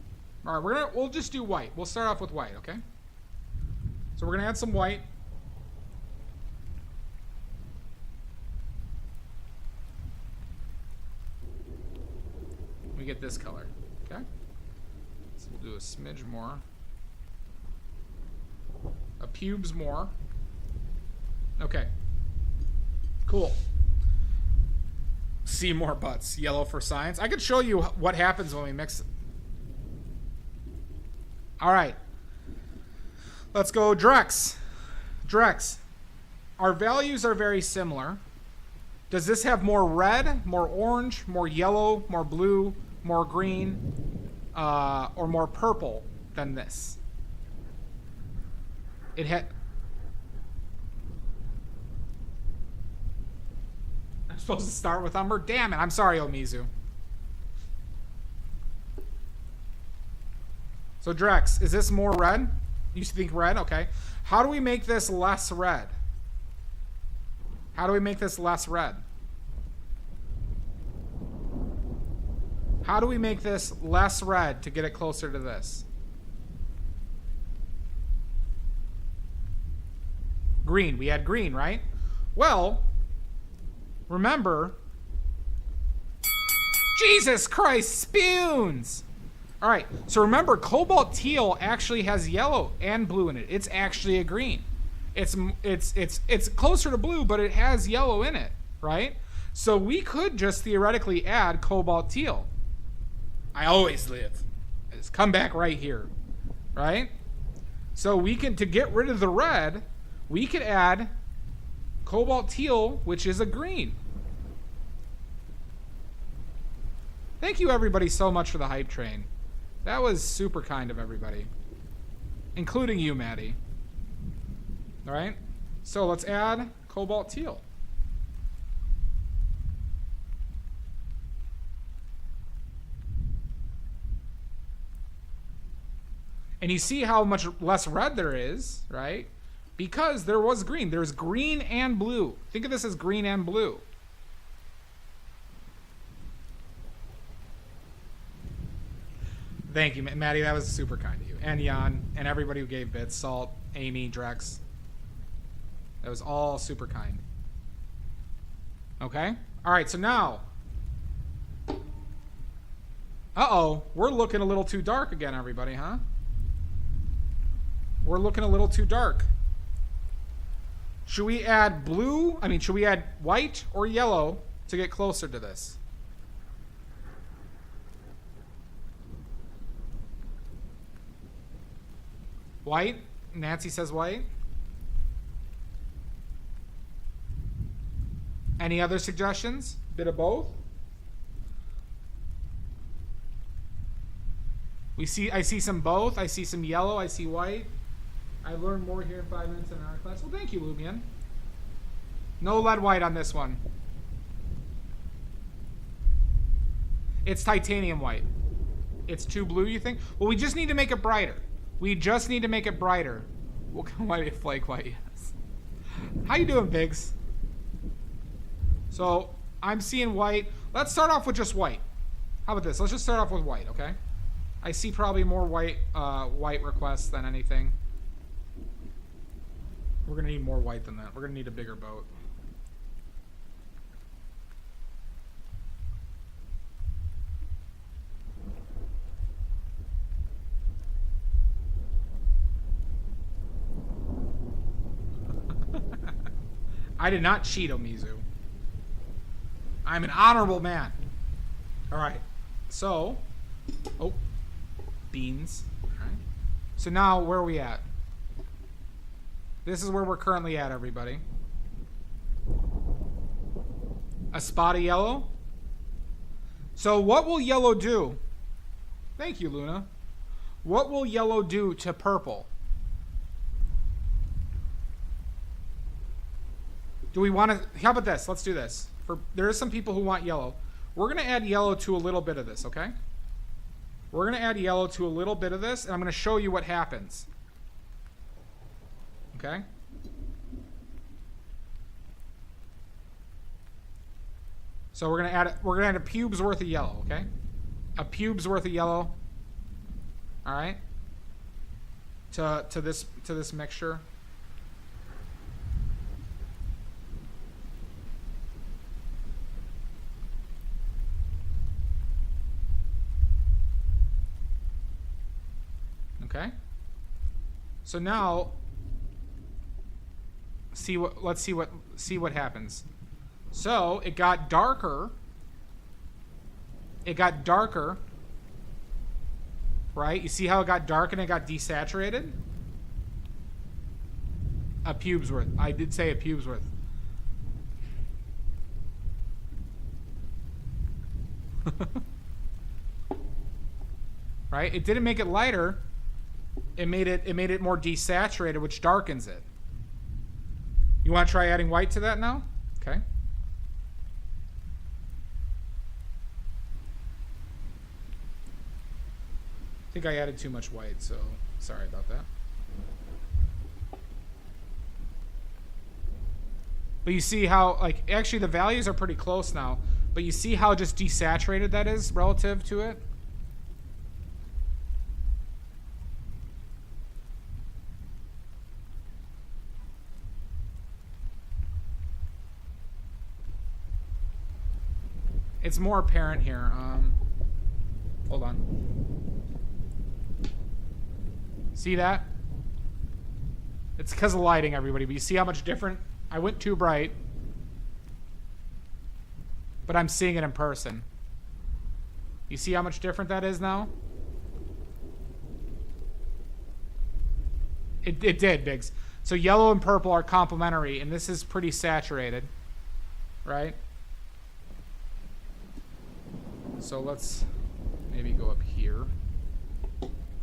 All right, we'll just do white. We'll start off with white, okay? So we're gonna add some white. We get this color, okay? So we'll do a smidge more. A pubes more. Okay. Cool. See more butts. Yellow for science. I could show you what happens when we mix it. All right. Let's go Drex. Drex. Our values are very similar. Does this have more red, more orange, more yellow, more blue, more green, or more purple than this? It had... I'm supposed to start with Umber? Damn it. I'm sorry, Omizu. So, Drex, is this more red? You think red? Okay. How do we make this less red? How do we make this less red? How do we make this less red to get it closer to this? Green. We had green, right? Well... remember, Jesus Christ, spoons! All right, so remember, cobalt teal actually has yellow and blue in it. It's actually a green. It's closer to blue, but it has yellow in it, right? So we could just theoretically add cobalt teal. I always live. I just come back right here, right? So we can, to get rid of the red, we could add cobalt teal, which is a green. Thank you everybody so much for the hype train. That was super kind of everybody. Including you, Maddie. Alright? So let's add cobalt teal. And you see how much less red there is, right? Because there was green. There's green and blue. Think of this as green and blue. Thank you, Maddie. That was super kind of you. And Jan, and everybody who gave bits. Salt, Amy, Drex. That was all super kind. Okay? All right, so now... uh-oh. We're looking a little too dark again, everybody, huh? We're looking a little too dark. Should we add blue? I mean, should we add white or yellow to get closer to this? White? Nancy says white. Any other suggestions? Bit of both? I see some both. I see some yellow. I see white. I learned more here in 5 minutes in our class. Well, thank you, Lumian. No lead white on this one. It's titanium white. It's too blue, you think? Well, we just need to make it brighter. We just need to make it brighter. What might be flake white? Yes. How you doing, Biggs? So I'm seeing white. Let's start off with just white. How about this? Let's just start off with white, okay? I see probably more white requests than anything. We're gonna need more white than that. We're gonna need a bigger boat. I did not cheat, Omizu. I'm an honorable man. All right. So, oh, beans. All right. So now, where are we at? This is where we're currently at, everybody. A spot of yellow. So what will yellow do? Thank you, Luna. What will yellow do to purple? Do we want to... How about this? Let's do this. There are some people who want yellow. We're going to add yellow to a little bit of this, okay? We're going to add yellow to a little bit of this, and I'm going to show you what happens. Okay? So we're gonna add a pube's worth of yellow, okay? A pube's worth of yellow. All right. To this mixture. Okay. So now let's see what happens. So it got darker. It got darker. Right? You see how it got dark and it got desaturated? A pube's worth. I did say a pube's worth. Right? It didn't make it lighter. It made it more desaturated, which darkens it. You want to try adding white to that now? Okay. I think I added too much white, so sorry about that. But you see how, like, actually the values are pretty close now, but you see how just desaturated that is relative to it? It's more apparent here. Hold on. See that? It's because of lighting, everybody. But you see how much different? I went too bright. But I'm seeing it in person. You see how much different that is now? It did, Biggs. So yellow and purple are complementary, and this is pretty saturated. Right? So let's maybe go up here.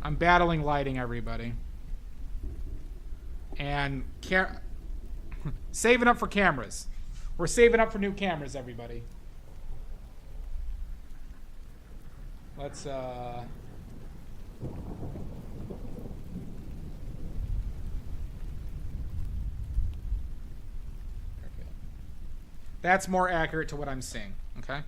I'm battling lighting, everybody. And saving up for cameras. We're saving up for new cameras, everybody. Let's okay. That's more accurate to what I'm seeing, okay?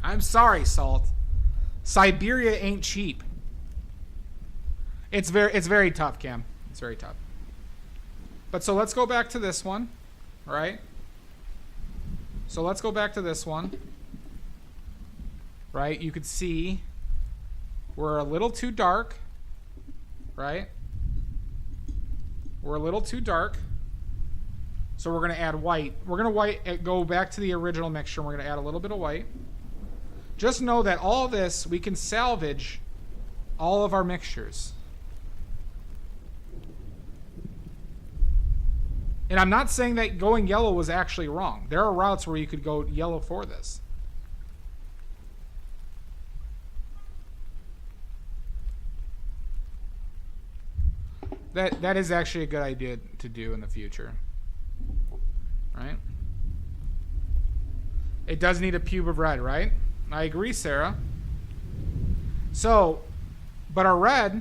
I'm sorry, Salt. Siberia ain't cheap. It's very tough, Cam. It's very tough. But so let's go back to this one, right? So let's go back to this one. Right? You could see we're a little too dark, right? We're a little too dark. So we're going to add white. We're going to go back to the original mixture. And we're going to add a little bit of white. Just know that all this, we can salvage all of our mixtures. And I'm not saying that going yellow was actually wrong. There are routes where you could go yellow for this. That is actually a good idea to do in the future. Right? It does need a pube of red, right? I agree, Sarah. So, but our red...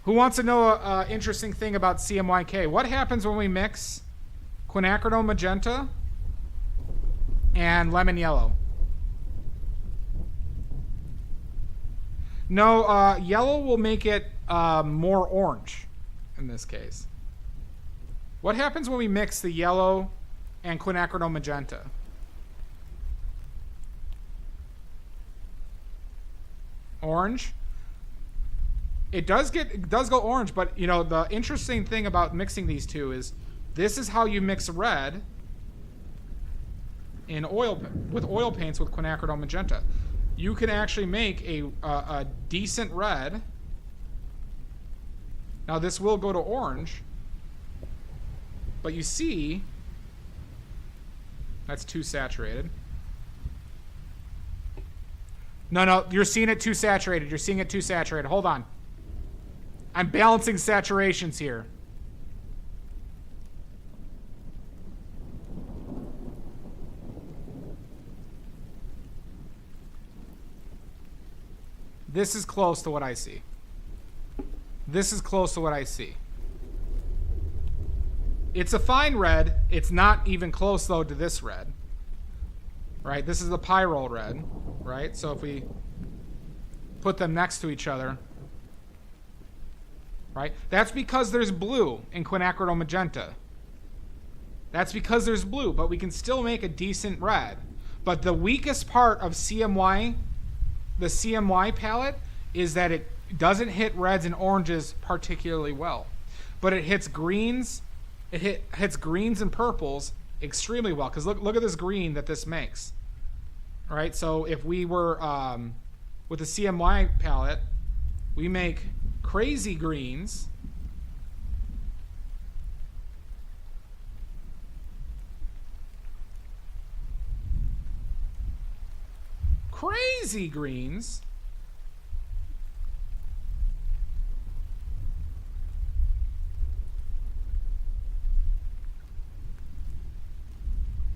Who wants to know an interesting thing about CMYK? What happens when we mix quinacridone magenta and lemon yellow? No, yellow will make it more orange in this case. What happens when we mix the yellow and quinacridone magenta? Orange. It does go orange, but you know, the interesting thing about mixing these two is this is how you mix red in with oil paints with quinacridone magenta. You can actually make a decent red. Now this will go to orange, but you see that's too saturated. No, you're seeing it too saturated. You're seeing it too saturated. Hold on. I'm balancing saturations here. This is close to what I see. This is close to what I see. It's a fine red. It's not even close, though, to this red. Right? This is the pyrrole red. Right? So if we put them next to each other. Right? That's because there's blue in quinacridone magenta. That's because there's blue, but we can still make a decent red. But the weakest part of CMY, the CMY palette, is that it doesn't hit reds and oranges particularly well. But it hits greens, hits greens and purples extremely well. Because look at this green that this makes. All right, so if we were with the CMY palette, we make crazy greens. Crazy greens.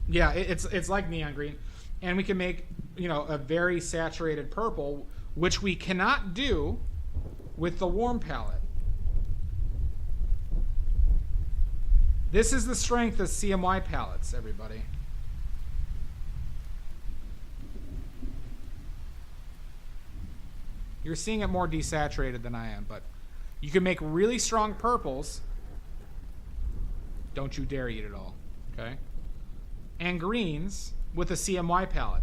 Yeah, it's like neon green. And we can make, you know, a very saturated purple, which we cannot do with the warm palette. This is the strength of CMY palettes, everybody. You're seeing it more desaturated than I am, but you can make really strong purples. Don't you dare eat it all, okay? And greens with a CMY palette.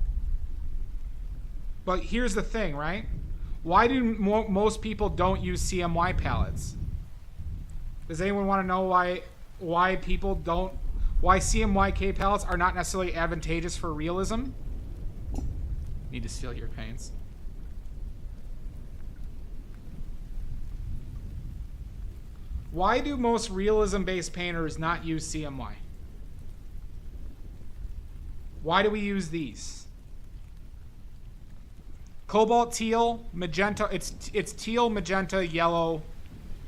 But here's the thing, right? Why do most people don't use CMY palettes? Does anyone want to know why people don't, why CMYK palettes are not necessarily advantageous for realism? Need to steal your paints. Why do most realism-based painters not use CMY? Why do we use these? Cobalt, teal, magenta. It's teal, magenta, yellow,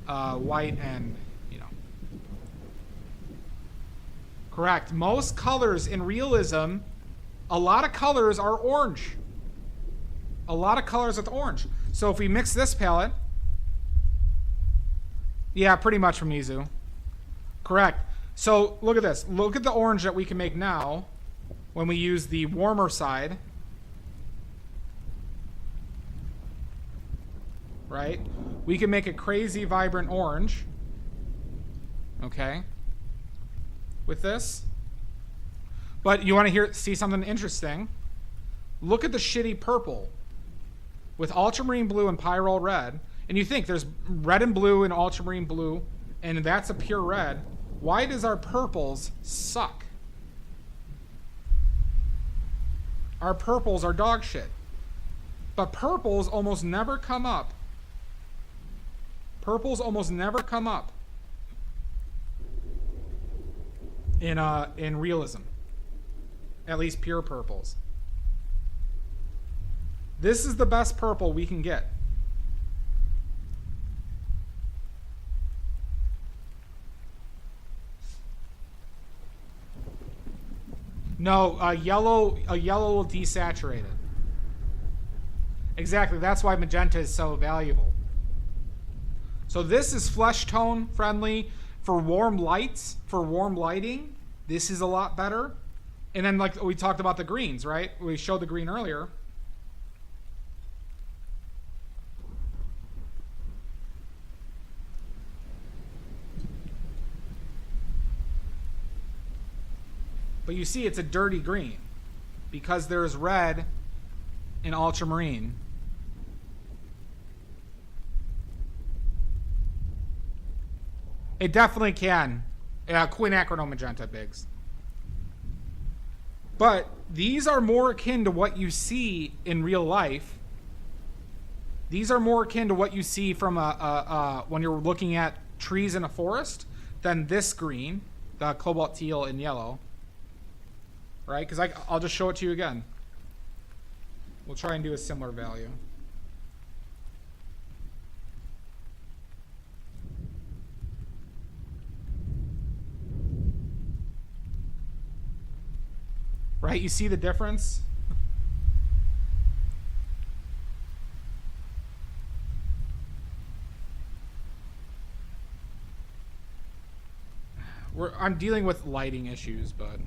white, and, you know. Correct. Most colors in realism, a lot of colors are orange. A lot of colors with orange. So if we mix this palette, yeah, pretty much from Mizu. Correct. So look at this. Look at the orange that we can make now when we use the warmer side. Right? We can make a crazy vibrant orange. Okay? With this. But you want to see something interesting? Look at the shitty purple with ultramarine blue and pyrrole red. And you think there's red and blue and ultramarine blue, and that's a pure red. Why does our purples suck? Our purples are dog shit. But purples almost never come up. Purples almost never come up in realism. At least pure purples. This is the best purple we can get. No, a yellow will desaturate it. Exactly, that's why magenta is so valuable. So this is flesh tone friendly for warm lights, for warm lighting. This is a lot better. And then like we talked about the greens, right? We showed the green earlier. But you see it's a dirty green because there's red in ultramarine. It definitely can. Quinacridone magenta bigs. But these are more akin to what you see in real life. These are more akin to what you see from when you're looking at trees in a forest than this green, the cobalt teal and yellow. Right? Because I'll just show it to you again. We'll try and do a similar value. Right? You see the difference? I'm dealing with lighting issues, but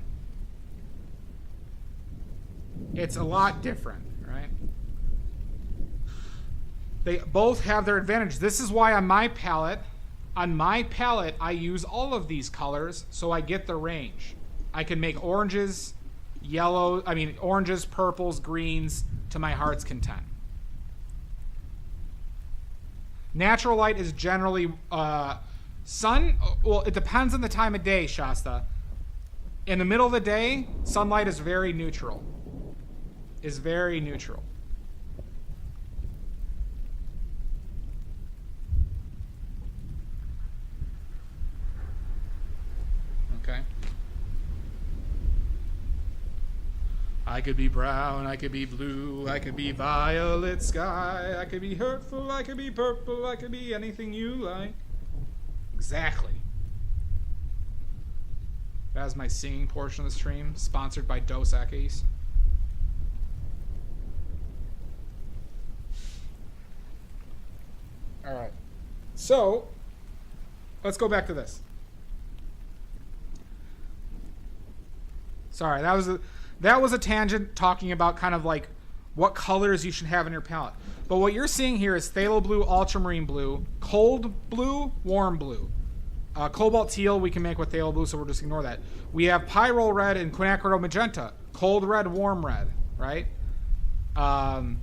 it's a lot different, right? They both have their advantage. This is why on my palette, I use all of these colors so I get the range. I can make oranges, oranges, purples, greens to my heart's content. Natural light is generally sun. Well, it depends on the time of day, Shasta. In the middle of the day, sunlight is very neutral. Okay. I could be brown, I could be blue, I could be violet sky, I could be hurtful, I could be purple, I could be anything you like. Exactly. That was my singing portion of the stream, sponsored by Dos Equis. Alright. So, let's go back to this. Sorry, that was a tangent talking about kind of like what colors you should have in your palette. But what you're seeing here is phthalo blue, ultramarine blue, cold blue, warm blue. Cobalt teal we can make with phthalo blue, so we'll just ignore that. We have pyrrole red and quinacridone magenta. Cold red, warm red, right? And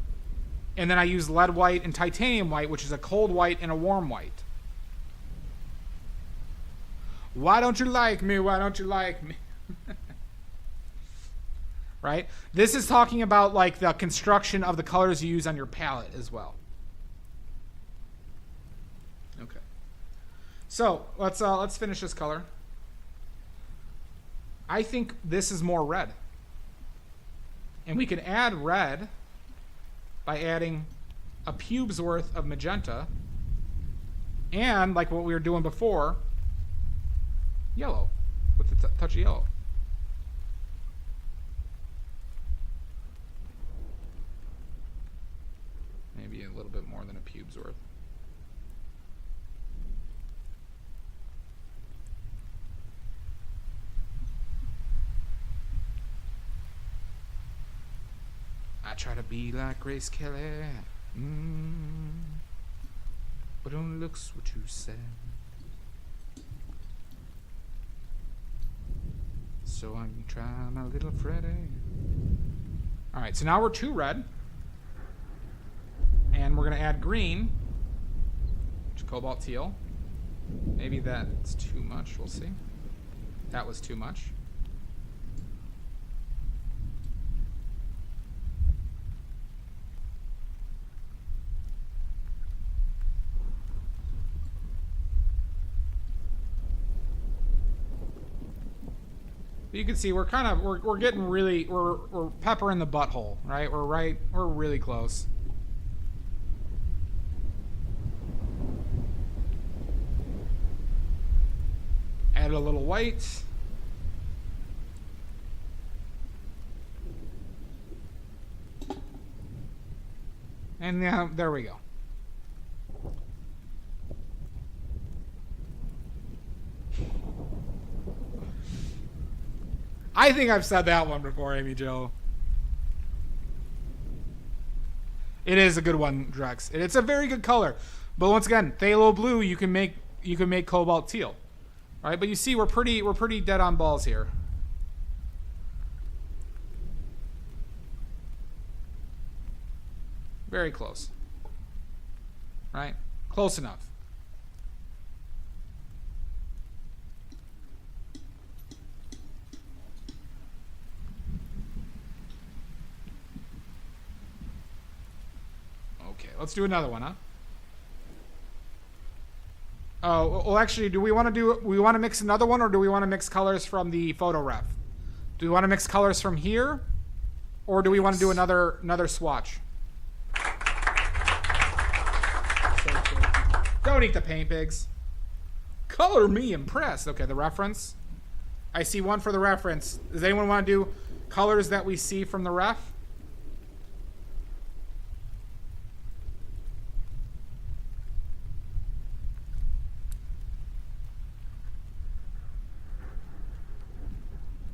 then I use lead white and titanium white, which is a cold white and a warm white. Why don't you like me? Why don't you like me? Right? This is talking about like the construction of the colors you use on your palette as well. Okay. So let's finish this color. I think this is more red. And we can add red by adding a pube's worth of magenta and, like what we were doing before, yellow with the touch of yellow. Maybe a little bit more than a pube's worth. I try to be like Grace Kelly, but on looks what you said. So I can try my little Freddy. All right, so now we're 2 red. And we're going to add green, which is cobalt teal. Maybe that's too much. We'll see. That was too much. But you can see we're kind of we're getting really we're peppering the butthole, right? We're really close. Add a little white. And now, there we go. I think I've said that one before, Amy Jo. It is a good one, Drex. It's a very good color. But once again, phthalo blue you can make cobalt teal. All right, but you see we're pretty dead on balls here. Very close. Right? Close enough. Okay, let's do another one, huh? Oh, well, actually, do we want to mix another one, or do we want to mix colors from the photo ref? Do we want to mix colors from here, or do we want to do another swatch? Don't eat the paint pigs. Color me impressed. Okay, the reference. I see one for the reference. Does anyone want to do colors that we see from the ref?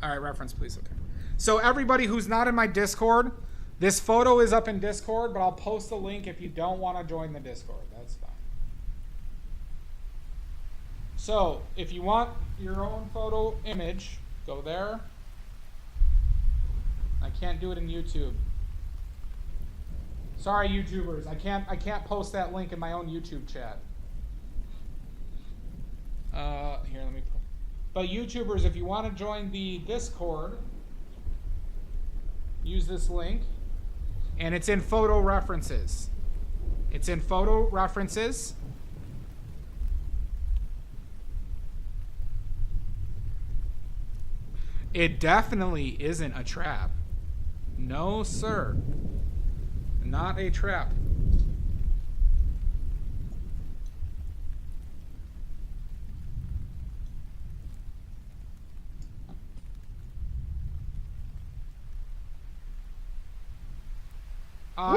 All right, reference, please. Okay. So everybody who's not in my Discord, this photo is up in Discord, but I'll post a link if you don't want to join the Discord. That's fine. So if you want your own photo image, go there. I can't do it in YouTube. Sorry, YouTubers. I can't post that link in my own YouTube chat. Here, let me. But YouTubers, if you want to join the Discord, use this link, and it's in photo references. It's in photo references. It definitely isn't a trap. No, sir. Not a trap.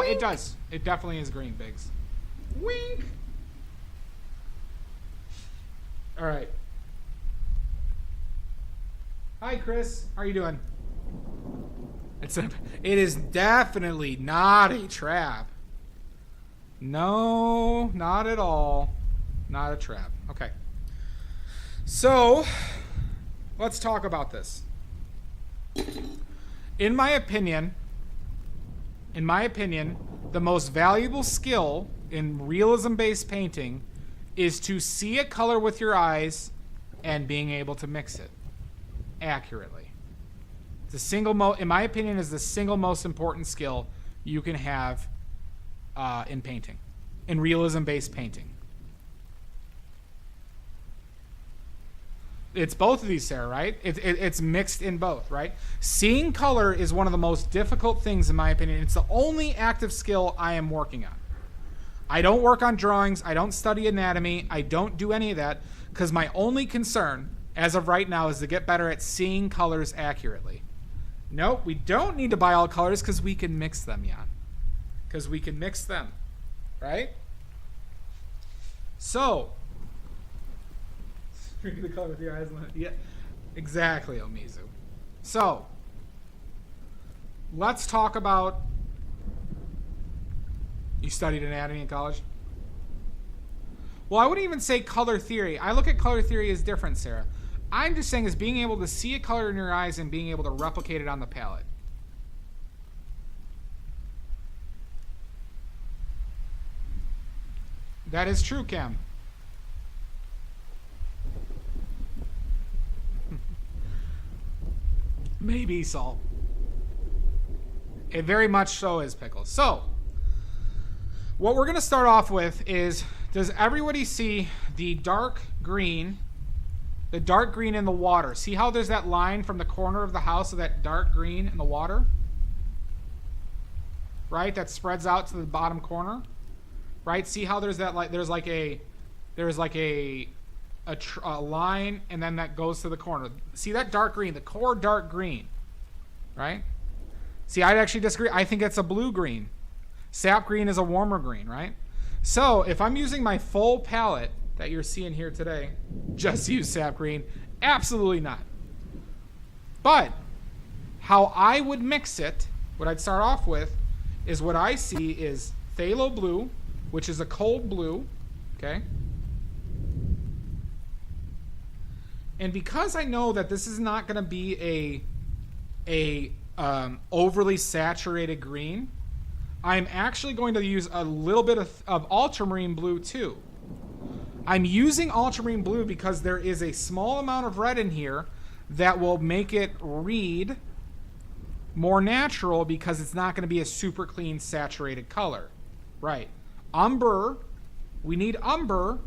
It does. It definitely is green, Biggs. Wink. All right. Hi, Chris. How are you doing? It is definitely not a trap. No, not at all. Not a trap. Okay. So, let's talk about this. In my opinion, the most valuable skill in realism-based painting is to see a color with your eyes and being able to mix it accurately. In my opinion, is the single most important skill you can have in painting, in realism-based painting. It's both of these, Sarah, right? It's mixed in both, right? Seeing color is one of the most difficult things, in my opinion. It's the only active skill I am working on. I don't work on drawings. I don't study anatomy. I don't do any of that because my only concern, as of right now, is to get better at seeing colors accurately. Nope, we don't need to buy all colors because we can mix them, Jan. Because we can mix them, right? So, drink the color with your eyes. Yeah, exactly, Omizu. So, let's talk about. You studied anatomy in college? Well, I wouldn't even say color theory. I look at color theory as different, Sarah. I'm just saying is being able to see a color in your eyes and being able to replicate it on the palette. That is true, Cam. Maybe salt. It very much so is, Pickles. So, what we're going to start off with is, does everybody see the dark green in the water? See how there's that line from the corner of the house of that dark green in the water? Right? That spreads out to the bottom corner. Right? See how there's that, like, there's like a line, and then that goes to the corner. See that dark green, the core dark green, right? See, I'd actually disagree. I think it's a blue green. Sap green is a warmer green, right? So if I'm using my full palette that you're seeing here today, just use sap green? Absolutely not. But how I would mix it, what I'd start off with, is what I see is phthalo blue, which is a cold blue, okay? And because I know that this is not going to be a overly saturated green, I'm actually going to use a little bit of ultramarine blue too. I'm using ultramarine blue because there is a small amount of red in here that will make it read more natural because it's not going to be a super clean saturated color. Right. Umber, we need umber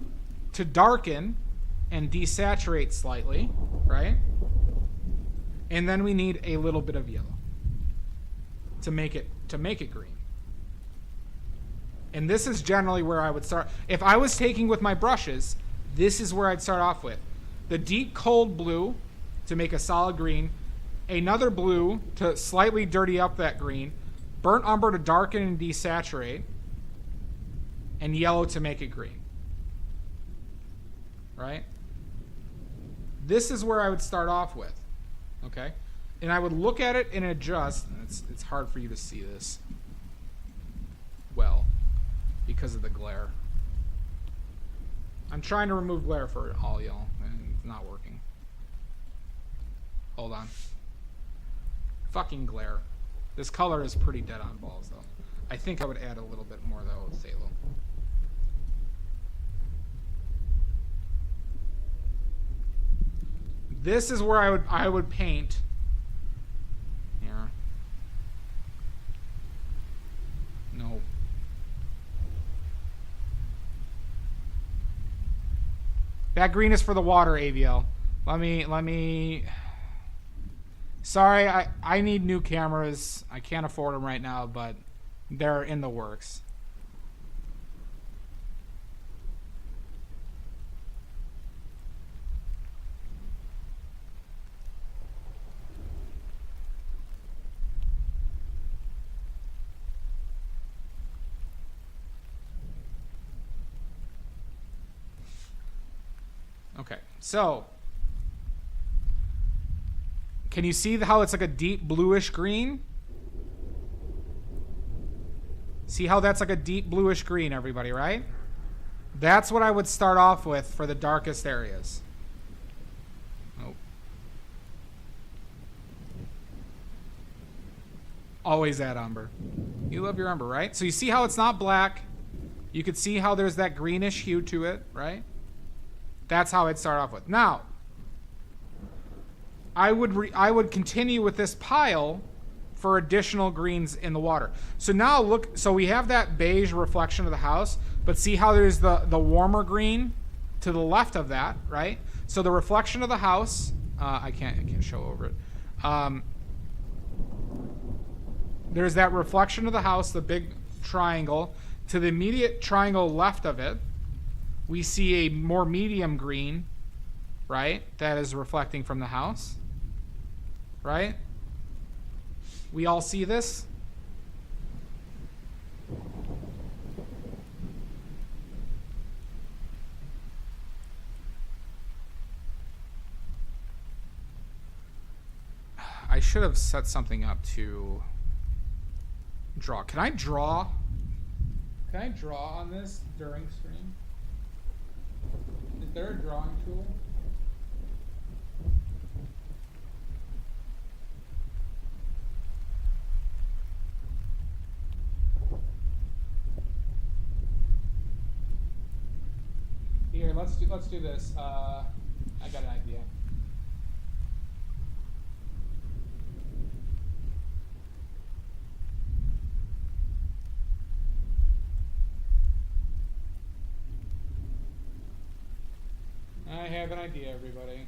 to darken and desaturate slightly, right? And then we need a little bit of yellow to make it green. And this is generally where I would start. If I was taking with my brushes, this is where I'd start off with. The deep cold blue to make a solid green, another blue to slightly dirty up that green, burnt umber to darken and desaturate, and yellow to make it green. Right? This is where I would start off with. Okay? And I would look at it and adjust. It's hard for you to see this well because of the glare. I'm trying to remove glare for all y'all, and it's not working. Hold on. Fucking glare. This color is pretty dead on balls, though. I think I would add a little bit more, though, with Phthalo. This is where I would paint. Here. No. That green is for the water, AVL. Let me. Sorry, I need new cameras. I can't afford them right now, but they're in the works. Okay, so can you see how it's like a deep bluish green? See how that's like a deep bluish green, everybody, right? That's what I would start off with for the darkest areas. Oh. Always add umber. You love your umber, right? So you see how it's not black. You could see how there's that greenish hue to it, right? That's how I'd start off with. Now, I would continue with this pile for additional greens in the water. So now look, so we have that beige reflection of the house, but see how there's the warmer green to the left of that, right? So the reflection of the house, I can't show over it. There's that reflection of the house, the big triangle. To the immediate triangle left of it, we see a more medium green, right? That is reflecting from the house, right? We all see this? I should have set something up to draw. Can I draw? Can I draw on this during stream? Is there a drawing tool? Here, let's do this. I got an idea. I have an idea, everybody.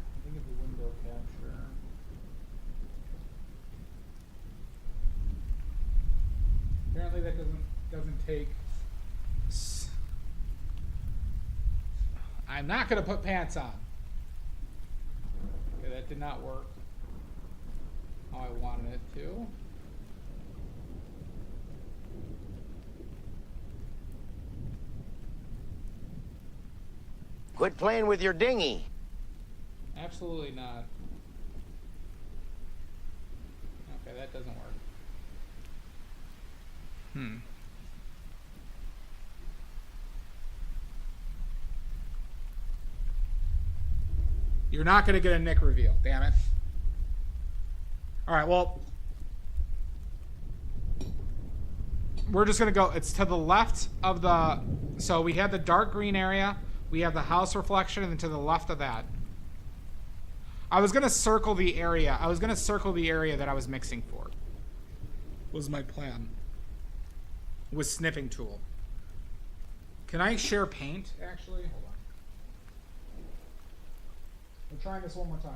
I think it's a window capture. Apparently that doesn't take. I'm not going to put pants on. Okay, that did not work how I wanted it to. Quit playing with your dinghy. Absolutely not. Okay, that doesn't work. You're not going to get a Nick reveal, damn it. All right, well, we're just gonna go, it's to the left of the, so we have the dark green area, we have the house reflection, and then to the left of that. I was gonna circle the area. I was gonna circle the area that I was mixing for. Was my plan. With snipping tool. Can I share paint, actually? Hold on. We're trying this one more time.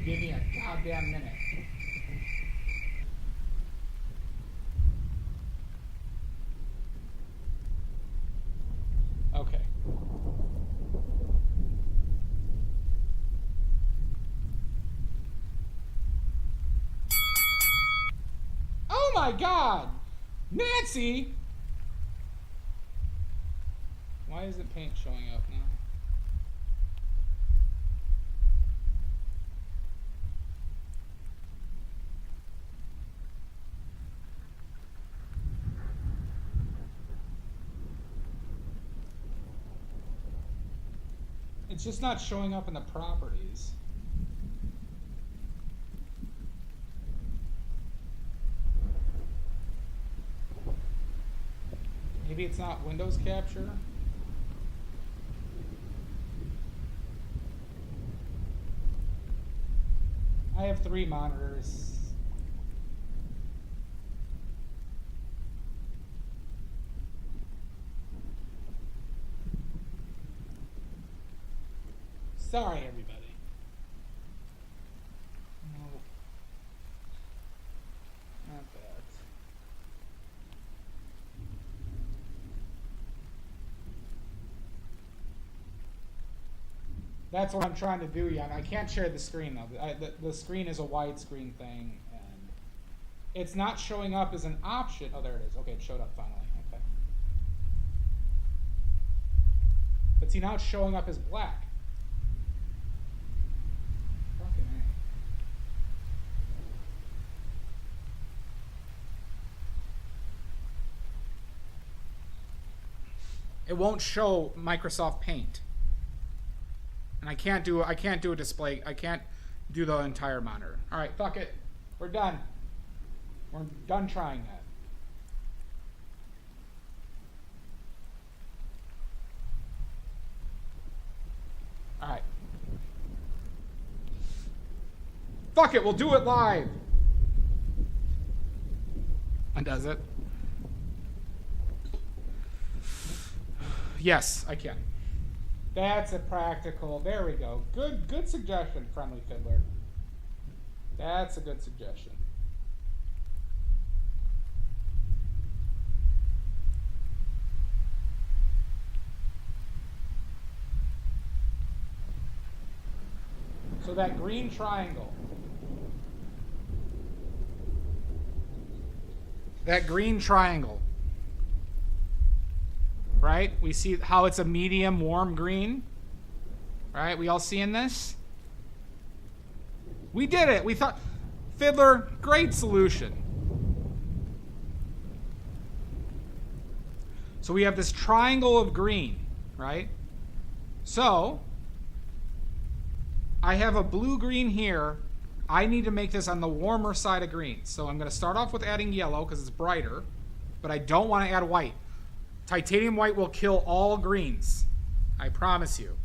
Give me a goddamn minute. Okay. Oh my God! Nancy! Why isn't paint showing up now? It's just not showing up in the properties. Maybe it's not Windows Capture. I have 3 monitors. Sorry, everybody. No. Not that. That's what I'm trying to do, Jan. I can't share the screen, though. The screen is a widescreen thing, and it's not showing up as an option. Oh, there it is. Okay, it showed up finally. Okay. But see, now it's showing up as black. It won't show Microsoft Paint. And I can't do a display. I can't do the entire monitor. All right, fuck it. We're done. We're done trying that. All right. Fuck it, we'll do it live. Undoes it. Yes, I can. That's a practical. There we go. Good suggestion, Friendly Fiddler. That's a good suggestion. So that green triangle. That green triangle. Right? We see how it's a medium warm green. Right? We all seeing this? We did it. We thought, Fiddler, great solution. So we have this triangle of green, right? So I have a blue-green here. I need to make this on the warmer side of green. So I'm going to start off with adding yellow because it's brighter, but I don't want to add white. Titanium white will kill all greens. I promise you.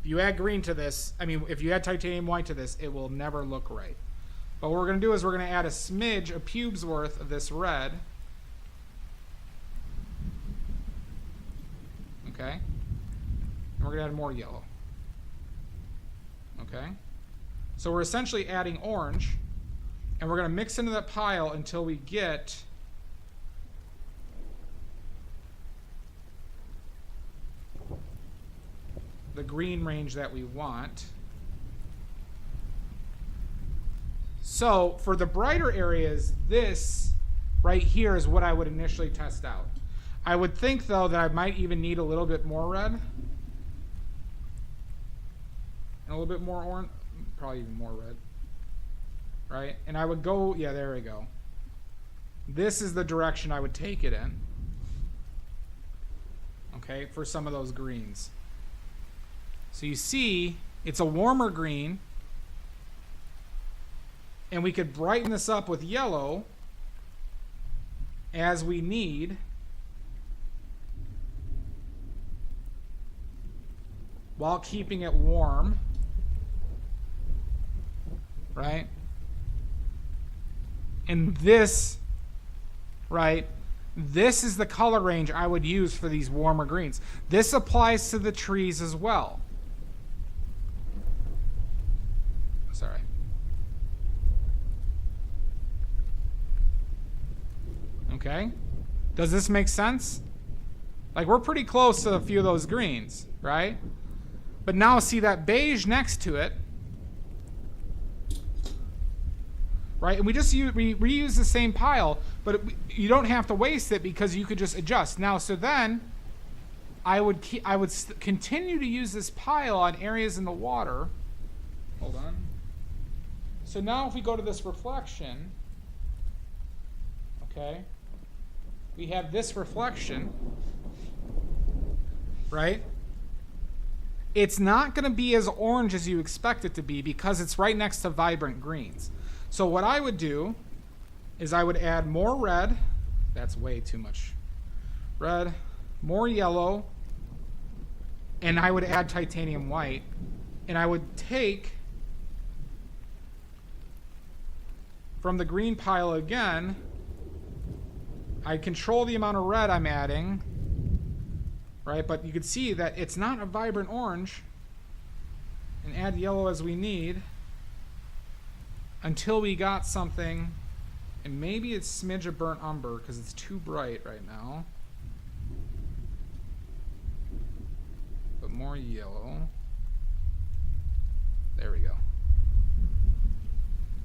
If you add green to this, if you add titanium white to this, it will never look right. But what we're going to do is we're going to add a smidge, a pube's worth of this red. Okay? And we're going to add more yellow. Okay? So we're essentially adding orange, and we're going to mix into that pile until we get the green range that we want. So for the brighter areas, this right here is what I would initially test out. I would think, though, that I might even need a little bit more red. And a little bit more orange. Probably even more red. Right? And I would go, yeah, there we go. This is the direction I would take it in. okay, for some of those greens. So you see, it's a warmer green, and we could brighten this up with yellow as we need, while keeping it warm, right? And this, right, this is the color range I would use for these warmer greens. This applies to the trees as well. Sorry. Okay? Does this make sense? Like, we're pretty close to a few of those greens, right? But now see that beige next to it, right? And we reuse the same pile, but you don't have to waste it because you could just adjust. Now, so then I would continue to use this pile on areas in the water. Hold on. So now if we go to this reflection, okay, we have this reflection, right? It's not going to be as orange as you expect it to be because it's right next to vibrant greens. So what I would do is I would add more red. That's way too much red. More yellow. And I would add titanium white. And I would take from the green pile again. I control the amount of red I'm adding. Right? But you can see that it's not a vibrant orange. And add yellow as we need. Until we got something, and maybe it's a smidge of burnt umber because it's too bright right now. But more yellow. There we go.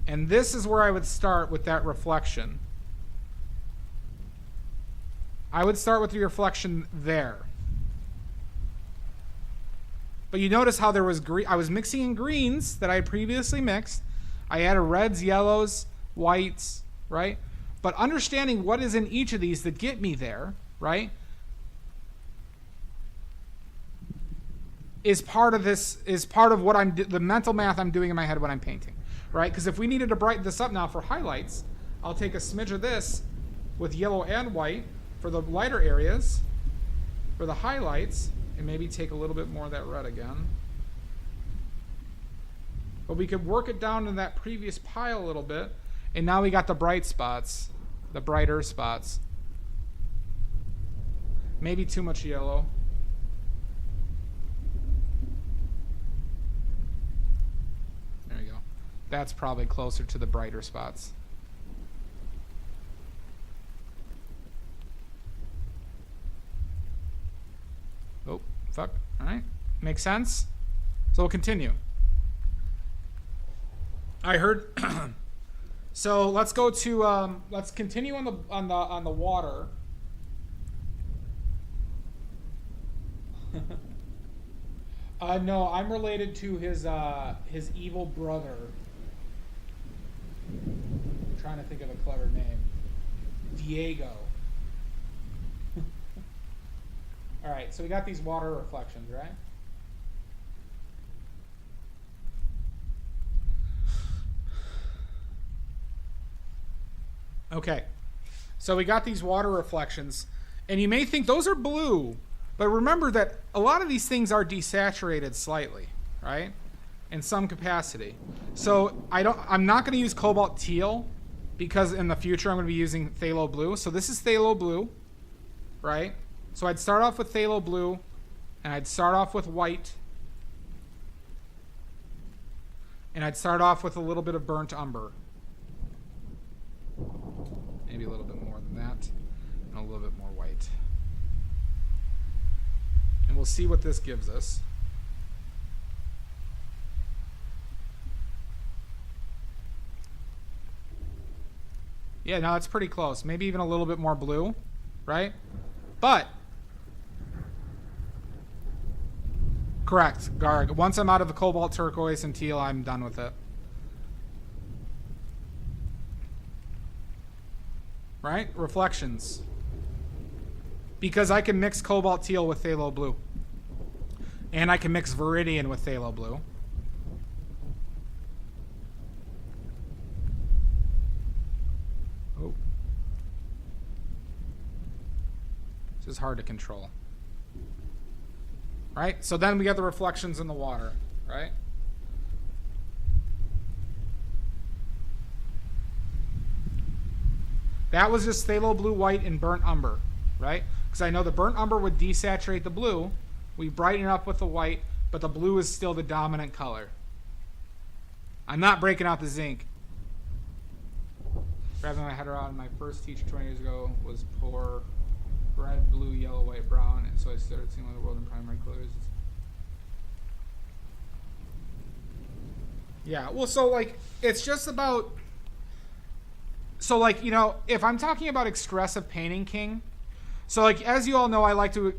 And this is where I would start with that reflection. I would start with the reflection there. But you notice how there was I was mixing in greens that I had previously mixed. I added reds, yellows, whites, right? But understanding what is in each of these that get me there, right, is part of what the mental math I'm doing in my head when I'm painting, right? Because if we needed to brighten this up now for highlights, I'll take a smidge of this with yellow and white for the lighter areas, for the highlights, and maybe take a little bit more of that red again. But we could work it down in that previous pile a little bit. And now we got the bright spots, the brighter spots. Maybe too much yellow. There you go. That's probably closer to the brighter spots. Oh, fuck. All right. Makes sense? So we'll continue. I heard. So let's go to let's continue on the water. No, I'm related to his evil brother. I'm trying to think of a clever name. Diego. All right, so we got these water reflections, right? Okay, so we got these water reflections, and you may think those are blue, but remember that a lot of these things are desaturated slightly, right? In some capacity. So I'm not going to use cobalt teal because in the future I'm going to be using phthalo blue. So this is phthalo blue, right? So I'd start off with phthalo blue, and I'd start off with white, and I'd start off with a little bit of burnt umber. Maybe a little bit more than that, and a little bit more white. And we'll see what this gives us. Yeah, no, it's pretty close. Maybe even a little bit more blue, right? But, correct, Garg. Once I'm out of the cobalt, turquoise, and teal, I'm done with it. Right? Reflections. because I can mix cobalt teal with phthalo blue. And I can mix viridian with phthalo blue. Oh. This is hard to control. Right? So then we get the reflections in the water, right? That was just phthalo blue white and burnt umber, right? Because I know the burnt umber would desaturate the blue. We brighten it up with the white, but the blue is still the dominant color. I'm not breaking out the zinc. Wrapping my head around, my first teacher 20 years ago was pour red, blue, yellow, white, brown, and so I started seeing the world in primary colors. Yeah, well, so, like, it's just about... So, like, you know, if I'm talking about expressive painting, King, so, like, as you all know, I like to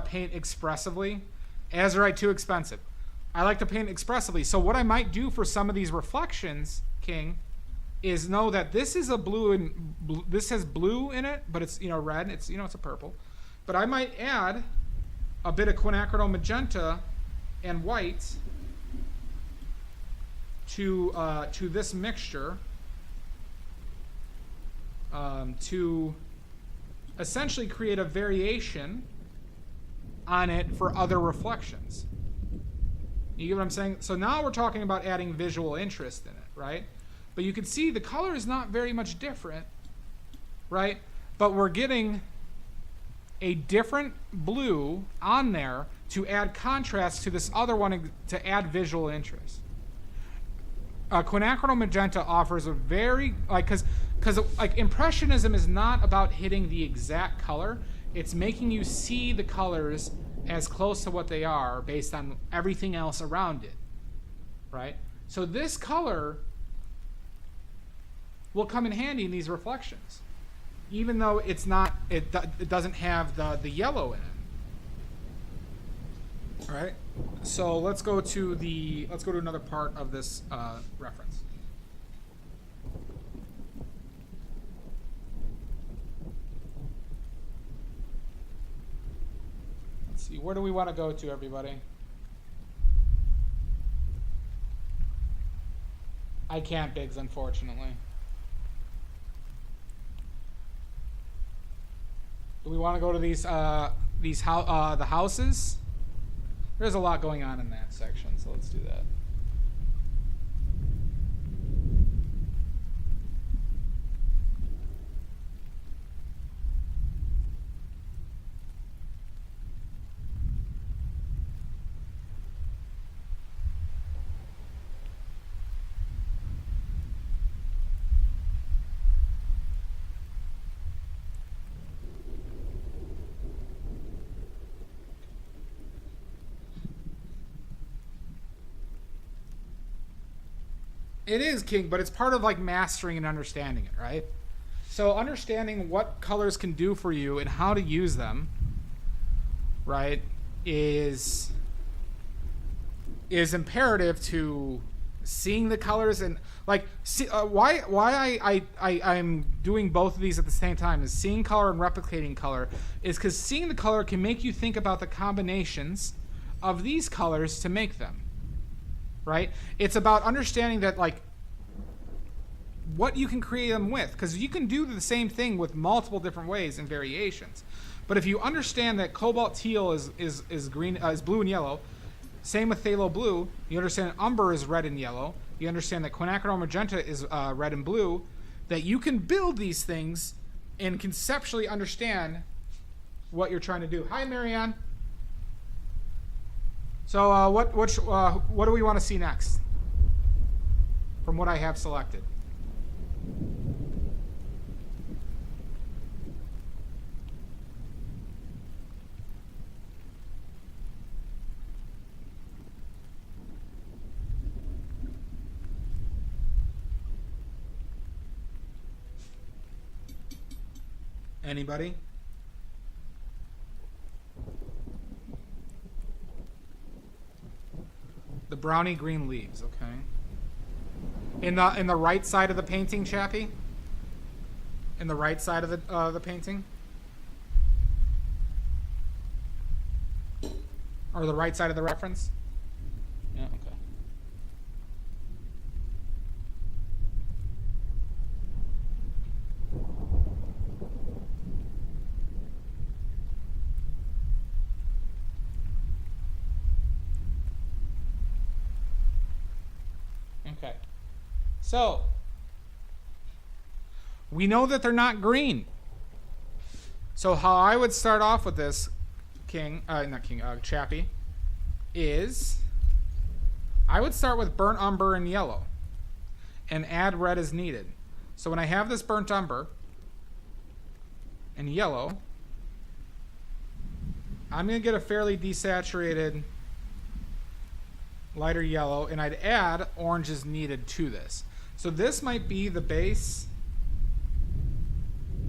paint expressively. Azurite, too expensive. I like to paint expressively. So what I might do for some of these reflections, King, is know that this is a blue and this has blue in it, but it's, you know, red. It's, you know, it's a purple. But I might add a bit of quinacridone magenta and white to this mixture. To essentially create a variation on it for other reflections. You get what I'm saying? So now we're talking about adding visual interest in it, right? But you can see the color is not very much different, right? But we're getting a different blue on there to add contrast to this other one to add visual interest. Quinacridone magenta offers a very, like, because like impressionism is not about hitting the exact color. It's making you see the colors as close to what they are based on everything else around it, right? So this color will come in handy in these reflections, even though it's not, it doesn't have the yellow in it. All right. So let's go to another part of this reference. Let's see, where do we want to go to, everybody? I can't, Biggs, unfortunately. Do we want to go to the houses? There's a lot going on in that section, so let's do that. It is, King, but it's part of like mastering and understanding it, right? So understanding what colors can do for you and how to use them, right, is imperative to seeing the colors and like why I'm doing both of these at the same time is seeing color and replicating color is because seeing the color can make you think about the combinations of these colors to make them. Right? It's about understanding that, like, what you can create them with, because you can do the same thing with multiple different ways and variations. But if you understand that cobalt teal is green, is blue and yellow, same with phthalo blue. You understand that umber is red and yellow. You understand that quinacridone magenta is red and blue. That you can build these things and conceptually understand what you're trying to do. Hi, Marianne. So what do we want to see next from what I have selected? Anybody? The brownie green leaves, okay. In the right side of the painting, Chappie? In the right side of the painting? Or the right side of the reference? Yeah, okay. Okay. So, we know that they're not green. So how I would start off with this, Chappie, is I would start with burnt umber and yellow and add red as needed. So when I have this burnt umber and yellow, I'm going to get a fairly desaturated lighter yellow, and I'd add orange as needed to this. So this might be the base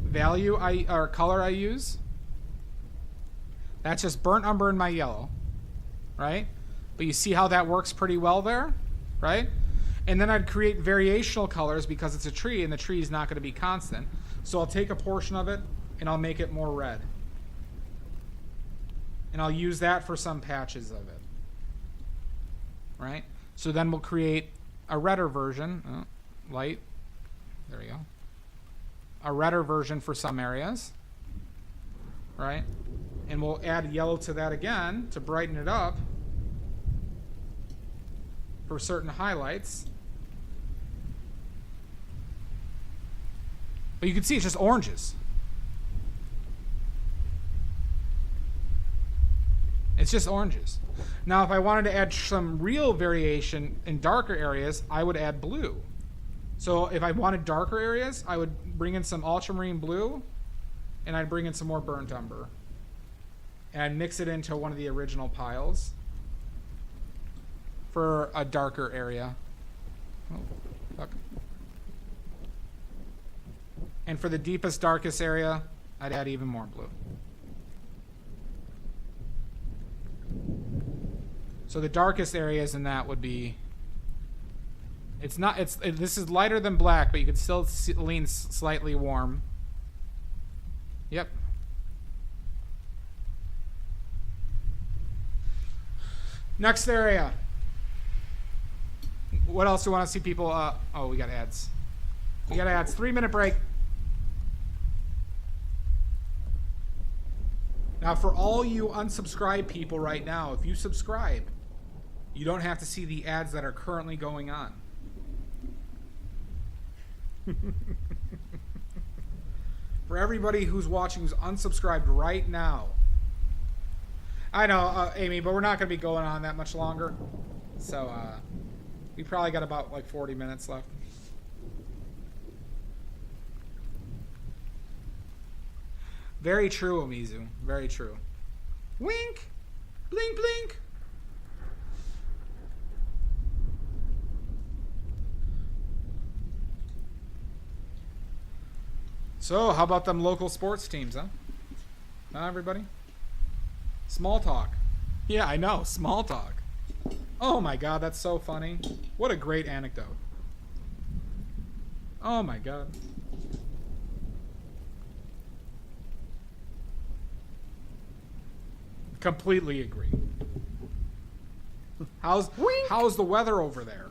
value or color I use. That's just burnt umber in my yellow, right? But you see how that works pretty well there, right? And then I'd create variational colors because it's a tree and the tree is not going to be constant. So I'll take a portion of it and I'll make it more red. And I'll use that for some patches of it, right? So then we'll create a redder version, light, there we go. A redder version for some areas, right? And we'll add yellow to that again to brighten it up for certain highlights. But you can see it's just oranges. It's just oranges. Now, if I wanted to add some real variation in darker areas, I would add blue. So if I wanted darker areas, I would bring in some ultramarine blue, and I'd bring in some more burnt umber. And I'd mix it into one of the original piles for a darker area. Oh, fuck. And for the deepest, darkest area, I'd add even more blue. So the darkest areas in that would be... This is lighter than black, but you can still lean slightly warm. Yep. Next area. What else do we want to see people... oh, we got ads. We got ads. 3-minute break. Now, for all you unsubscribed people right now, if you subscribe, you don't have to see the ads that are currently going on. For everybody who's watching who's unsubscribed right now, I know, Amy, but we're not going to be going on that much longer. So, we probably got about like 40 minutes left. Very true, Omizu. Very true. Wink! Blink, blink! So, how about them local sports teams, huh? Huh, everybody? Small talk. Yeah, I know. Small talk. Oh my god, that's so funny. What a great anecdote. Oh my god. Completely agree. How's the weather over there?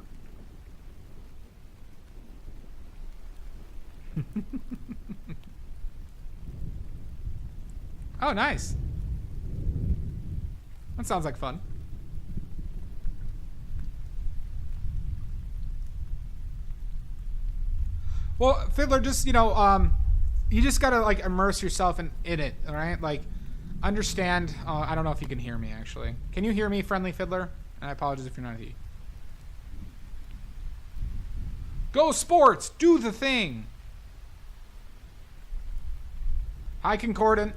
Oh, nice. That sounds like fun. Well, Fiddler, just, you just gotta, like, immerse yourself in it, all right? Like, understand. I don't know if you can hear me, actually. Can you hear me, friendly Fiddler? And I apologize if you're not he. Go sports! Do the thing! Hi, Concordant.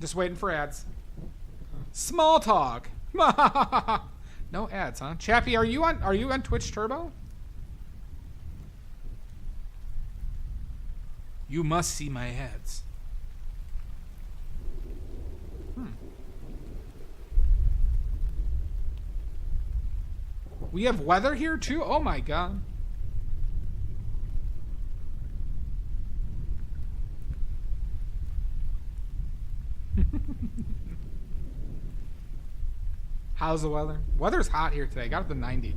Just waiting for ads. Small talk. No ads, huh? Chappie, are you on Twitch Turbo? You must see my ads. We have weather here too? Oh my god. How's the weather? Weather's hot here today. Got up to 90.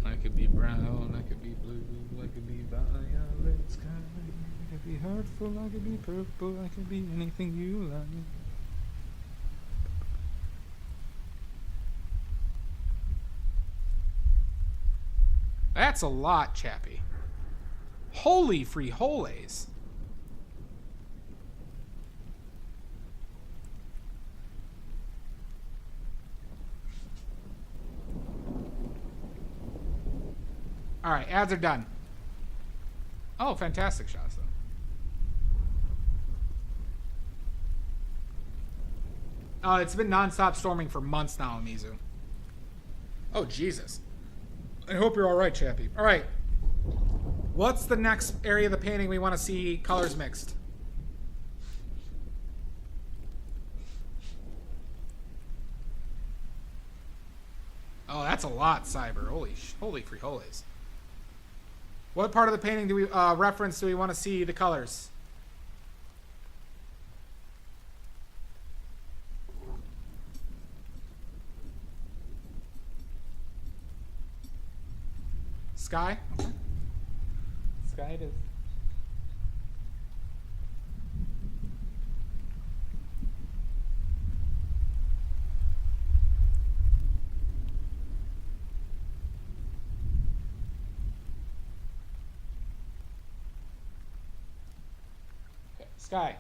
I could be brown, I could be blue, I could be violet sky, I could be hurtful, I could be purple, I could be anything you like. That's a lot, Chappie. Holy free holies. All right, ads are done. Oh, fantastic shots, though. It's been nonstop storming for months now, Mizu. Oh, Jesus. I hope you're all right, Chappie. All right. What's the next area of the painting we want to see colors mixed? Oh, that's a lot, Cyber. Holy free holies. What part of the painting do we reference do we want to see the colors? Sky? Okay. Sky it is. Okay, Sky.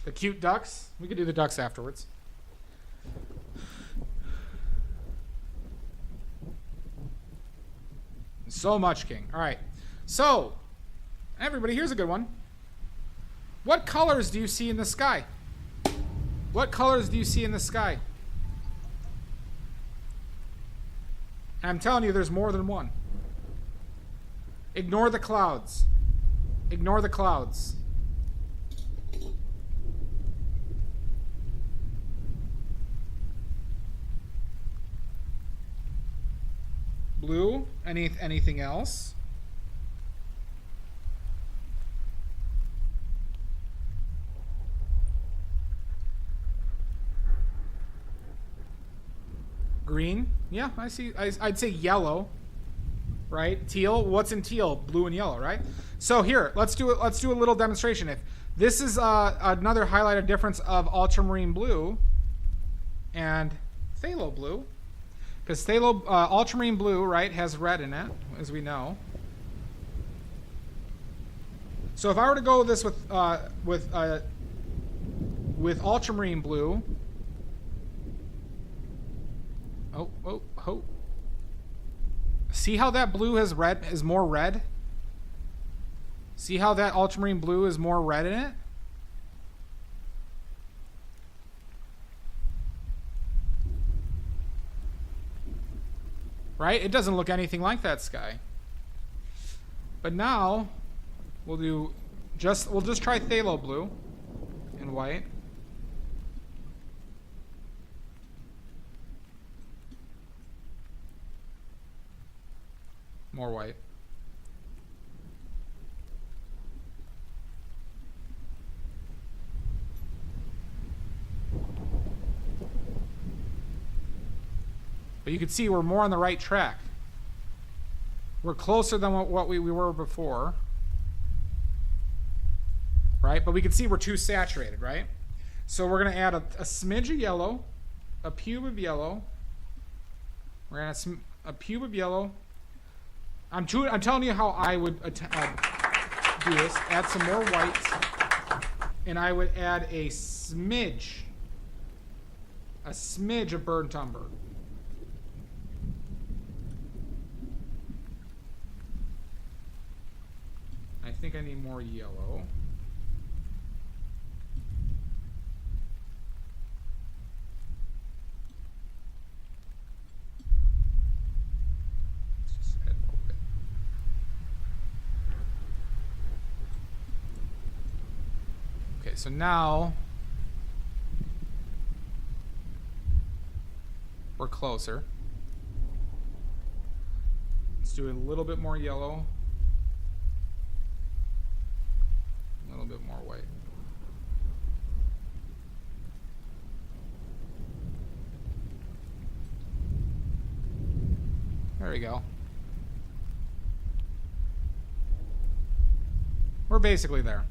The cute ducks. We could do the ducks afterwards. So much, King. All right. So, everybody, here's a good one. What colors do you see in the sky? What colors do you see in the sky? I'm telling you, there's more than one. Ignore the clouds. Ignore the clouds. Blue. Anything else? Green. Yeah, I see. I'd say yellow. Right? Teal. What's in teal? Blue and yellow, right? So here, let's do it. Let's do a little demonstration. If this is another highlighted difference of ultramarine blue and phthalo blue. Because ultramarine blue, right, has red in it, as we know. So if I were to go this with ultramarine blue, oh, see how that blue is more red? See how that ultramarine blue is more red in it? Right? It doesn't look anything like that sky. But now we'll just try phthalo blue and white. More white. But you can see we're more on the right track. We're closer than what we were before. Right? But we can see we're too saturated, right? So we're going to add a smidge of yellow, a pube of yellow. We're going to add a pube of yellow. I'm telling you how I would do this. Add some more white. And I would add a smidge of burnt umber. I think I need more yellow. Let's just add more bit. Okay, so now we're closer. Let's do a little bit more yellow. A little bit more white. There you go. We're basically there.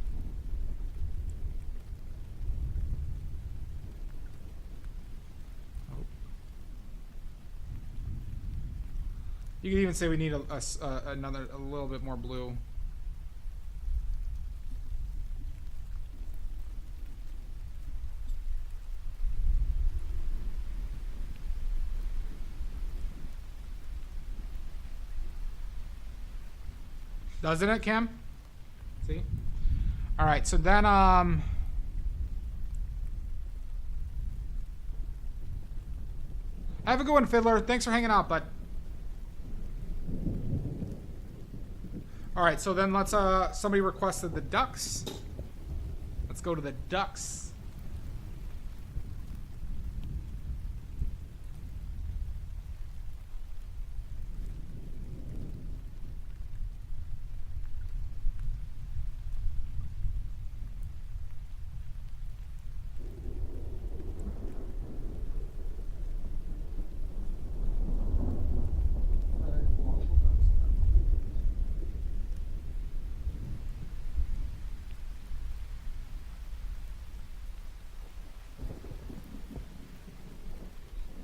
You could even say we need another a little bit more blue. Doesn't it, Cam? See? All right, so then have a good one, Fiddler. Thanks for hanging out, bud. All right, so then let's somebody requested the ducks. Let's go to the ducks.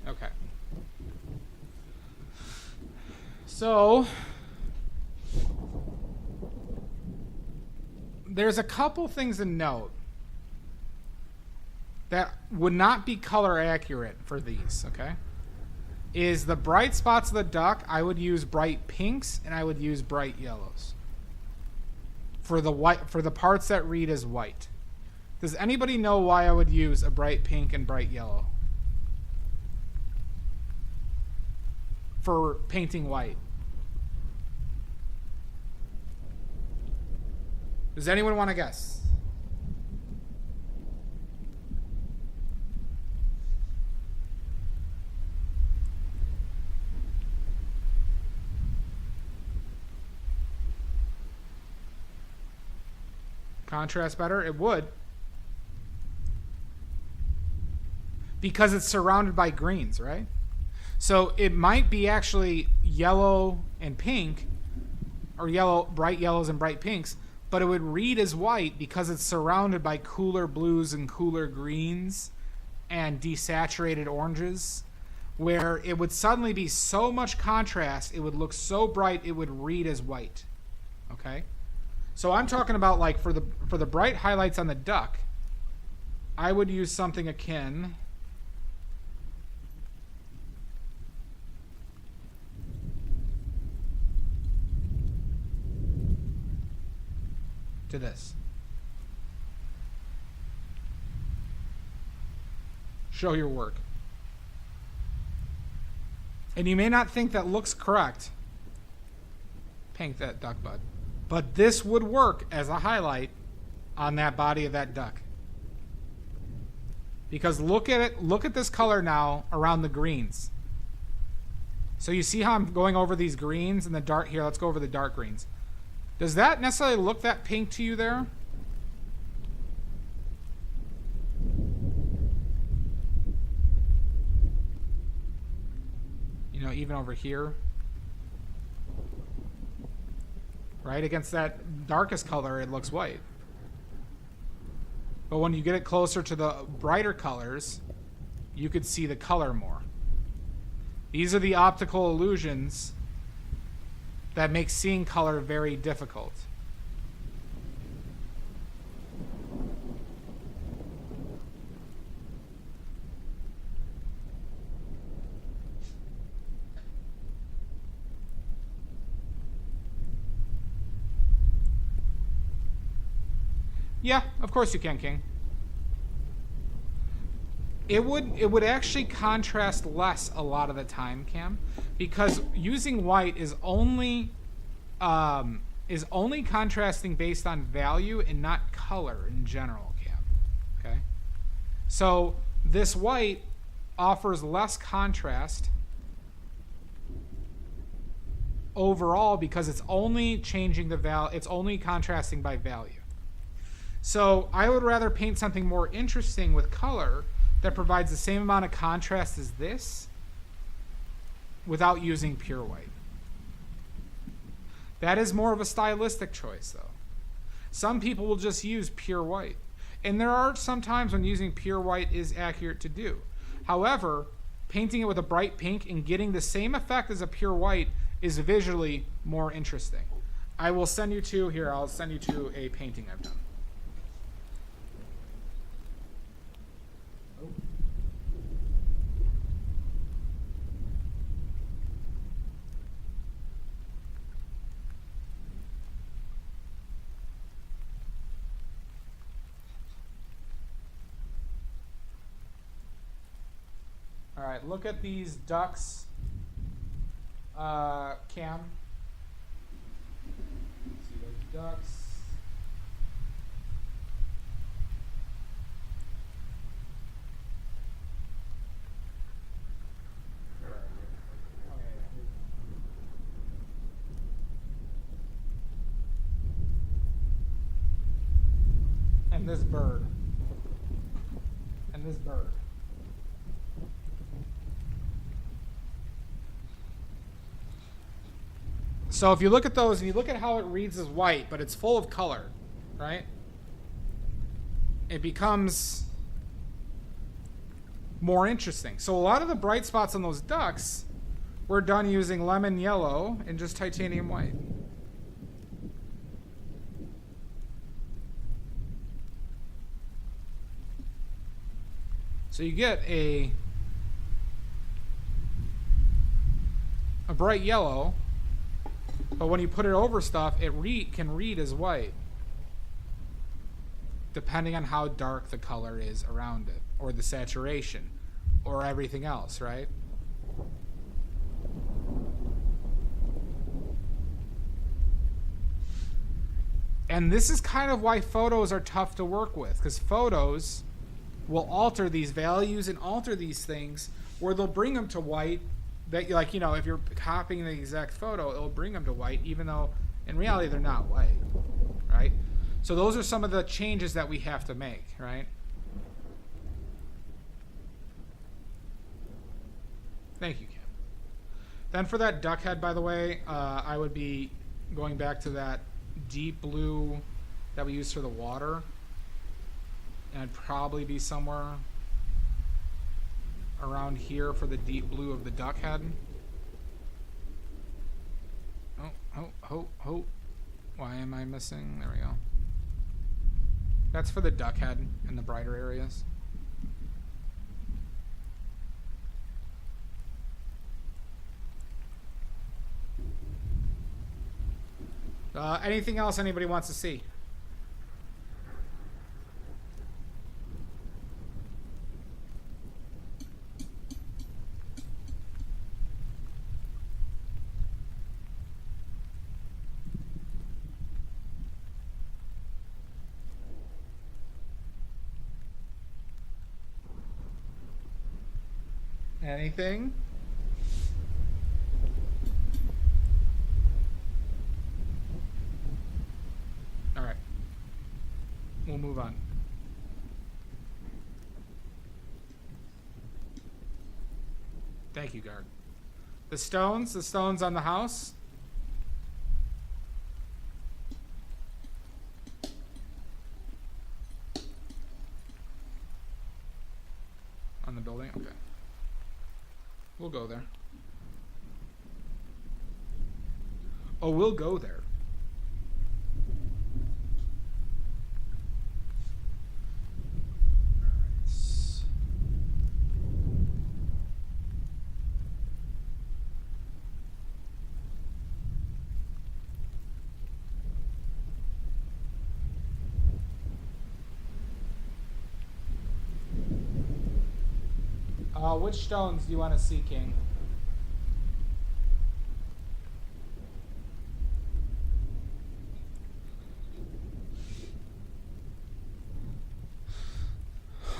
Okay. So there's a couple things to note that would not be color accurate for these, okay? Is the bright spots of the duck, I would use bright pinks and I would use bright yellows. For the white, for the parts that read as white. Does anybody know why I would use a bright pink and bright yellow for painting white? Does anyone want to guess? Contrast better? It would. Because it's surrounded by greens, right? So it might be actually yellow and pink, or yellow, bright yellows and bright pinks, but it would read as white because it's surrounded by cooler blues and cooler greens and desaturated oranges, where it would suddenly be so much contrast, it would look so bright, it would read as white. Okay? So I'm talking about, like, for the bright highlights on the duck, I would use something akin to this. Show your work. And you may not think that looks correct. Paint that duck, bud. But this would work as a highlight on that body of that duck. Because look at it, look at this color now around the greens. So you see how I'm going over these greens and the dark, here, let's go over the dark greens. Does that necessarily look that pink to you there? You know, even over here. Right? Against that darkest color, it looks white. But when you get it closer to the brighter colors, you could see the color more. These are the optical illusions that make seeing color very difficult. Yeah, of course you can, King. It would actually contrast less a lot of the time, Cam, because using white is only contrasting based on value and not color in general, Cam. Okay? So this white offers less contrast overall because it's only changing the value, it's only contrasting by value. So I would rather paint something more interesting with color that provides the same amount of contrast as this without using pure white. That is more of a stylistic choice, though. Some people will just use pure white. And there are some times when using pure white is accurate to do. However, painting it with a bright pink and getting the same effect as a pure white is visually more interesting. I will send you to, here, I'll send you to a painting I've done. All right, look at these ducks, Cam. See those ducks. Where are you? Oh, yeah. And this bird. And this bird. So if you look at those and you look at how it reads as white, but it's full of color, right? It becomes more interesting. So a lot of the bright spots on those ducks were done using lemon yellow and just titanium white. So you get a bright yellow, but when you put it over stuff, it can read as white, depending on how dark the color is around it, or the saturation, or everything else, right? And this is kind of why photos are tough to work with, because photos will alter these values and alter these things, where they'll bring them to white. That, like, you know, if you're copying the exact photo, it'll bring them to white, even though in reality they're not white, right? So those are some of the changes that we have to make, right? Thank you, Kim. Then for that duck head, by the way, I would be going back to that deep blue that we used for the water, and I'd probably be somewhere around here for the deep blue of the duck head. Oh. Why am I missing? There we go. That's for the duck head in the brighter areas. Anything else anybody wants to see? Anything? All right. We'll move on. Thank you, Guard. The stones on the house. On the building? Okay. We'll go there. Oh, we'll go there. Which stones do you want to see, King?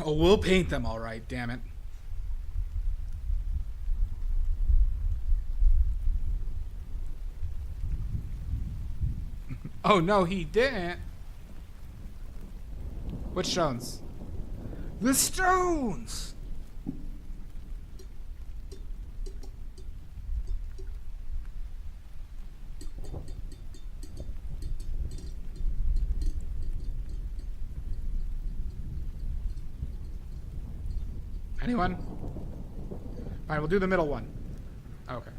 Oh, we'll paint them all right, damn it. Oh, no, he didn't. Which stones? The stones! Anyone? Fine, we'll do the middle one. Okay.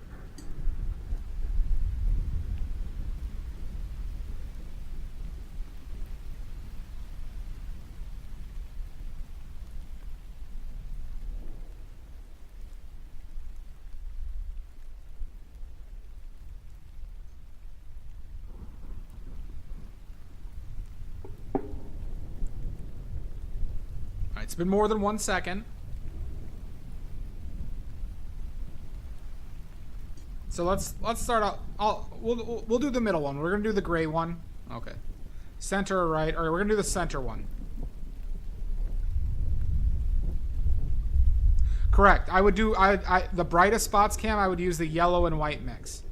Alright, it's been more than 1 second. So let's start out. We'll do the middle one. We're gonna do the gray one. Okay. Center or right? All right, we're gonna do the center one. Correct. I would do the brightest spots, Cam. I would use the yellow and white mix.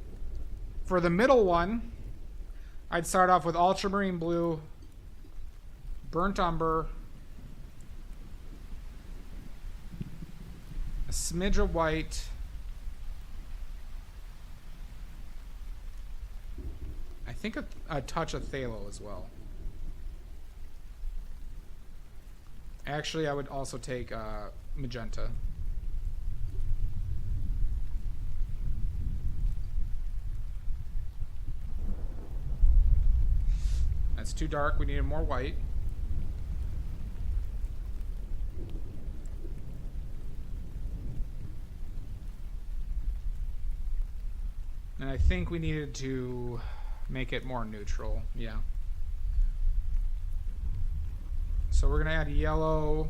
For the middle one, I'd start off with ultramarine blue, burnt umber, a smidge of white. I think a touch of phthalo as well. Actually, I would also take magenta. That's too dark. We needed more white. And I think we needed to make it more neutral. Yeah. So we're going to add yellow,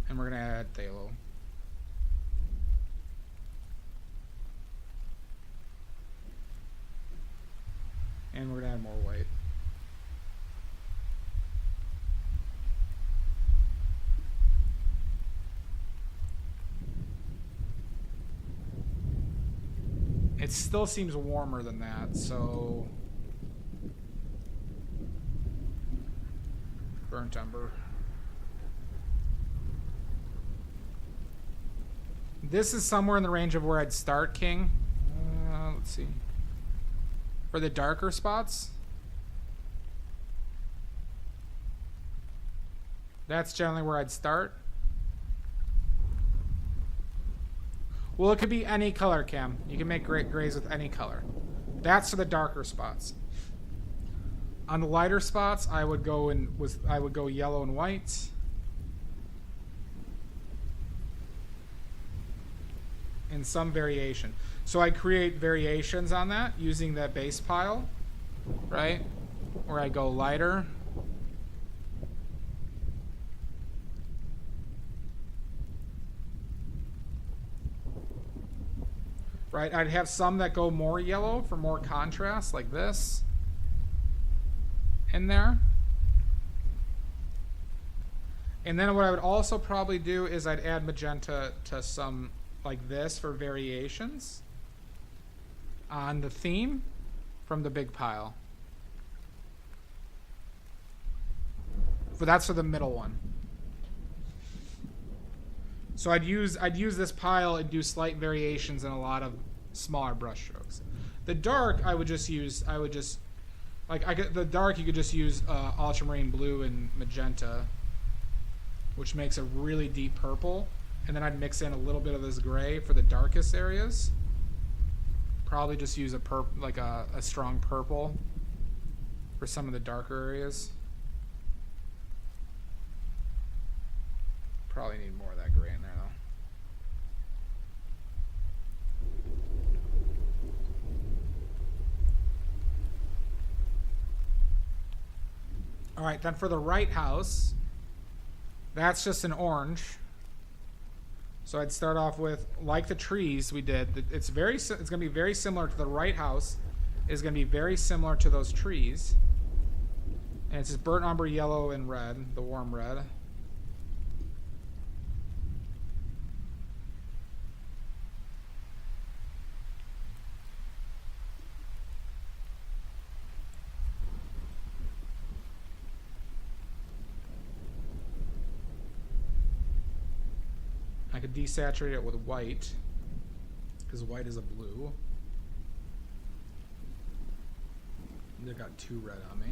and we're going to add phthalo. And we're going to add more white. It still seems warmer than that, so burnt umber. This is somewhere in the range of where I'd start, King. Let's see. For the darker spots, that's generally where I'd start. Well, it could be any color, Cam. You can make grays with any color. That's for the darker spots. On the lighter spots, I would go yellow and white. And some variation. So I create variations on that using that base pile, right? Where I go lighter. Right, I'd have some that go more yellow for more contrast, like this. In there. And then what I would also probably do is I'd add magenta to some like this for variations on the theme from the big pile. But that's for the middle one. So I'd use this pile and do slight variations in a lot of smaller brush strokes. The dark the dark you could just use ultramarine blue and magenta, which makes a really deep purple, and then I'd mix in a little bit of this gray for the darkest areas. Probably just use a strong purple for some of the darker areas. Probably need more of that gray in there, though. All right, then for the right house, that's just an orange. So I'd start off with, like the trees we did. It's going to be very similar to the right house. Is going to be very similar to those trees. And it's just burnt umber yellow and red, the warm red. I could desaturate it with white, because white is a blue. They got too red on me.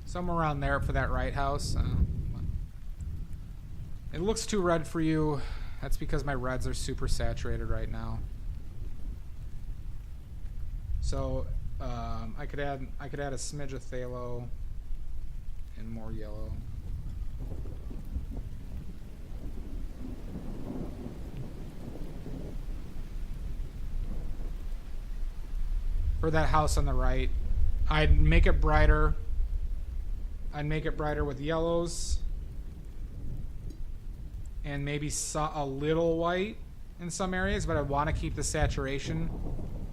Somewhere around there for that right house. It looks too red for you. That's because my reds are super saturated right now. So I could add a smidge of phthalo and more yellow. For that house on the right, I'd make it brighter. I'd make it brighter with yellows and maybe a little white in some areas, but I want to keep the saturation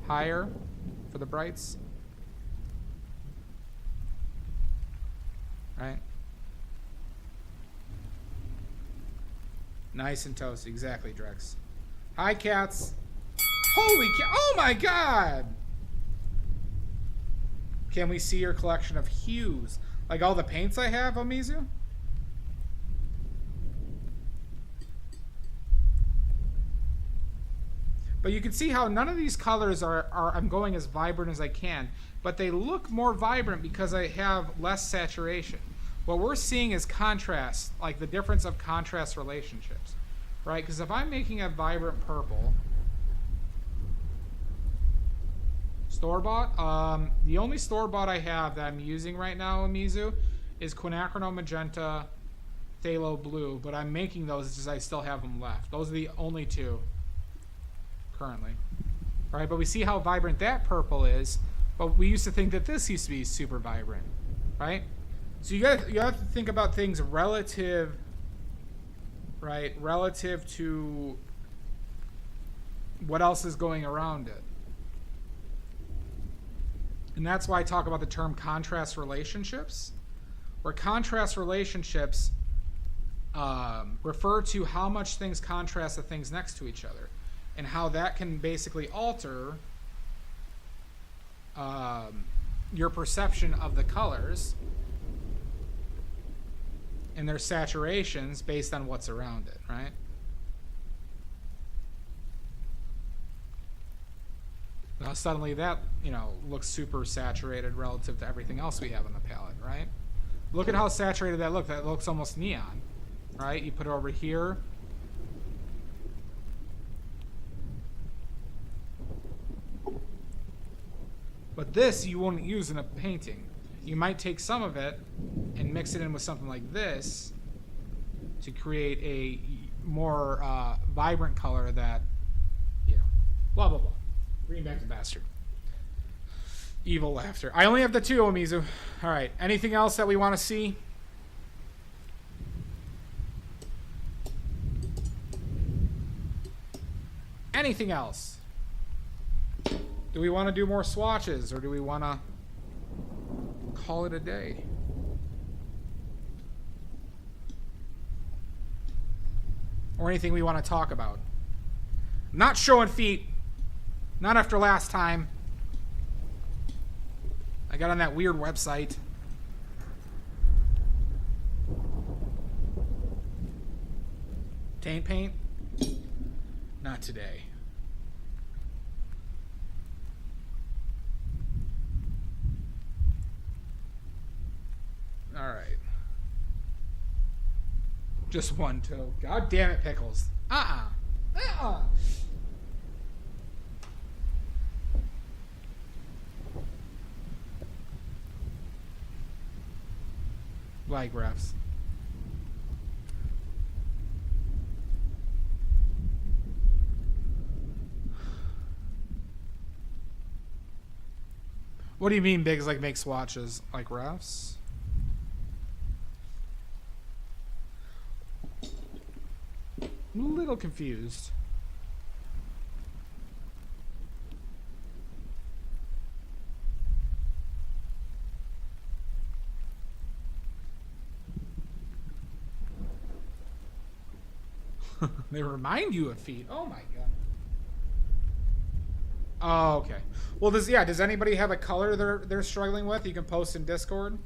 higher for the brights. Right? Nice and toasty. Exactly, Drex. Hi, cats. Holy cow. Oh my god! Can we see your collection of hues? Like all the paints I have, Omizu? But you can see how none of these colors are I'm going as vibrant as I can, but they look more vibrant because I have less saturation. What we're seeing is contrast, like the difference of contrast relationships, right? Because if I'm making a vibrant purple, store-bought, the only store-bought I have that I'm using right now, Amizu, is quinacridone magenta, phthalo blue, but I'm making those because I still have them left. Those are the only two currently. All right, but we see how vibrant that purple is, but we used to think that this used to be super vibrant, right? So you have to think about things relative, right? Relative to what else is going around it. And that's why I talk about the term contrast relationships, where contrast relationships refer to how much things contrast the things next to each other, and how that can basically alter your perception of the colors and their saturations based on what's around it, right? Now suddenly that, looks super saturated relative to everything else we have on the palette, right? Look at how saturated that looks. That looks almost neon, right? You put it over here. But this you won't use in a painting. You might take some of it and mix it in with something like this to create a more vibrant color that, blah, blah, blah. Bring back the bastard. Evil laughter. I only have the two, Omizu. All right. Anything else that we want to see? Anything else? Do we want to do more swatches, or do we want to call it a day? Or anything we want to talk about? Not showing feet. Not after last time. I got on that weird website. Taint paint? Not today. All right. Just one toe. God damn it, Pickles. Light graphs. What do you mean, Biggs? Like make swatches? Like refs? I'm a little confused. They remind you of feet. Oh my god. Oh, okay. Well, does anybody have a color they're struggling with? You can post in Discord.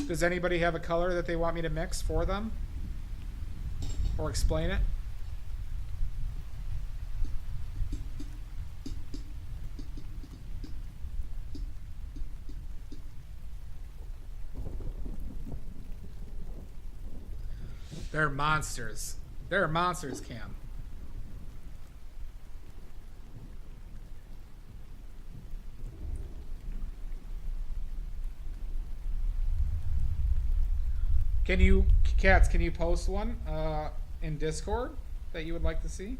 Does anybody have a color that they want me to mix for them? Or explain it? They're monsters. They're monsters, Cam. Can you, Cats, can you post one in Discord that you would like to see?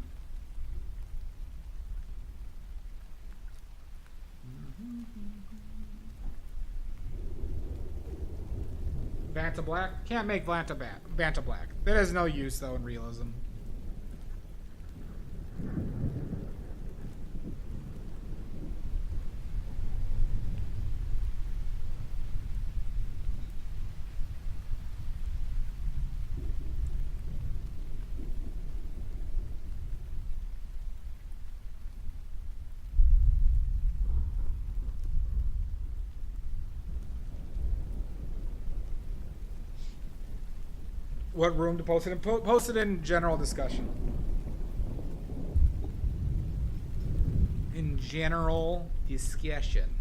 Vanta Black? Can't make Vanta Black. That has no use, though, in realism. What room to post it in? Post it in general discussion. In general discussion.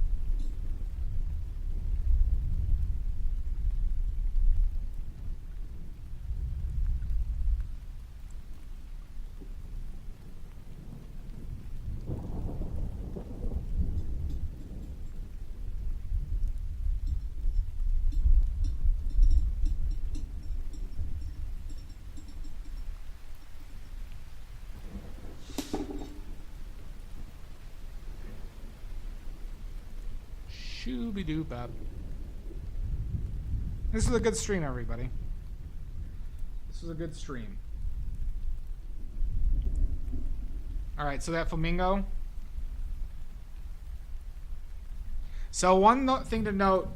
Shooby-doo-bop. This was a good stream, everybody. This was a good stream. Alright, so that flamingo. So one thing to note,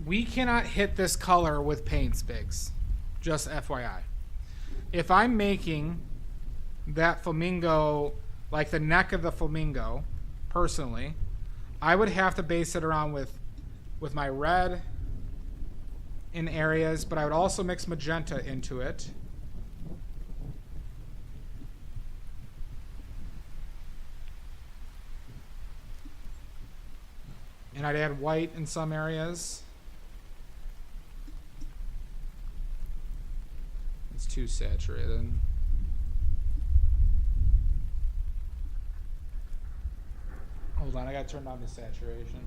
we cannot hit this color with paints, Biggs. Just FYI. If I'm making that flamingo, like the neck of the flamingo, personally, I would have to base it around with my red in areas, but I would also mix magenta into it. And I'd add white in some areas. It's too saturated. Hold on, I gotta turn down the saturation.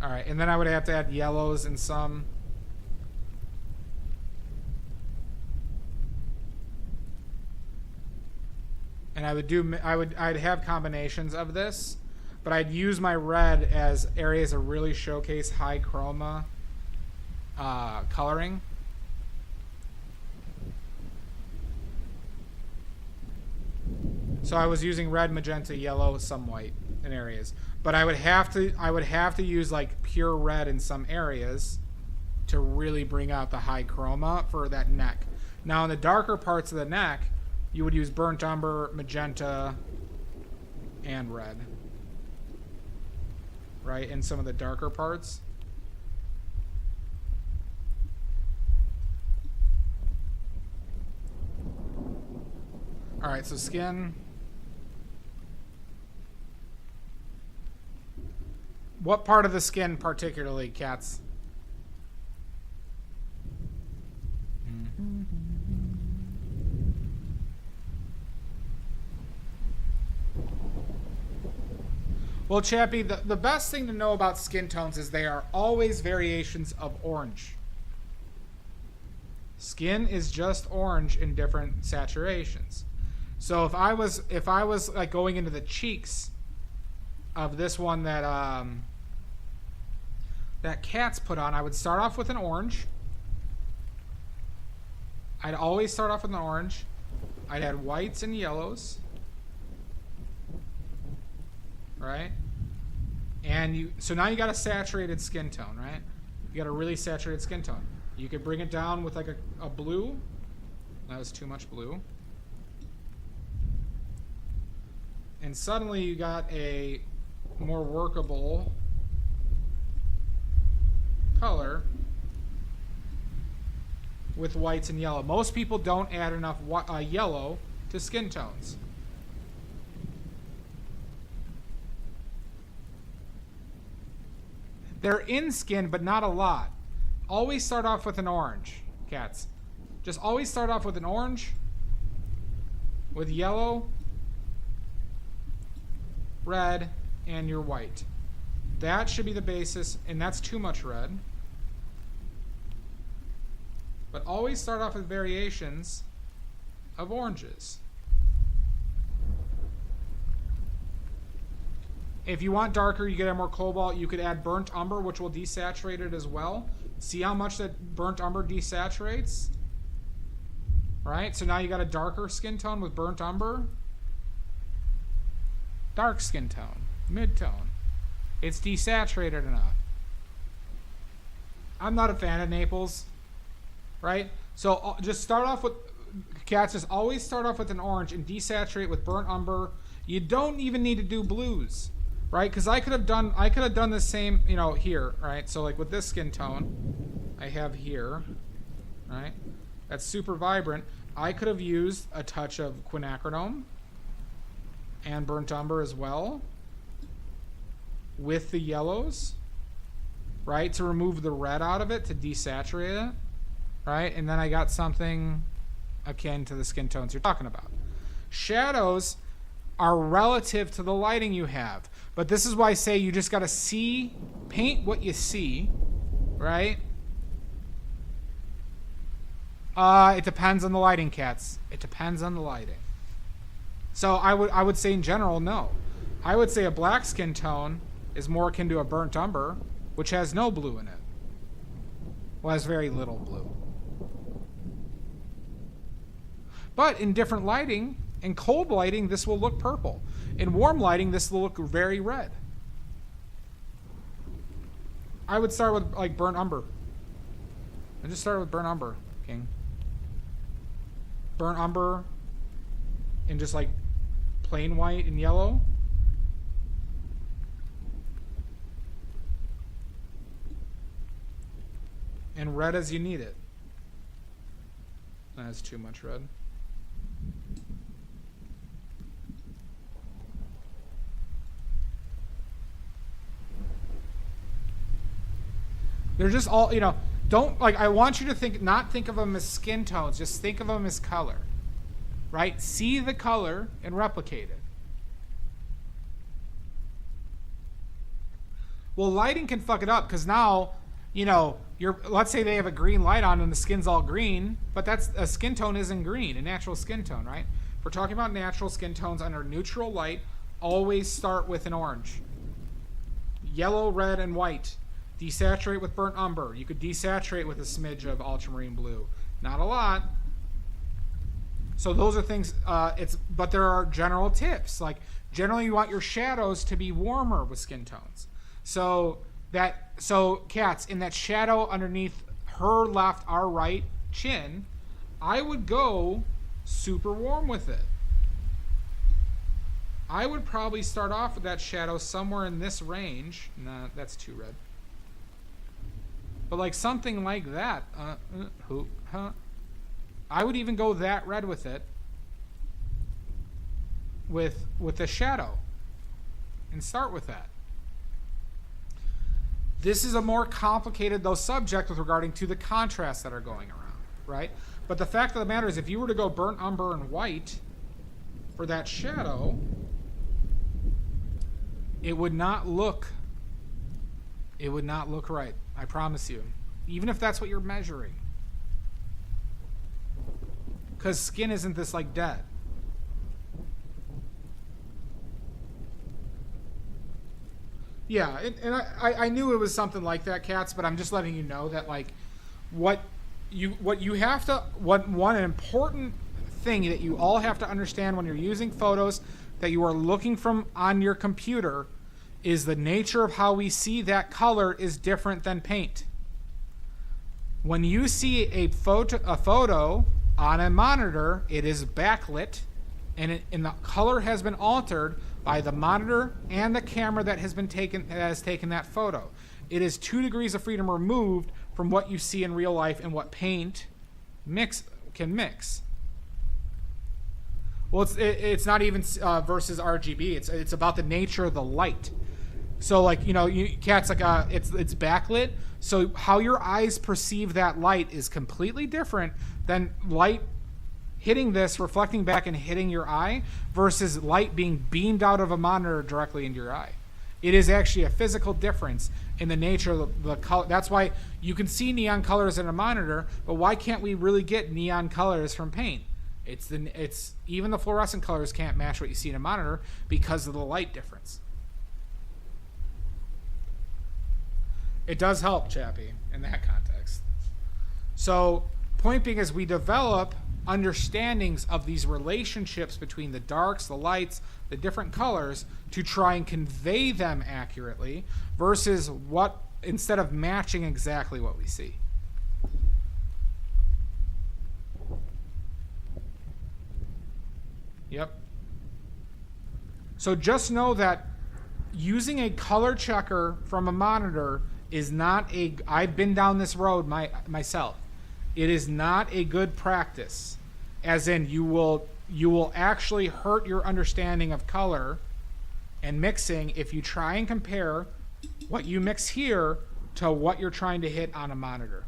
Alright, and then I would have to add yellows in some. And I'd have combinations of this, but I'd use my red as areas that really showcase high chroma coloring. So I was using red, magenta, yellow, some white in areas, but I would have to use like pure red in some areas to really bring out the high chroma for that neck. Now in the darker parts of the neck, you would use burnt umber, magenta, and red. Right? In some of the darker parts. Alright, so skin. What part of the skin particularly, Cats? Well, Chappie, the best thing to know about skin tones is they are always variations of orange. Skin is just orange in different saturations. So if I was like going into the cheeks of this one that that Cat's put on, I would start off with an orange. I'd always start off with an orange. I'd add whites and yellows. Right? And so now you got a saturated skin tone, right? You got a really saturated skin tone. You could bring it down with like a blue. That was too much blue. And suddenly you got a more workable color with whites and yellow. Most people don't add enough yellow to skin tones. They're in skin, but not a lot. Always start off with an orange, cats. Just always start off with an orange, with yellow, red, and your white. That should be the basis, and that's too much red. But always start off with variations of oranges. If you want darker, you get more cobalt. You could add burnt umber, which will desaturate it as well. See how much that burnt umber desaturates? Right? So now you got a darker skin tone with burnt umber. Dark skin tone. Mid-tone. It's desaturated enough. I'm not a fan of Naples. Right? So just start off with... Cats, just always start off with an orange and desaturate with burnt umber. You don't even need to do blues. Right? Because I could have done the same, you know, here, right? So like with this skin tone I have here, right? That's super vibrant. I could have used a touch of quinacridone and burnt umber as well with the yellows, right? To remove the red out of it, to desaturate it, right? And then I got something akin to the skin tones you're talking about. Shadows are relative to the lighting you have. But this is why I say you just got to paint what you see, right? It depends on the lighting, cats. It depends on the lighting. So I would say in general, no. I would say a black skin tone is more akin to a burnt umber, which has no blue in it. Well, has very little blue. But in different lighting, in cold lighting, this will look purple. In warm lighting, this will look very red. I would start with like burnt umber. I just started with burnt umber, King. Burnt umber and just like plain white and yellow. And red as you need it. That's too much red. They're just all, you know, don't, like, I want you to not think of them as skin tones, just think of them as color, right? See the color and replicate it. Well, lighting can fuck it up because now, you know, let's say they have a green light on and the skin's all green, but a skin tone isn't green, a natural skin tone, right? If we're talking about natural skin tones under neutral light, always start with an orange. Yellow, red, and white. Desaturate with burnt umber. You could desaturate with a smidge of ultramarine blue. Not a lot. So those are things, but there are general tips. Like, generally you want your shadows to be warmer with skin tones. So cats, in that shadow underneath her left, our right chin, I would go super warm with it. I would probably start off with that shadow somewhere in this range. Nah, that's too red. But like something like that. I would even go that red with it. With the shadow. And start with that. This is a more complicated, though, subject with regarding to the contrasts that are going around, right? But the fact of the matter is, if you were to go burnt umber and white for that shadow, it would not look right. I promise you. Even if that's what you're measuring. Because skin isn't this like dead. Yeah, and I knew it was something like that, cats, but I'm just letting you know that like one important thing that you all have to understand when you're using photos that you are looking from on your computer is the nature of how we see that color is different than paint. When you see a photo on a monitor, it is backlit and the color has been altered by the monitor and the camera that has taken that photo. It is 2 degrees of freedom removed from what you see in real life and what paint can mix. Well, it's not even versus RGB. It's about the nature of the light. So like, cats, like it's backlit. So how your eyes perceive that light is completely different than light hitting this, reflecting back and hitting your eye versus light being beamed out of a monitor directly into your eye. It is actually a physical difference in the nature of the color. That's why you can see neon colors in a monitor, but why can't we really get neon colors from paint? It's even the fluorescent colors can't match what you see in a monitor because of the light difference. It does help, Chappie, in that context. So, point being is we develop understandings of these relationships between the darks, the lights, the different colors to try and convey them accurately versus instead of matching exactly what we see. Yep. So just know that using a color checker from a monitor is not I've been down this road myself. It is not a good practice. As in you will actually hurt your understanding of color and mixing if you try and compare what you mix here to what you're trying to hit on a monitor.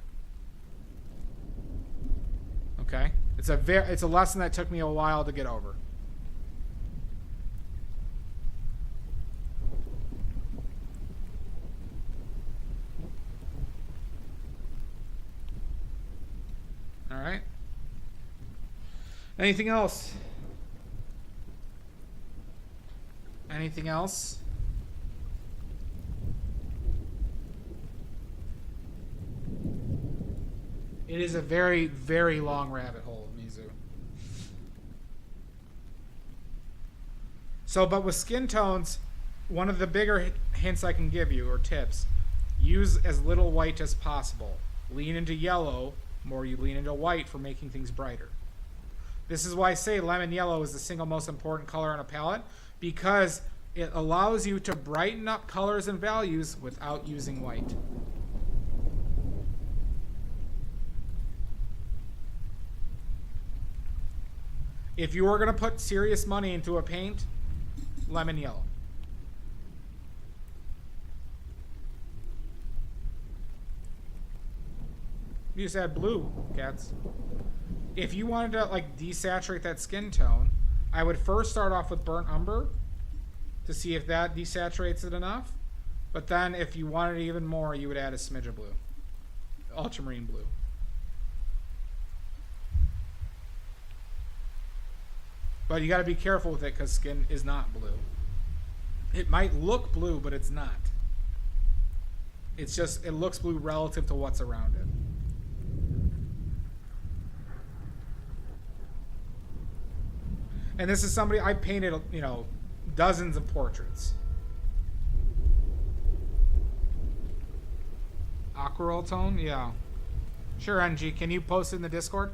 Okay? It's a lesson that took me a while to get over. All right. Anything else? Anything else? It is a very, very long rabbit hole, Mizu. So, but with skin tones, one of the bigger hints I can give you, or tips, use as little white as possible. Lean into yellow more you lean into white for making things brighter. This is why I say lemon yellow is the single most important color on a palette, because it allows you to brighten up colors and values without using white. If you are going to put serious money into a paint, lemon yellow. You just add blue, cats. If you wanted to like desaturate that skin tone, I would first start off with burnt umber to see if that desaturates it enough. But then if you wanted even more, you would add a smidge of blue. Ultramarine blue. But you got to be careful with it because skin is not blue. It might look blue, but it's not. It's just, it looks blue relative to what's around it. And this is somebody I painted, dozens of portraits. Aquarelle tone? Yeah. Sure, NG. Can you post it in the Discord?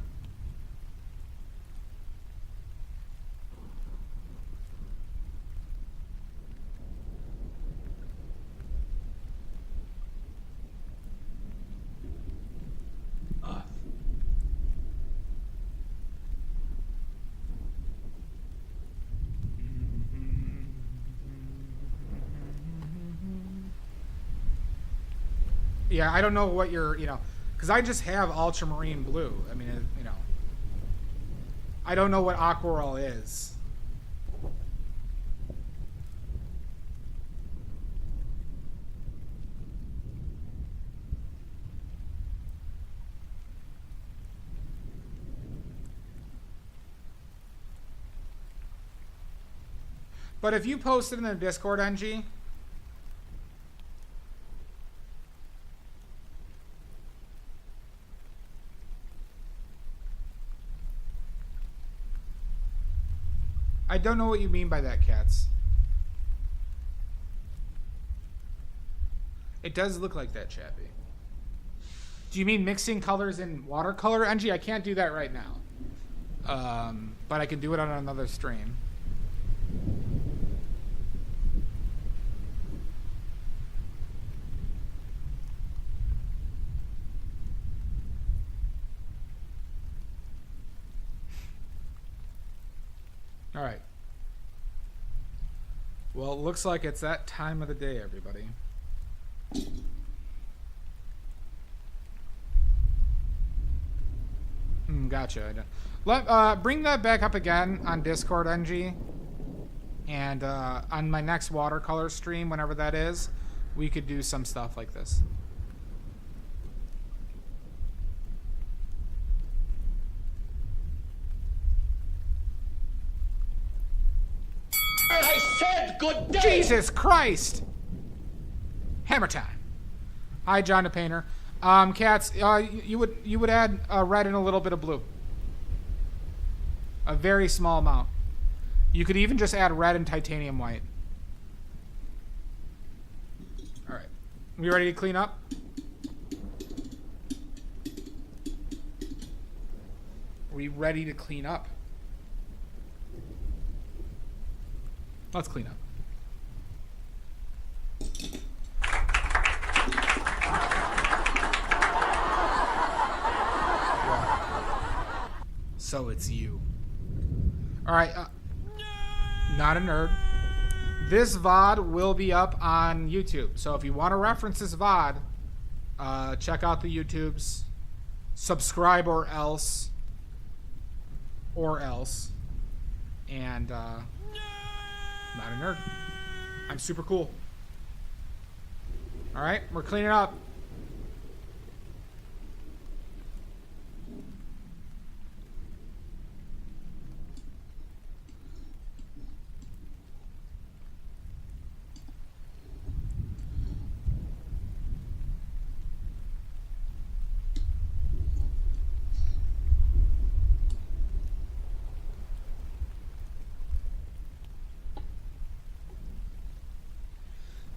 Yeah, I don't know what you're, because I just have ultramarine blue. I mean, I don't know what aquarelle is. But if you post it in the Discord, NG, I don't know what you mean by that, Cats. It does look like that, Chappie. Do you mean mixing colors in watercolor? NG, I can't do that right now. But I can do it on another stream. All right. Well, it looks like it's that time of the day, everybody. Gotcha. Bring that back up again on Discord, NG. And on my next watercolor stream, whenever that is, we could do some stuff like this. I said good day! Jesus Christ! Hammer time. Hi, John the Painter. Cats, you would add red and a little bit of blue. A very small amount. You could even just add red and titanium white. All right. We ready to clean up? Are we ready to clean up? Let's clean up. So it's you. All right. Not a nerd. This VOD will be up on YouTube. So if you want to reference this VOD, check out the YouTubes. Subscribe or else. And not a nerd. I'm super cool. All right, we're cleaning up.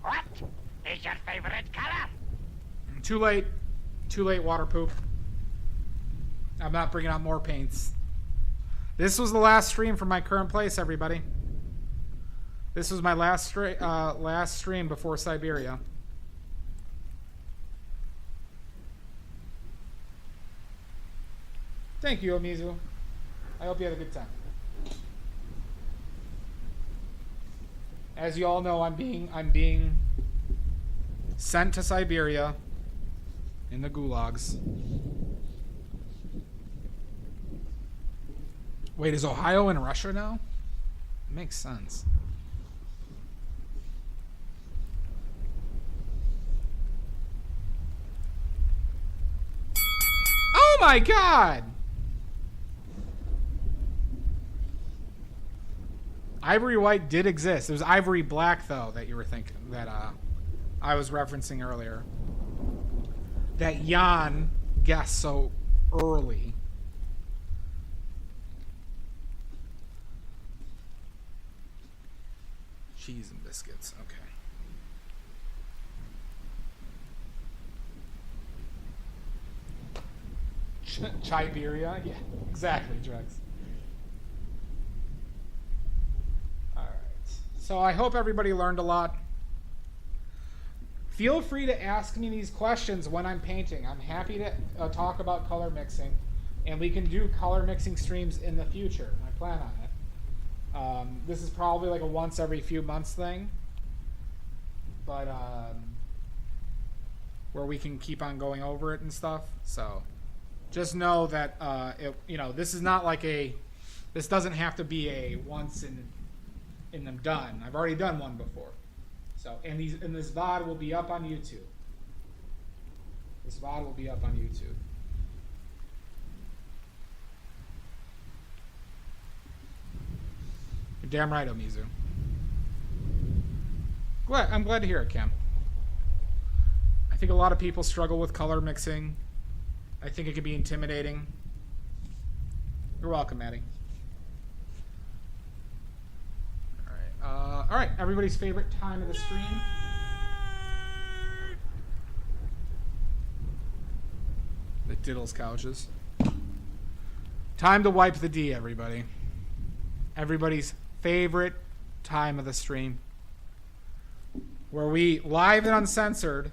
What is your favorite color? Too late. Too late, water poop. I'm not bringing out more paints. This was the last stream from my current place, everybody. This was my last stream before Siberia. Thank you, Omizu. I hope you had a good time. As you all know, I'm being sent to Siberia in the gulags. Wait, is Ohio in Russia now? Makes sense. Oh my God! Ivory white did exist. It was ivory black, though, that you were thinking, that I was referencing earlier. That Jan guessed so early. Cheese and biscuits, okay. Chiberia? Yeah, exactly, drugs. So I hope everybody learned a lot. Feel free to ask me these questions when I'm painting. I'm happy to talk about color mixing, and we can do color mixing streams in the future. I plan on it. This is probably like a once every few months thing, but where we can keep on going over it and stuff. So just know that this is not like this doesn't have to be a once in them done. I've already done one before. So, and this VOD will be up on YouTube. This VOD will be up on YouTube. You're damn right, Omizu. I'm glad to hear it, Cam. I think a lot of people struggle with color mixing. I think it can be intimidating. You're welcome, Maddie. All right, everybody's favorite time of the stream. The Diddles couches. Time to wipe the D, everybody. Everybody's favorite time of the stream. Where we, live and uncensored,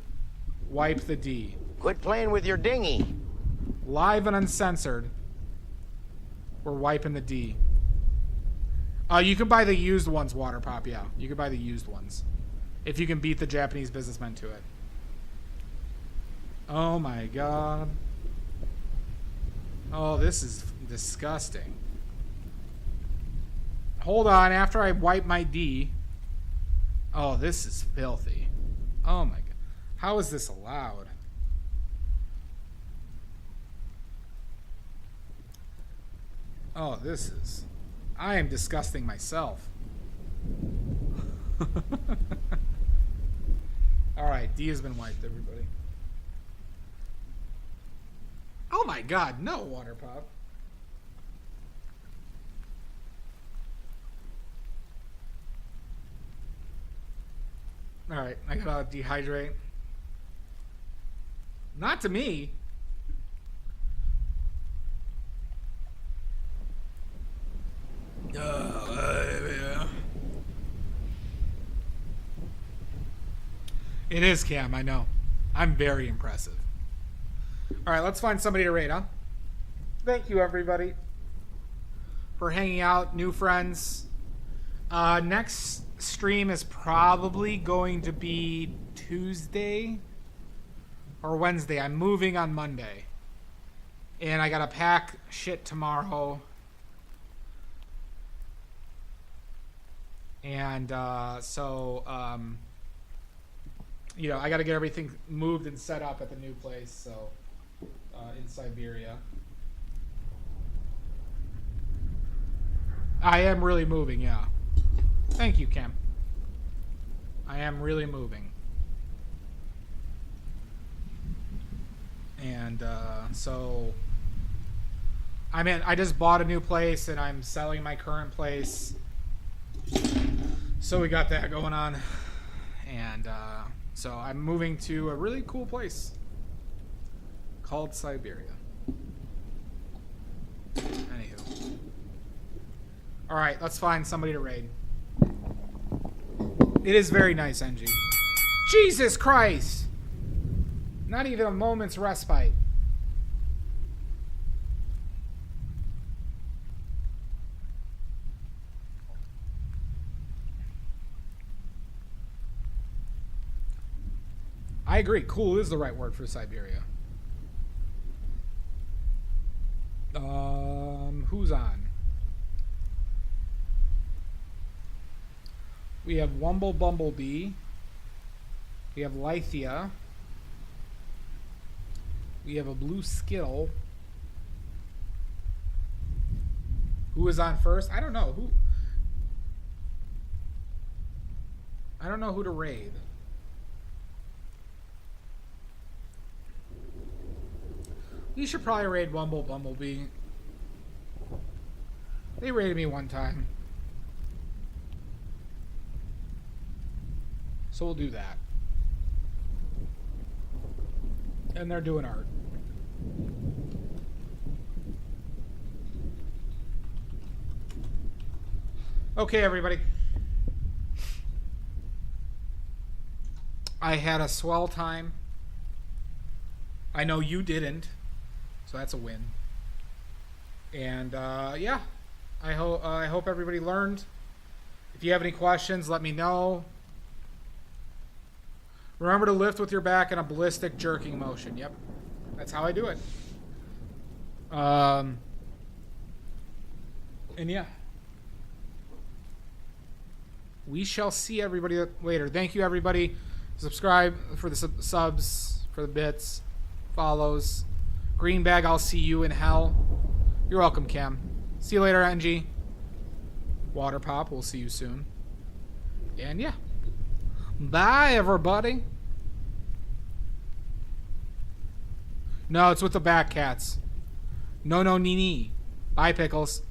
wipe the D. Quit playing with your dinghy. Live and uncensored, we're wiping the D. You can buy the used ones, Water Pop. Yeah, you can buy the used ones if you can beat the Japanese businessmen to it. Oh my god. Oh, this is disgusting. Hold on, after I wipe my D. Oh, this is filthy. Oh my god. How is this allowed? Oh, this is... I am disgusting myself. Alright, D has been wiped, everybody. Oh my god, no, Water Pop. Alright, I gotta dehydrate. Not to me. It is Cam, I know. I'm very impressive. Alright, let's find somebody to raid, huh? Thank you, everybody, for hanging out. New friends. Next stream is probably going to be Tuesday or Wednesday. I'm moving on Monday. And I gotta pack shit tomorrow. And you know, I gotta get everything moved and set up at the new place, so in Siberia. I am really moving, yeah. Thank you, Cam. I am really moving. And so I just bought a new place and I'm selling my current place. So we got that going on. And so I'm moving to a really cool place called Siberia. Anywho. Alright, let's find somebody to raid. It is very nice, NG. Jesus Christ! Not even a moment's respite. I agree. Cool is the right word for Siberia. Who's on? We have Wumble Bumblebee. We have Lythia. We have a blue Skittle. Who is on first? I don't know. Who? I don't know who to raid. You should probably raid Wumble Bumblebee. They raided me one time. So we'll do that. And they're doing art. Okay, everybody. I had a swell time. I know you didn't. So that's a win. And yeah, I hope everybody learned. If you have any questions, let me know. Remember to lift with your back in a ballistic jerking motion. Yep, that's how I do it. And yeah, we shall see everybody later. Thank you, everybody. Subscribe for the subs, for the bits, follows. Green bag, I'll see you in hell. You're welcome, Cam. See you later, NG. Water Pop, we'll see you soon. And yeah. Bye, everybody. No, it's with the back cats. No, Nini. Bye, Pickles.